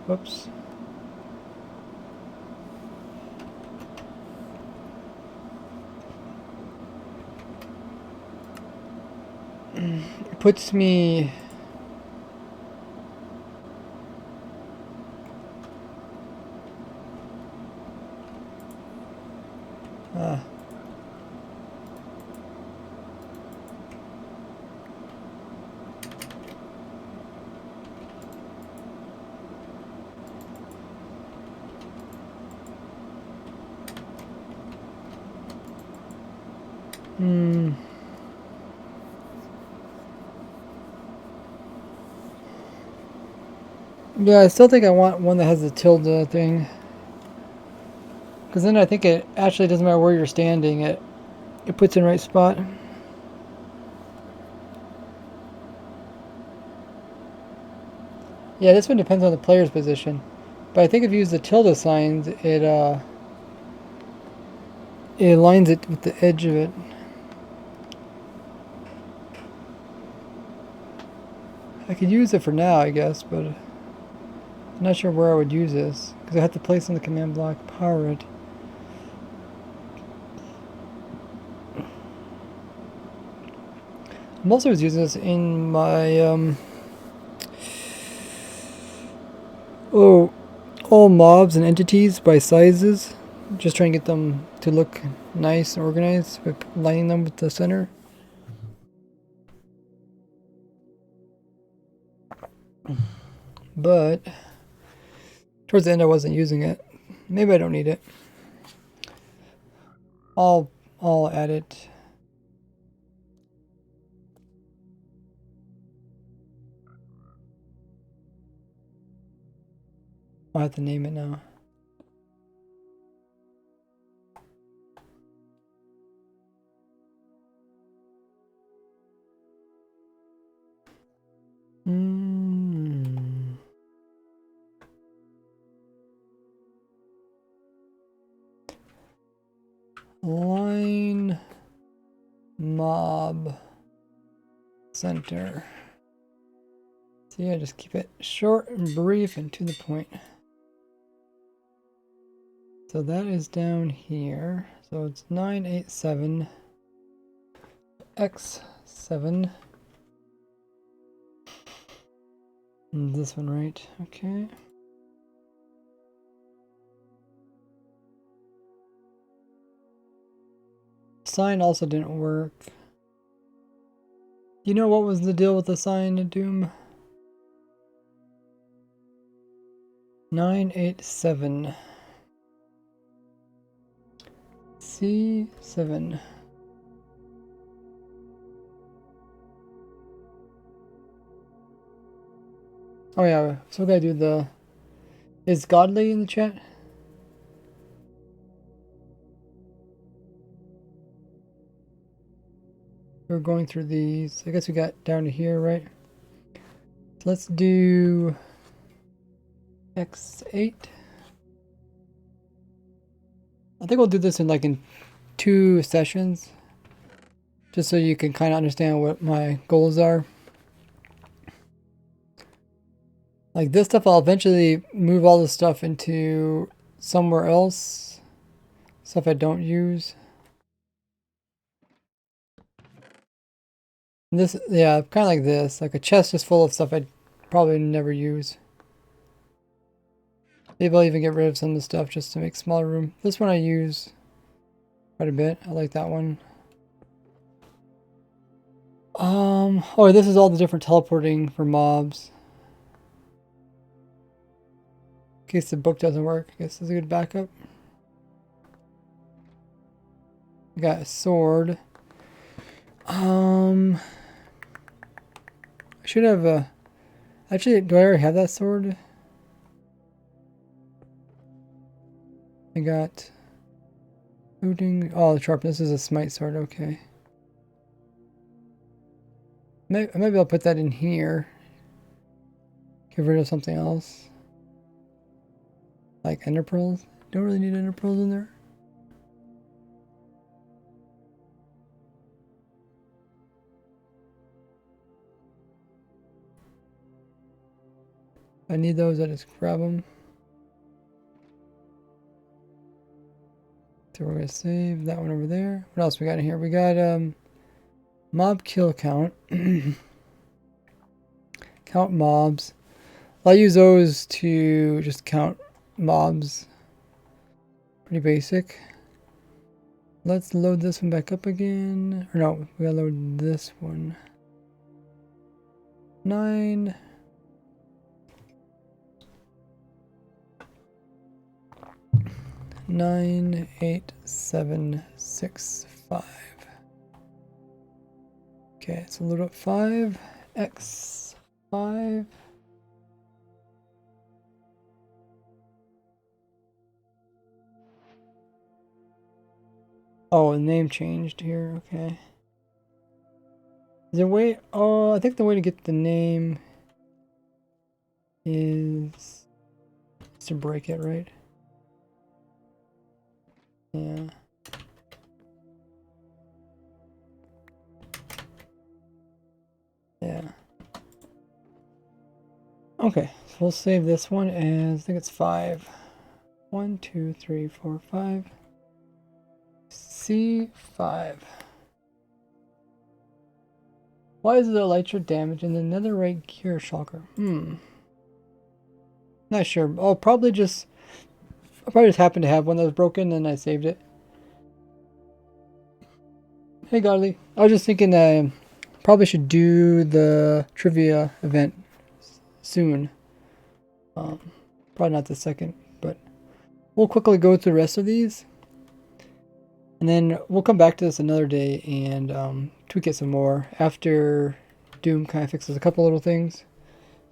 Whoops. It puts me... Hmm. Yeah, I still think I want one that has the tilde thing. Because then I think it actually doesn't matter where you're standing, it puts in the right spot. Yeah, this one depends on the player's position. But I think if you use the tilde signs, it aligns it with the edge of it. I could use it for now, I guess, but I'm not sure where I would use this. Because I have to place on the command block, power it. I'm also using this in my, all mobs and entities by sizes. Just trying to get them to look nice and organized by lining them with the center. But towards the end I wasn't using it. Maybe I don't need it. I'll add it. I'll have to name it now. Line mob center. So yeah, just keep it short and brief and to the point. So that is down here. So it's 987 x7. And this one, right? Okay. Sign also didn't work. You know what was the deal with the sign, Doom? 987 C7. Oh yeah, so we gotta do the... Is Godly in the chat? We're going through these. I guess we got down to here, right? So let's do X8. I think we'll do this in 2 sessions. Just so you can kind of understand what my goals are. Like this stuff, I'll eventually move all this stuff into somewhere else. Stuff I don't use. And this, yeah, kind of like this. Like a chest just full of stuff I'd probably never use. Maybe I'll even get rid of some of the stuff just to make smaller room. This one I use quite a bit. I like that one. Oh, this is all the different teleporting for mobs. In case the book doesn't work, I guess this is a good backup. We got a sword. I should have a... Actually, do I already have that sword? I got... Looting... Oh, the sharpness is a smite sword, okay. Maybe I'll put that in here. Get rid of something else. Like ender pearls. Don't really need ender pearls in there. If I need those, I just grab them. So we're gonna save that one over there. What else we got in here? We got mob kill count. Count mobs. I'll use those to just count mobs. Pretty basic. Let's load this one back up again. Or no, we gotta load this one. 9. Nine, 8, 7, 6, 5. Okay, so load up 5, X5. Oh, the name changed here, okay. Is there a way? Oh, I think the way to get the name is to break it, right? Yeah. Yeah. Okay, so we'll save this one as, I think it's 5. 1, 2, 3, 4, 5. C5. Why is the elytra damaged in the netherite gear shulker? Not sure. Oh, probably just, I probably just happened to have one that was broken and I saved it. Hey Godly, I was just thinking probably should do the trivia event soon. Probably not the second, but we'll quickly go through the rest of these. And then we'll come back to this another day and tweak it some more after Doom kind of fixes a couple little things.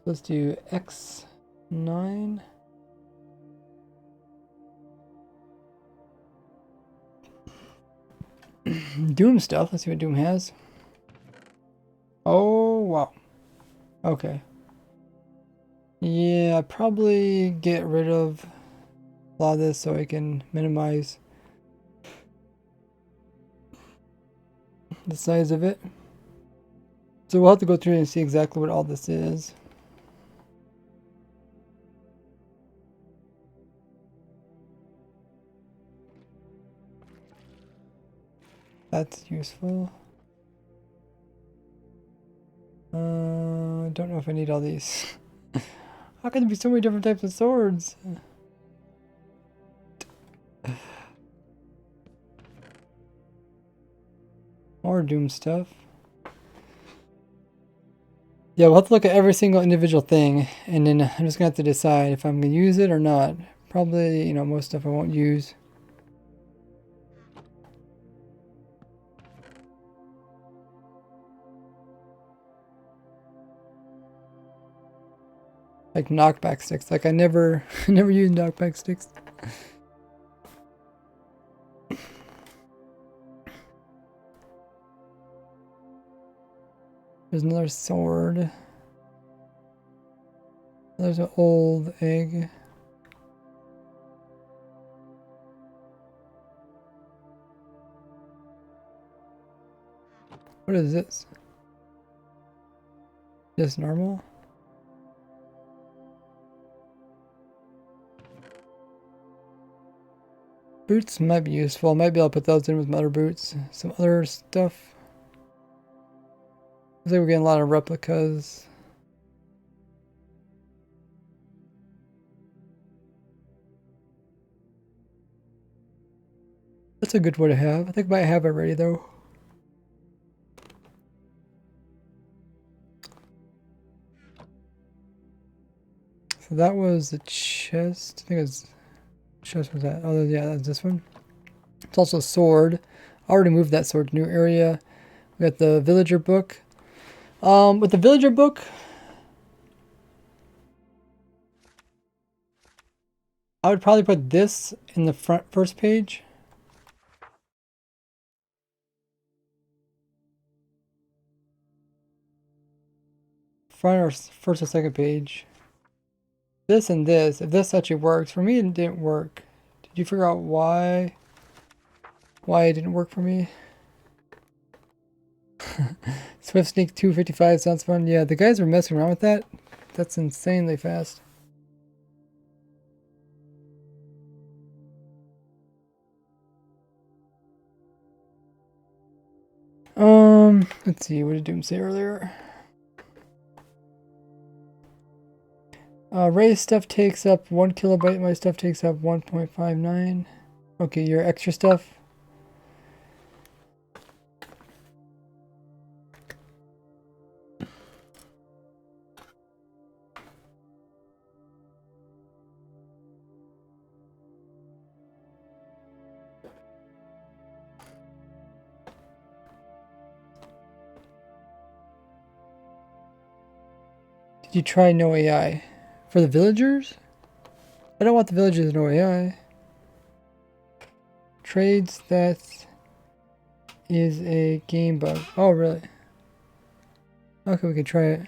Let's do X9. Doom stuff. Let's see what Doom has. Oh, wow. Okay. Yeah, probably get rid of a lot of this so I can minimize the size of it. So we'll have to go through and see exactly what all this is. That's useful. I don't know if I need all these. How can there be so many different types of swords? More Doom stuff. Yeah, we'll have to look at every single individual thing, and then I'm just gonna have to decide if I'm gonna use it or not. Probably, most stuff I won't use. Like knockback sticks. Like I never use knockback sticks. There's another sword. There's an old egg. What is this? Just normal? Boots might be useful. Maybe I'll put those in with my other boots. Some other stuff. Looks like we're getting a lot of replicas. That's a good one to have. I think I might have it already though. So that was the chest. I think it was chest was that. Oh yeah, that's this one. It's also a sword. I already moved that sword to new area. We got the villager book. With the villager book, I would probably put this in the first page. Front or first or second page. This and this, if this actually works. For me, it didn't work. Did you figure out why it didn't work for me? Swift Sneak 255 sounds fun. Yeah, the guys were messing around with that. That's insanely fast. Let's see, what did Doom say earlier? Ray's stuff takes up 1 kilobyte, my stuff takes up 1.59. Okay, your extra stuff. Did you try no AI? For the villagers? I don't want the villagers no AI. Trades, that is a game bug. Oh, really? Okay, we can try it.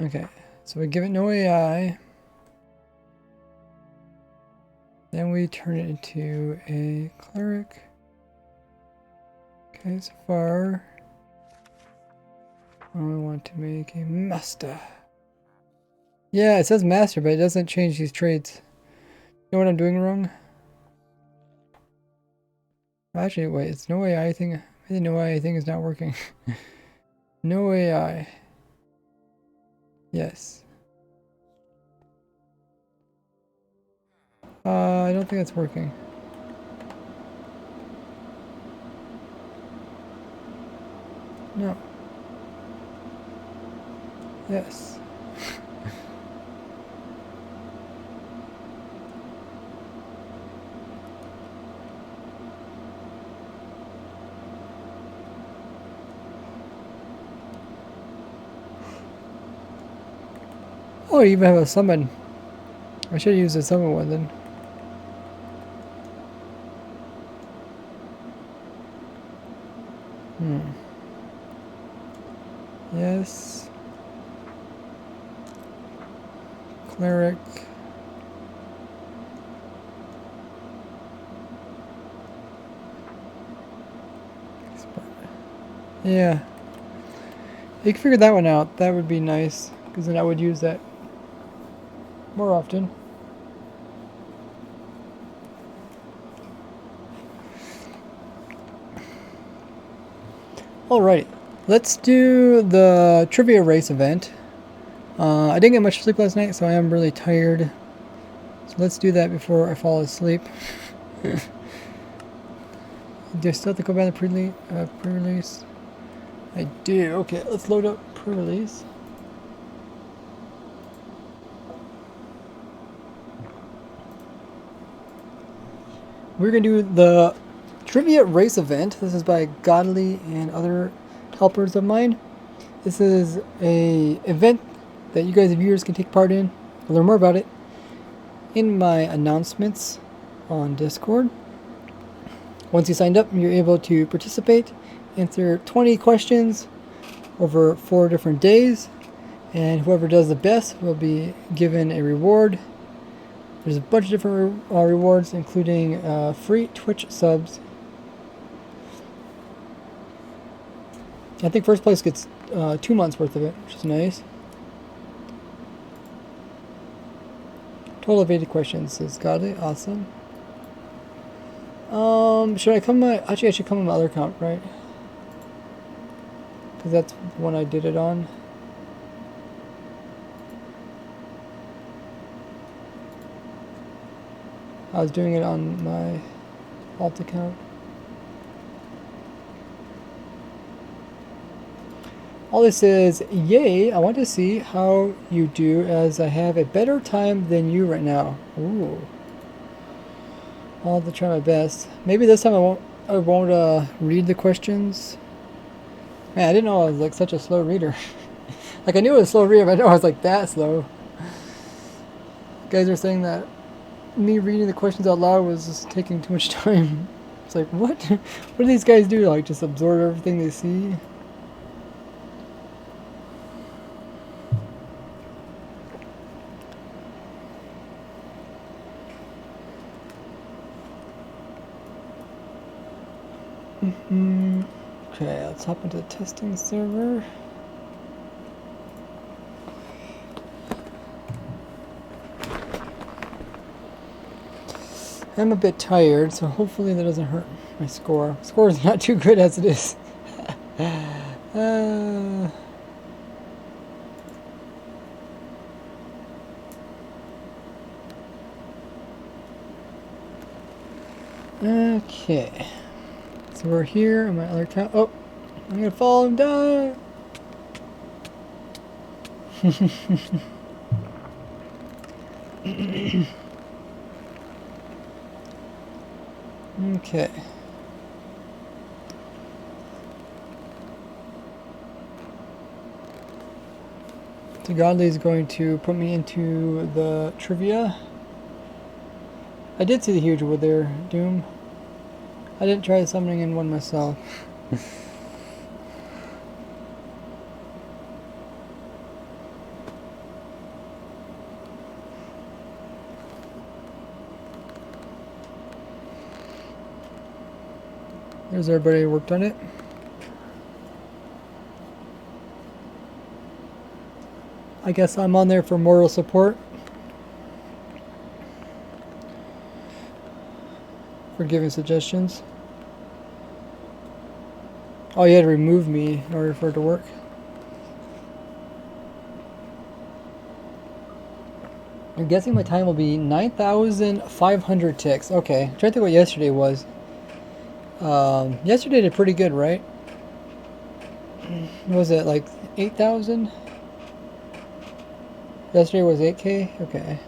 Okay, so we give it no AI. Then we turn it into a cleric. Okay, so far. I want to make a master. Yeah, it says master, but it doesn't change these traits. You know what I'm doing wrong? Actually, wait, it's no AI thing. Maybe no AI thing is not working. No AI. Yes. I don't think it's working. No. Yes. Oh, you even have a summon. I should have used a summon one then. Yes. Cleric. Yeah. You can figure that one out. That would be nice. Because then I would use that more often. Alright. Let's do the trivia race event. I didn't get much sleep last night, so I am really tired. So let's do that before I fall asleep. Do I still have to go by the pre-release? I do. Okay, let's load up pre-release. We're going to do the trivia race event. This is by Godly and other helpers of mine. This is a event that you guys, viewers, can take part in. I'll learn more about it in my announcements on Discord. Once you signed up, you're able to participate, answer 20 questions over 4 different days, and whoever does the best will be given a reward. There's a bunch of different rewards, including free Twitch subs. I think first place gets 2 months worth of it, which is nice. Total of 80 questions is godly, awesome. Should I come my, actually I should come on my other account, right? Because that's the one I did it on. I was doing it on my alt account. All this is, yay, I want to see how you do as I have a better time than you right now. Ooh. I'll have to try my best. Maybe this time I won't read the questions. Man, I didn't know I was like such a slow reader. Like I knew it was a slow reader, but I didn't know I was like that slow. Guys are saying that me reading the questions out loud was just taking too much time. It's like, what? What do these guys do? Like just absorb everything they see? Okay, let's hop into the testing server. I'm a bit tired, so hopefully that doesn't hurt my score. Score is not too good as it is. Okay. So we're here on my other account. Oh, I'm gonna fall and die. Okay. So Godly is going to put me into the trivia. I did see the huge wood there, Doom. I didn't try summoning in one myself. There's everybody who worked on it. I guess I'm on there for moral support. For giving suggestions. Oh, you had to remove me in order for it to work. I'm guessing my time will be 9,500 ticks. Okay, I'm trying to think what yesterday was. Yesterday did pretty good, right? What was it, like 8,000? Yesterday was 8K? Okay.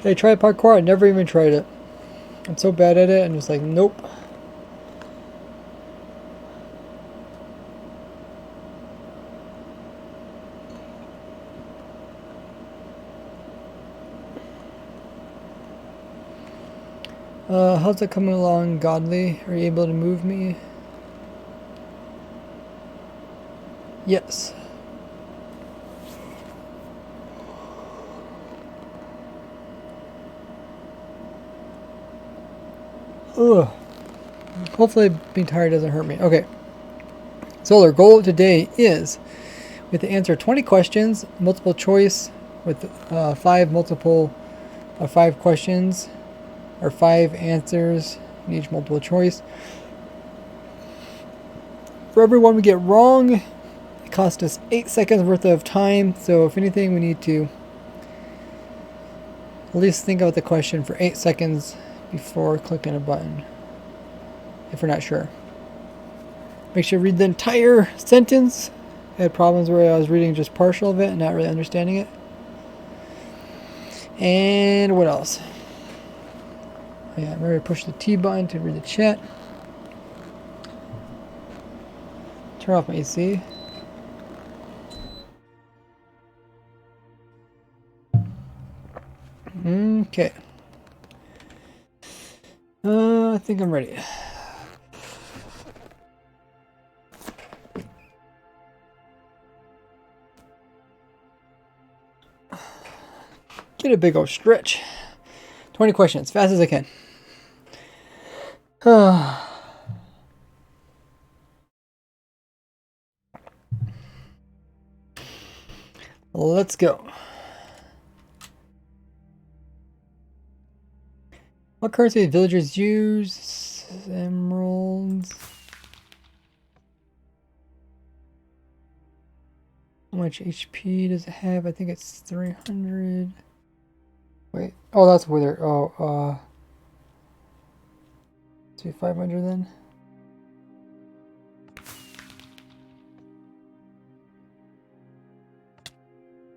Hey, try parkour. I never even tried it. I'm so bad at it, and just like, nope. How's it coming along, Godly? Are you able to move me? Yes. Ugh. Hopefully being tired doesn't hurt me. Okay. So our goal today is we have to answer 20 questions, multiple choice with 5 questions or 5 answers in each multiple choice. For every one we get wrong, it costs us 8 seconds worth of time. So if anything, we need to at least think about the question for 8 seconds before clicking a button, if we're not sure. Make sure to read the entire sentence. I had problems where I was reading just partial of it and not really understanding it. And what else? Oh yeah, remember to push the T button to read the chat. Turn off my AC. Okay. I think I'm ready. Get a big old stretch. 20 questions, fast as I can. Let's go. What currency do villagers use? Emeralds. How much HP does it have? I think it's 300. Wait. Oh, that's wither. Oh, let's do 500 then.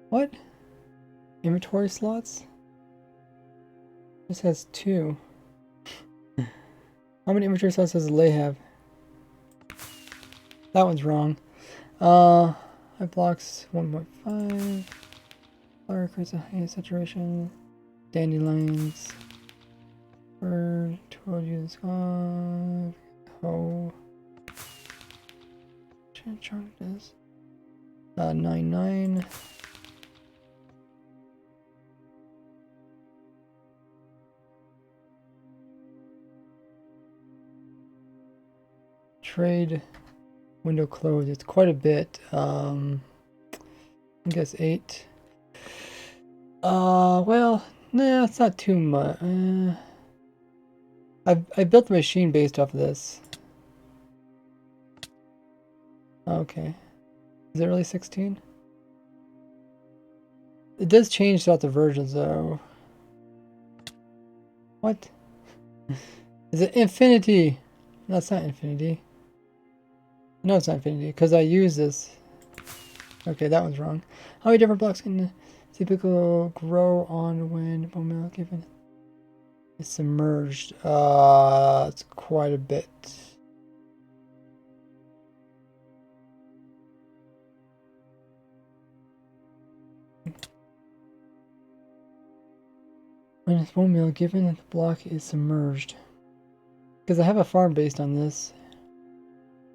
What? Inventory slots? This has 2. How many inventory slots does Lay have? That one's wrong. 5 blocks, 1.5. Flower creates a high saturation. Dandelions. Bird, told you this god. Ho. Chunk this. 9. Trade window closed. It's quite a bit. I guess 8. Well, nah, it's not too much. I built the machine based off of this. Okay. Is it really 16? It does change throughout the versions, though. What? Is it infinity? No, it's not infinity. No, it's not infinity, because I use this. Okay, that one's wrong. How many different blocks can typical grow on when bone meal given is submerged? It's quite a bit. When is bone meal given that the block is submerged? Because I have a farm based on this.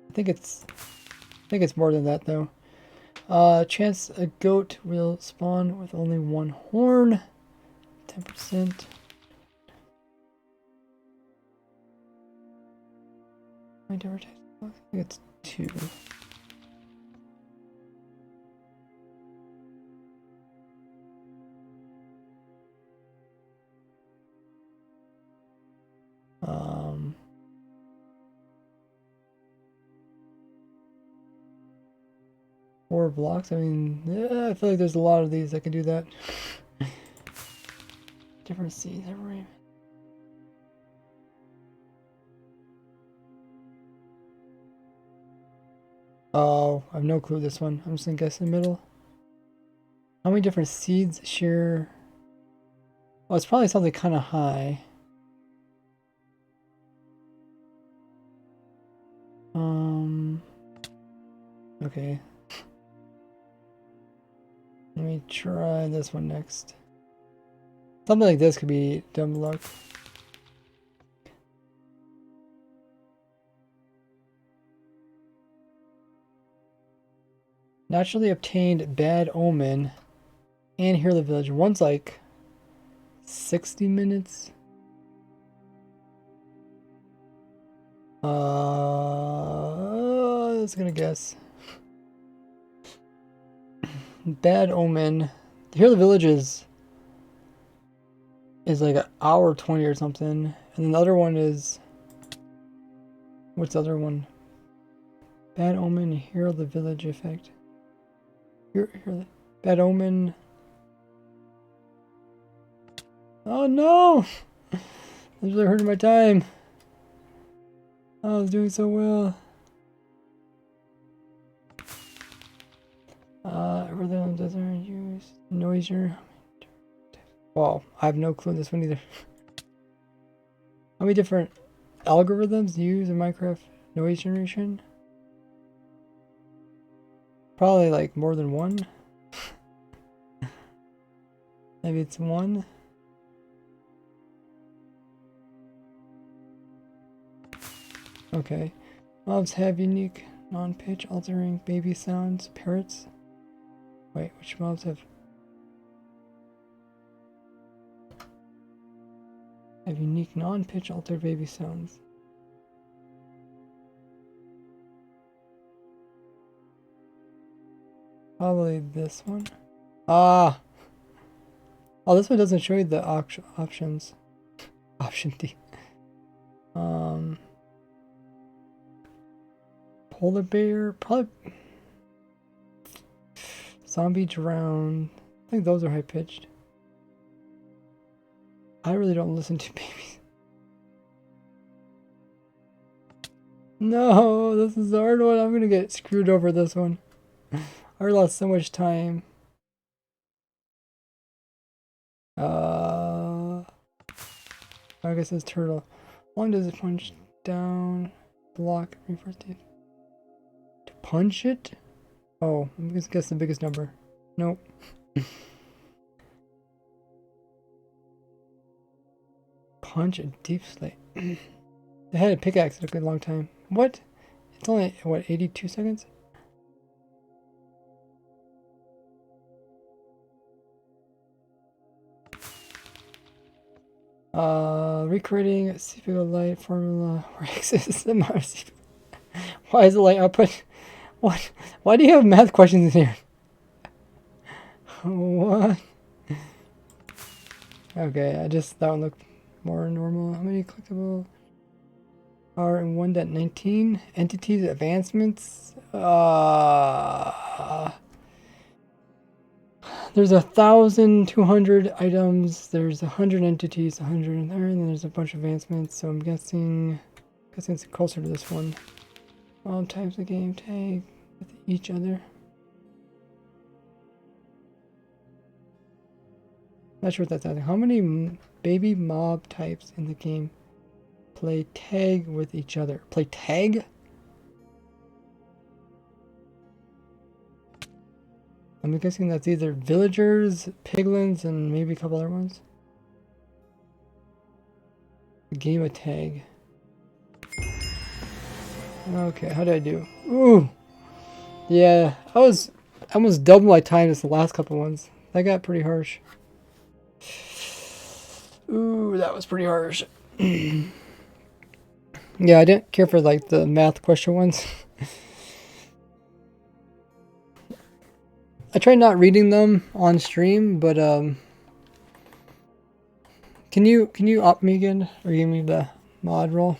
I think it's more than that though. Chance a goat will spawn with only one horn. 10%. I think it's 2. Um, 4 blocks. I mean, yeah, I feel like there's a lot of these that can do that. Different seeds every. Oh, I have no clue this one. I'm just gonna guess in the middle. How many different seeds share? Oh, it's probably something kind of high. Okay. Let me try this one next. Something like this could be dumb luck. Naturally obtained bad omen and hear the village. One's like 60 minutes. I was gonna guess. Bad omen. Hear the village is like an hour 20 or something. And then the other one is, what's the other one? Bad omen, hear the village effect. Hear the bad omen. Oh no! This is really hurting my time. Oh, I was doing so well. Rhythm doesn't use noiser. Well, I have no clue on this one either. How many different algorithms use in Minecraft noise generation? Probably like more than one. Maybe it's 1. Okay. Mobs have unique non-pitch altering baby sounds. Parrots. Wait, which mobs have unique non-pitch altered baby sounds? Probably this one. Ah! Oh, this one doesn't show you the options. Option D. Polar bear, probably. Zombie drown. I think those are high pitched. I really don't listen to babies. No, this is the hard one. I'm gonna get screwed over this one. I lost so much time. I guess it's turtle. How long does it punch down? Block reinforced teeth. To punch it? Oh, I'm gonna guess the biggest number. Nope. Punch a deep slate. They had a pickaxe took a long time. What? It's only what, 82 seconds? Recreating CPU light formula where X is the amount of CPU. Why is the light output? What? Why do you have math questions in here? What? Okay, that one looked more normal. How many collectible are in 1.19? Entities advancements? There's 1,200 items. There's 100 entities, 100 in there, and then there's a bunch of advancements. So I'm guessing it's closer to this one. All types of game tag with each other. Not sure what that's asking. How many baby mob types in the game play tag with each other? Play tag? I'm guessing that's either villagers, piglins, and maybe a couple other ones. A game of tag. Okay, how did I do? Ooh! Yeah, I was almost double my time as the last couple ones. That got pretty harsh. Ooh, that was pretty harsh. Yeah, I didn't care for like the math question ones. I tried not reading them on stream, but can you opt me again or give me the mod role?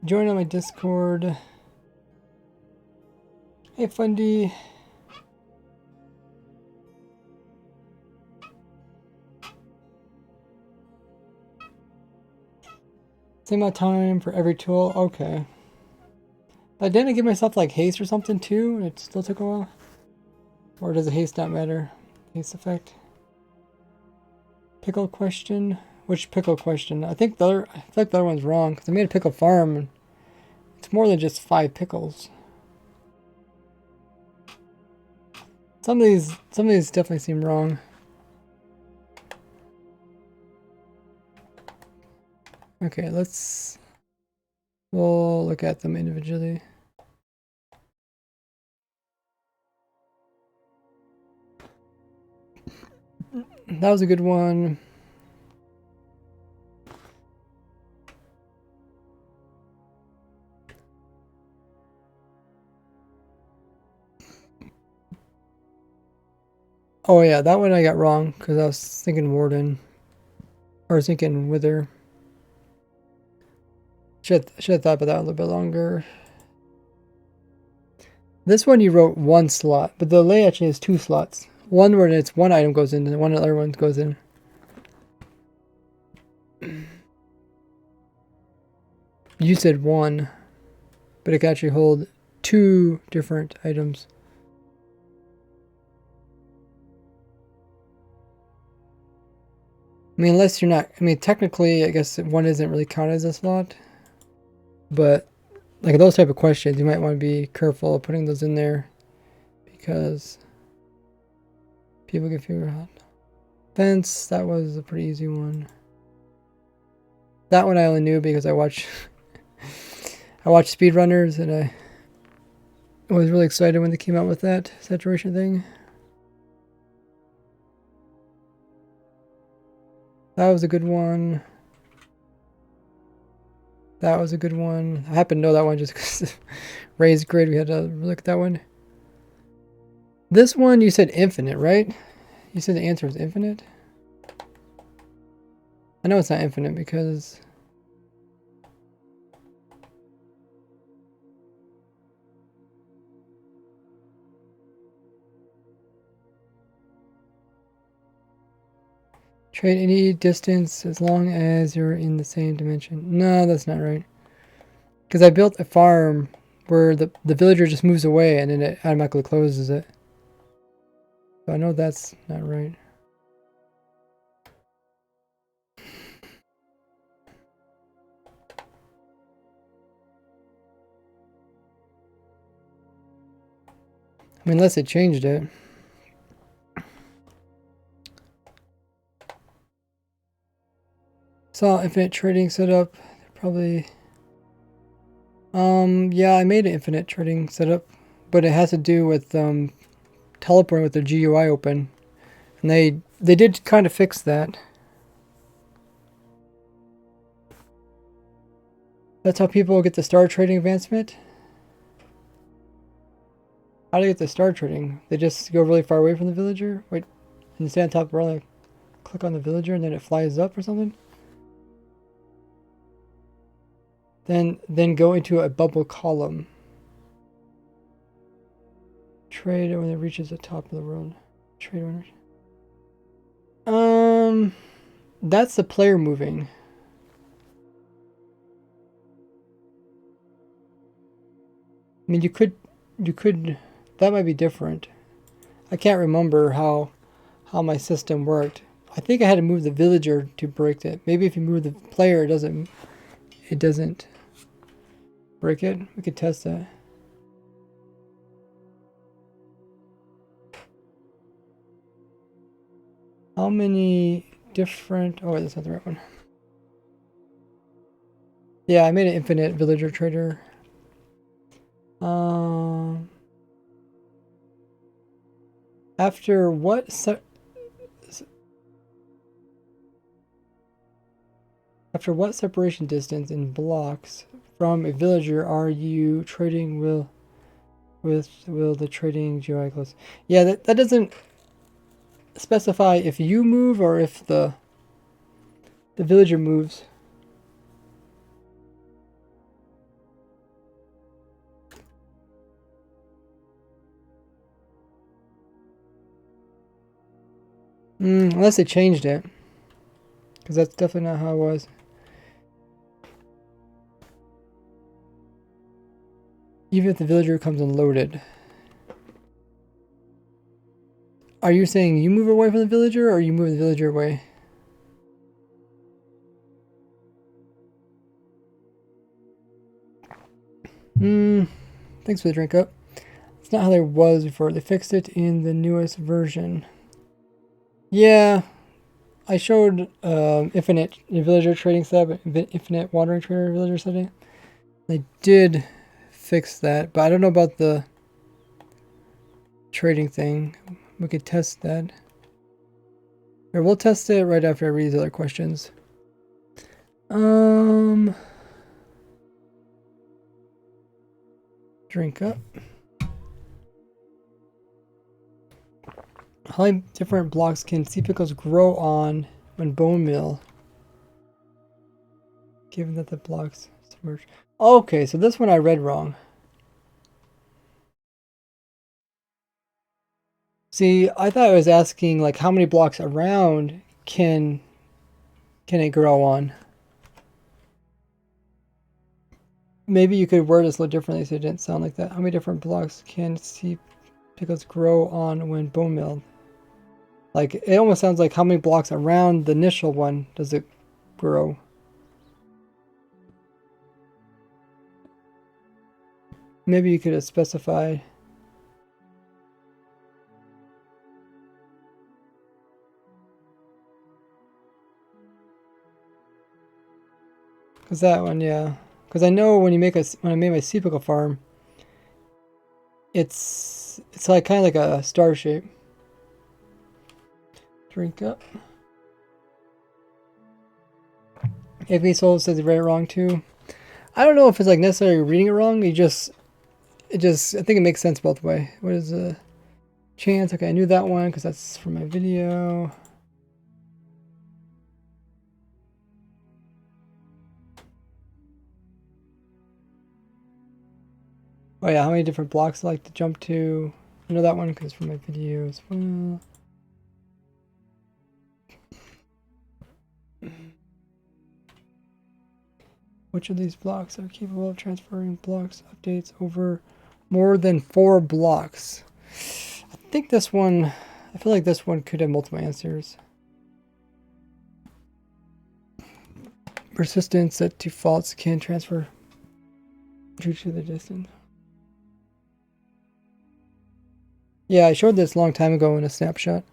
Join on my Discord. Hey, Fundy. Same amount of time for every tool. Okay. But didn't I give myself like haste or something too? And it still took a while? Or does the haste not matter? Haste effect. Pickle question. Which pickle question? I think I feel like the other one's wrong because I made a pickle farm. And it's more than just 5 pickles. Some of these definitely seem wrong. Okay, we'll look at them individually. That was a good one. Oh yeah, that one I got wrong because I was thinking Warden. Or I was thinking Wither. Should have thought about that a little bit longer. This one you wrote 1 slot, but the lay actually has 2 slots. One where it's 1 item goes in and one other one goes in. You said 1, but it can actually hold 2 different items. I mean, unless you're not, I mean, technically, I guess 1 isn't really counted as a slot, but like those type of questions, you might want to be careful of putting those in there because people get figured out. Fence, that was a pretty easy one. That one I only knew because I watched speedrunners and I was really excited when they came out with that saturation thing. That was a good one. That was a good one. I happen to know that one just because raised grid, we had to look at that one. This one, you said infinite, right? You said the answer was infinite? I know it's not infinite because... Trade any distance as long as you're in the same dimension. No, that's not right. Because I built a farm where the villager just moves away and then it automatically closes it. So I know that's not right. I mean, unless it changed it. Saw infinite trading setup. Probably... yeah, I made an infinite trading setup, but it has to do with teleporting with the GUI open, and they did kind of fix that. That's how people get the star trading advancement. How do they get the star trading? They just go really far away from the villager. Wait, and stay on top of the roll, click on the villager, and then it flies up or something. Then go into a bubble column. Trade when it reaches the top of the road. Trade when that's the player moving. I mean, you could, that might be different. I can't remember how my system worked. I think I had to move the villager to break it. Maybe if you move the player, it doesn't break it. We could test that. How many different... Oh, that's not the right one. Yeah, I made an infinite villager trader. After what separation distance in blocks from a villager are you trading will the trading GUI close? Yeah, that doesn't specify if you move or if the villager moves. Unless they changed it, because that's definitely not how it was. Even if the villager comes unloaded. Are you saying you move away from the villager, or you move the villager away? Thanks for the drink up. It's not how it was before. They fixed it in the newest version. Yeah, I showed infinite villager trading setup, infinite wandering trader villager setting. They did fix that, but I don't know about the trading thing. We could test that. Or we'll test it right after I read these other questions. Drink up. How many different blocks can sea pickles grow on when bone meal? Given that the blocks submerge. Okay, so this one I read wrong. See, I thought I was asking like how many blocks around can it grow on? Maybe you could word this a little differently so it didn't sound like that. How many different blocks can sea pickles grow on when bone meal? Like, it almost sounds like how many blocks around the initial one does it grow? Maybe you could have specified. Because that one, yeah. Because I know when I made my sea pickle farm, it's like kind of like a star shape. Drink up. AV Soul says he read it wrong too. I don't know if it's like necessarily reading it wrong. I think it makes sense both way. What is the chance? Okay, I knew that one because that's from my video. Oh yeah, how many different blocks I like to jump to? I know that one because from my video as well. Which of these blocks are capable of transferring blocks updates over more than 4 blocks? I think this one, I feel like this one could have multiple answers. Persistence set to false can transfer due to the distance. Yeah, I showed this a long time ago in a snapshot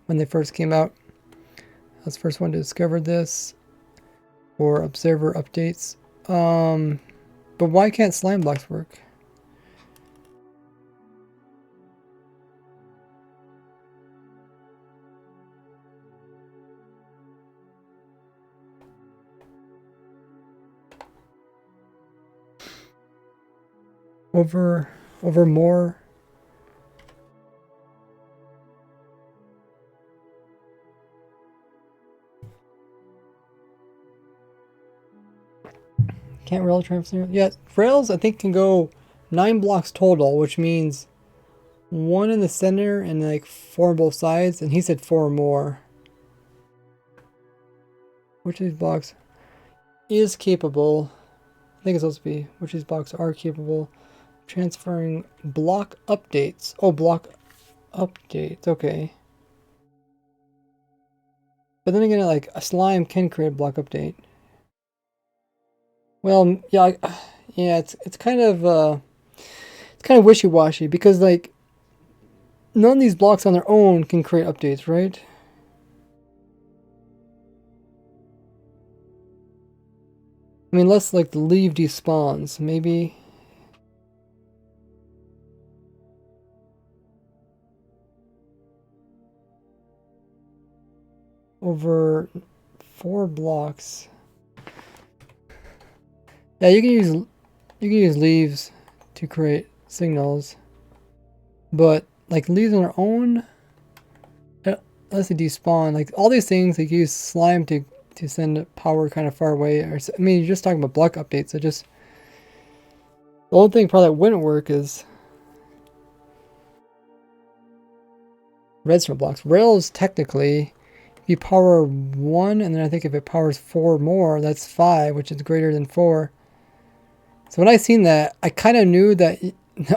when they first came out. I was the first one to discover this for observer updates. But why can't slime blocks work? Over more. Can't rail transfer? Yeah, rails I think can go 9 blocks total, which means 1 in the center and like 4 on both sides, and he said 4 more. which of these blocks is capable, I think it's supposed to be, which of these blocks are capable of transferring block updates. Oh, block updates, okay. But then again, like, a slime can create a block update. Well, yeah, yeah, it's kind of wishy-washy because, like, none of these blocks on their own can create updates, right? I mean, unless, like, the leaf despawns, maybe. Over 4 blocks. Yeah, you can use leaves to create signals, but like leaves on their own, unless they despawn, like all these things, they use slime to send power kind of far away. Or I mean, you're just talking about block updates. So just the only thing probably that wouldn't work is redstone blocks. Rails technically, if you power 1, and then I think if it powers 4 more, that's 5, which is greater than 4. So when I seen that, I kind of knew that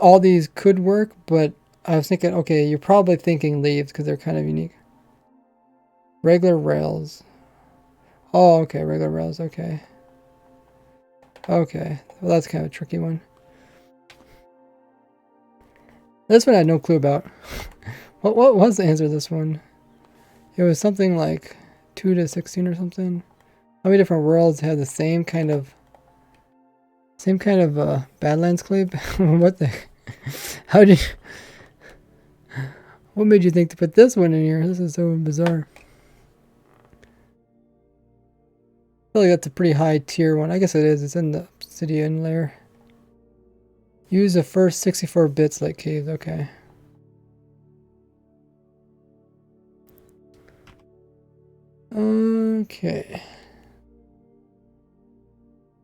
all these could work, but I was thinking, okay, you're probably thinking leaves because they're kind of unique. Regular rails. Oh, okay, regular rails, okay. Okay, well that's kind of a tricky one. This one I had no clue about. What was the answer to this one? It was something like 2 to 16 or something. How many different worlds have the same kind of Badlands clip? What the? How did? What made you think to put this one in here? This is so bizarre. I feel like that's a pretty high tier one. I guess it is. It's in the obsidian layer. Use the first 64 bits like caves. Okay. Okay.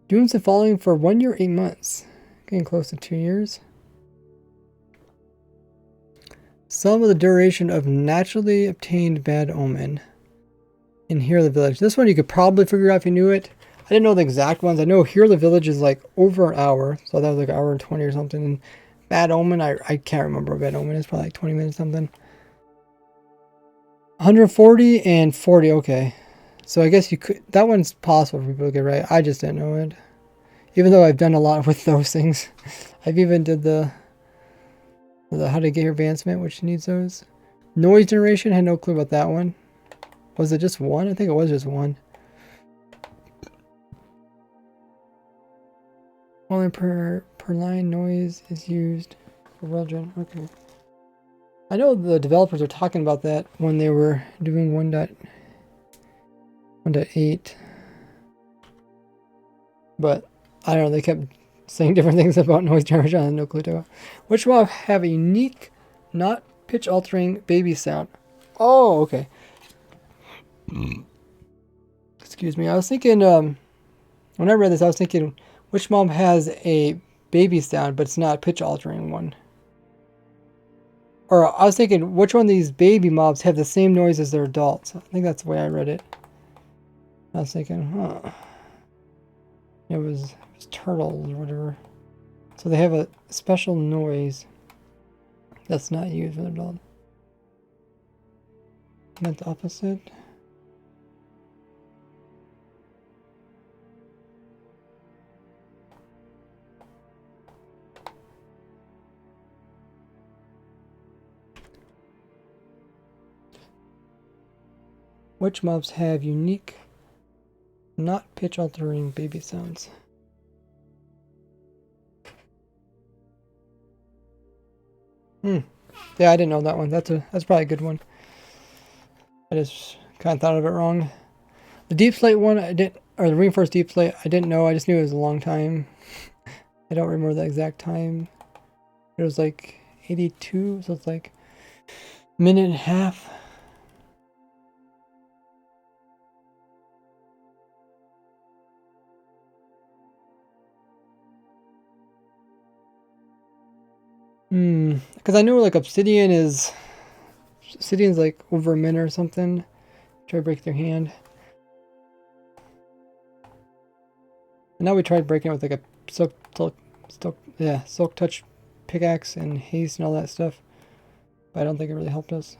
Doing the following for 1 year, 8 months. Getting close to 2 years. Sum of the duration of naturally obtained bad omen. In Here the Village. This one you could probably figure out if you knew it. I didn't know the exact ones. I know Here the Village is like over an hour. So that was like an hour and 20 or something. And Bad Omen, I can't remember what Bad Omen is. Probably like 20 minutes something. 140 and 40. Okay. So I guess you could. That one's possible for people to get right. I just didn't know it. Even though I've done a lot with those things. I've even did the how to get your advancement, which needs those. Noise generation, had no clue about that one. Was it just one? I think it was just one. Only per line noise is used for well gen. Okay. I know the developers are talking about that when they were doing 1.8. But I don't know, they kept saying different things about noise generation. I have no clue to. Which will have a unique, not pitch altering baby sound. Oh, okay. Excuse me. I was thinking, when I read this, I was thinking, which mob has a baby sound, but it's not a pitch altering one? Or I was thinking, which one of these baby mobs have the same noise as their adults? I think that's the way I read it. I was thinking, huh. It was turtles or whatever. So they have a special noise that's not used with adult. Not the opposite. Which mobs have unique, not pitch altering baby sounds? Yeah, I didn't know that one. That's probably a good one. I just kind of thought of it wrong. The deep slate one, I didn't, or the reinforced deep slate, I didn't know. I just knew it was a long time. I don't remember the exact time. It was like 82, so it's like a minute and a half. Because I know like Obsidian's like over a minute or something. Try to break their hand. And now we tried breaking it with like a silk touch pickaxe and haste and all that stuff. But I don't think it really helped us.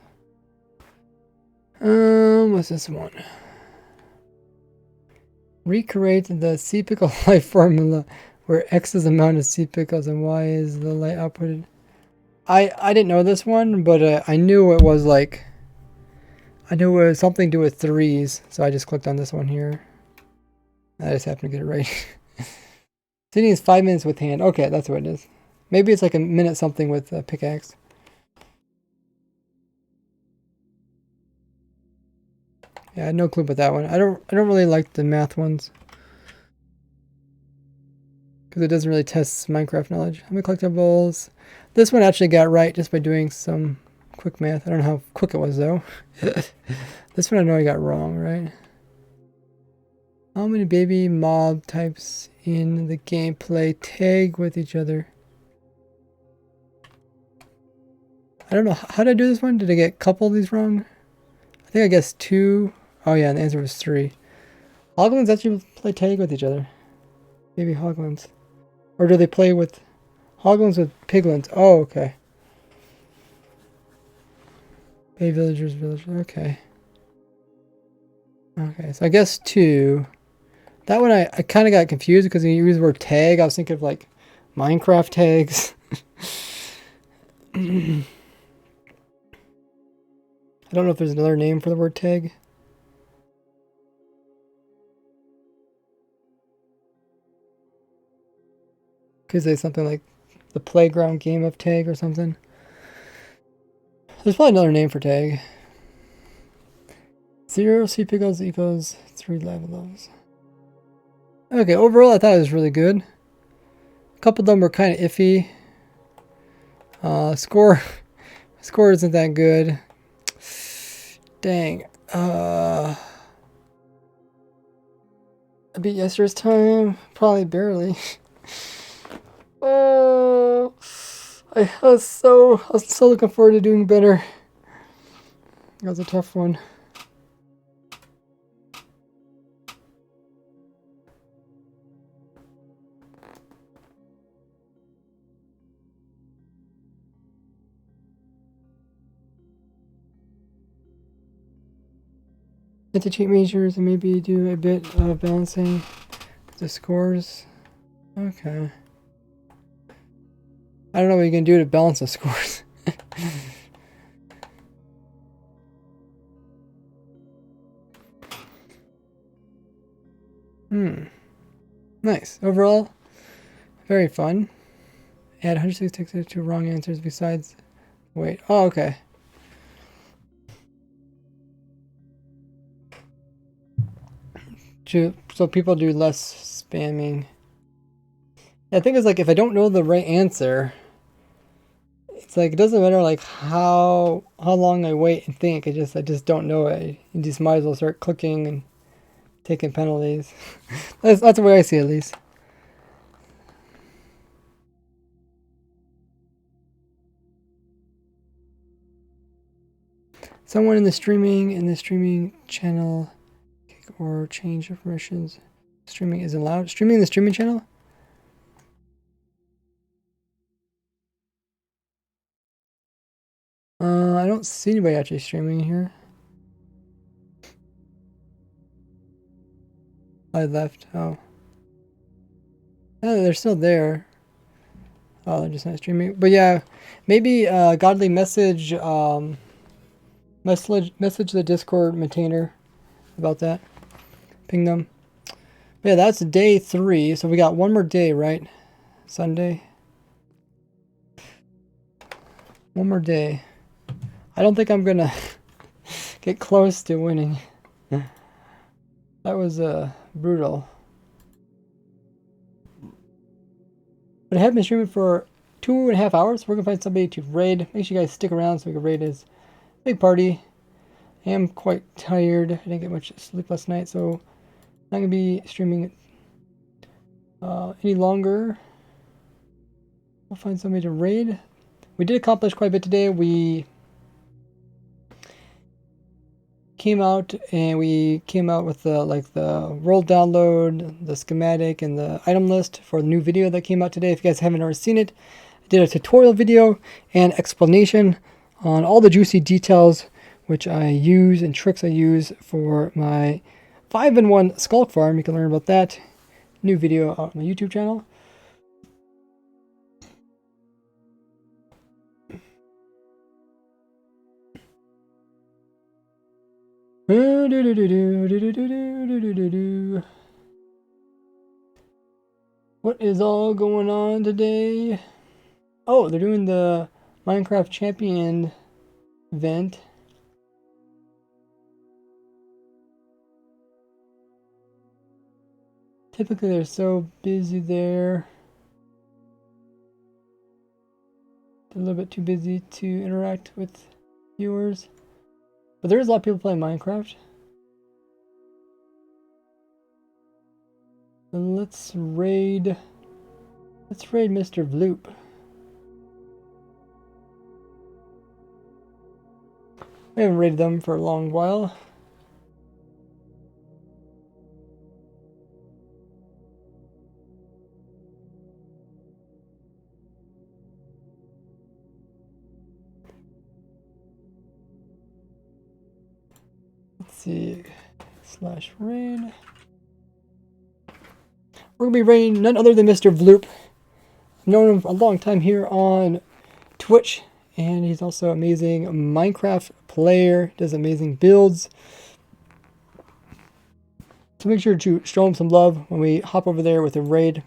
What's this one? Recreate the sea pickle life formula where X is the amount of sea pickles and Y is the light outputted. I didn't know this one, but I knew it was like, I knew it was something to do with threes, so I just clicked on this one here. I just happened to get it right. Sitting is 5 minutes with hand. Okay, that's what it is. Maybe it's like a minute something with a pickaxe. Yeah, I had no clue about that one. I don't really like the math ones, because it doesn't really test Minecraft knowledge. How many collectibles? This one actually got right just by doing some quick math. I don't know how quick it was though. This one I know I got wrong, right? How many baby mob types in the game play tag with each other? I don't know. How did I do this one? Did I get a couple of these wrong? I think I guessed 2. Oh yeah, the answer was 3. Hoglins actually play tag with each other. Maybe hoglins. Or do they play with hoglins with piglins? Oh, okay. Bay villagers, okay. Okay, so I guess 2. That one I kind of got confused because you use the word tag. I was thinking of like Minecraft tags. I don't know if there's another name for the word tag. Could say something like the playground game of tag or something. There's probably another name for tag. 0 sea pickles equals 3 levels. Okay, overall I thought it was really good. A couple of them were kind of iffy. Score isn't that good. Dang. I beat yesterday's time. Probably barely. Oh, I was so looking forward to doing better. That was a tough one. Get the cheat measures and maybe do a bit of balancing the scores. Okay. I don't know what you can do to balance the scores. Nice. Overall, very fun. Add 166 to wrong answers besides... Wait. Oh, okay. So people do less spamming. Yeah, the thing is, like, if I don't know the right answer, it's like, it doesn't matter, like, how long I wait and think. I just don't know it. You just might as well start clicking and taking penalties. That's the way I see it, at least. Someone in the streaming channel or change of permissions. Streaming is allowed. Streaming in the streaming channel? I don't see anybody actually streaming here. I left. Oh. Oh, they're still there. Oh, they're just not streaming. But yeah, maybe godly message message the Discord maintainer about that. Ping them. But yeah, that's day 3. So we got one more day, right? Sunday. One more day. I don't think I'm gonna get close to winning. That was brutal. But I have been streaming for 2.5 hours. We're gonna find somebody to raid. Make sure you guys stick around so we can raid his big party. I am quite tired. I didn't get much sleep last night, so I'm not gonna be streaming any longer. We'll find somebody to raid. We did accomplish quite a bit today. We came out and we came out with the role download, the schematic, and the item list for the new video that came out today. If you guys haven't already seen it, I did a tutorial video and explanation on all the juicy details which I use and tricks I use for my 5-in-1 skulk farm. You can learn about that. New video out on my YouTube channel. What is all going on today? Oh, they're doing the Minecraft Champion event. Typically they're so busy there. They're a little bit too busy to interact with viewers. But there's a lot of people playing Minecraft. Let's raid Mr. Vloop. We haven't raided them for a long while. Let's see. /raid. We're going to be raiding none other than Mr. Vloop. I've known him for a long time here on Twitch, and he's also an amazing Minecraft player, does amazing builds. So make sure to show him some love when we hop over there with a raid.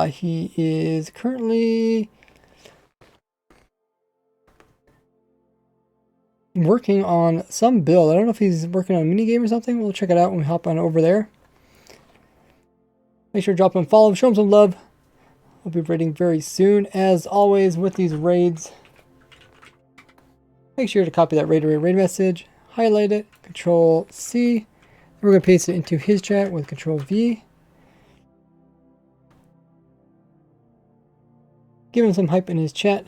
He is currently working on some build. I don't know if he's working on a minigame or something. We'll check it out when we hop on over there. Make sure to drop him a follow, show him some love. We'll be raiding very soon. As always with these raids, make sure to copy that raid message, highlight it, Control C. We're going to paste it into his chat with Control V. Give him some hype in his chat.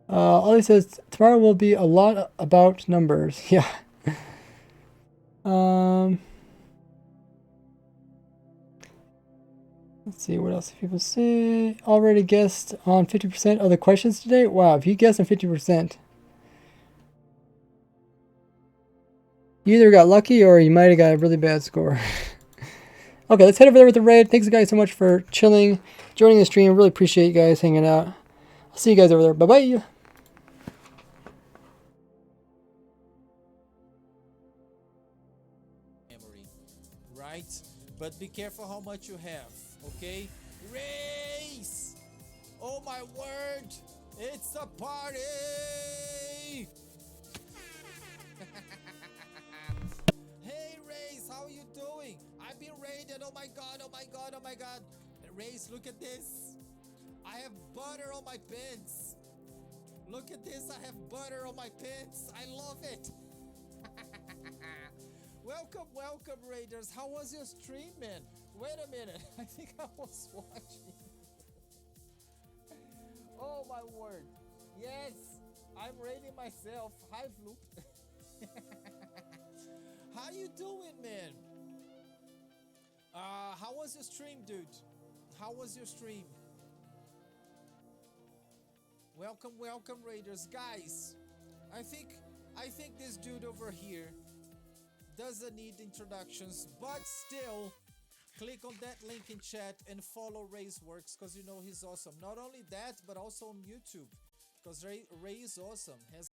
All he says, tomorrow will be a lot about numbers. Yeah. Let's see, what else people say? Already guessed on 50% of the questions today? Wow, if you guessed on 50%, you either got lucky or you might have got a really bad score. Okay, let's head over there with the raid. Thanks guys so much for chilling, joining the stream. Really appreciate you guys hanging out. I'll see you guys over there. Bye-bye. Right? But be careful how much you have, okay? Race! Oh my word! It's a party! Hey Race, how are you doing? I've been raided, oh my god, oh my god, oh my god. Race, look at this. I have butter on my pants. Look at this, I have butter on my pants. I love it. Welcome, welcome, Raiders. How was your stream, man? Wait a minute. I think I was watching. Oh, my word. Yes, I'm raiding myself. Hi, Vloop. How you doing, man? How was your stream, dude? How was your stream? Welcome, welcome, Raiders. Guys, I think this dude over here doesn't need introductions, but still click on that link in chat and follow Ray's works, because you know he's awesome. Not only that, but also on YouTube, because Ray is awesome. Has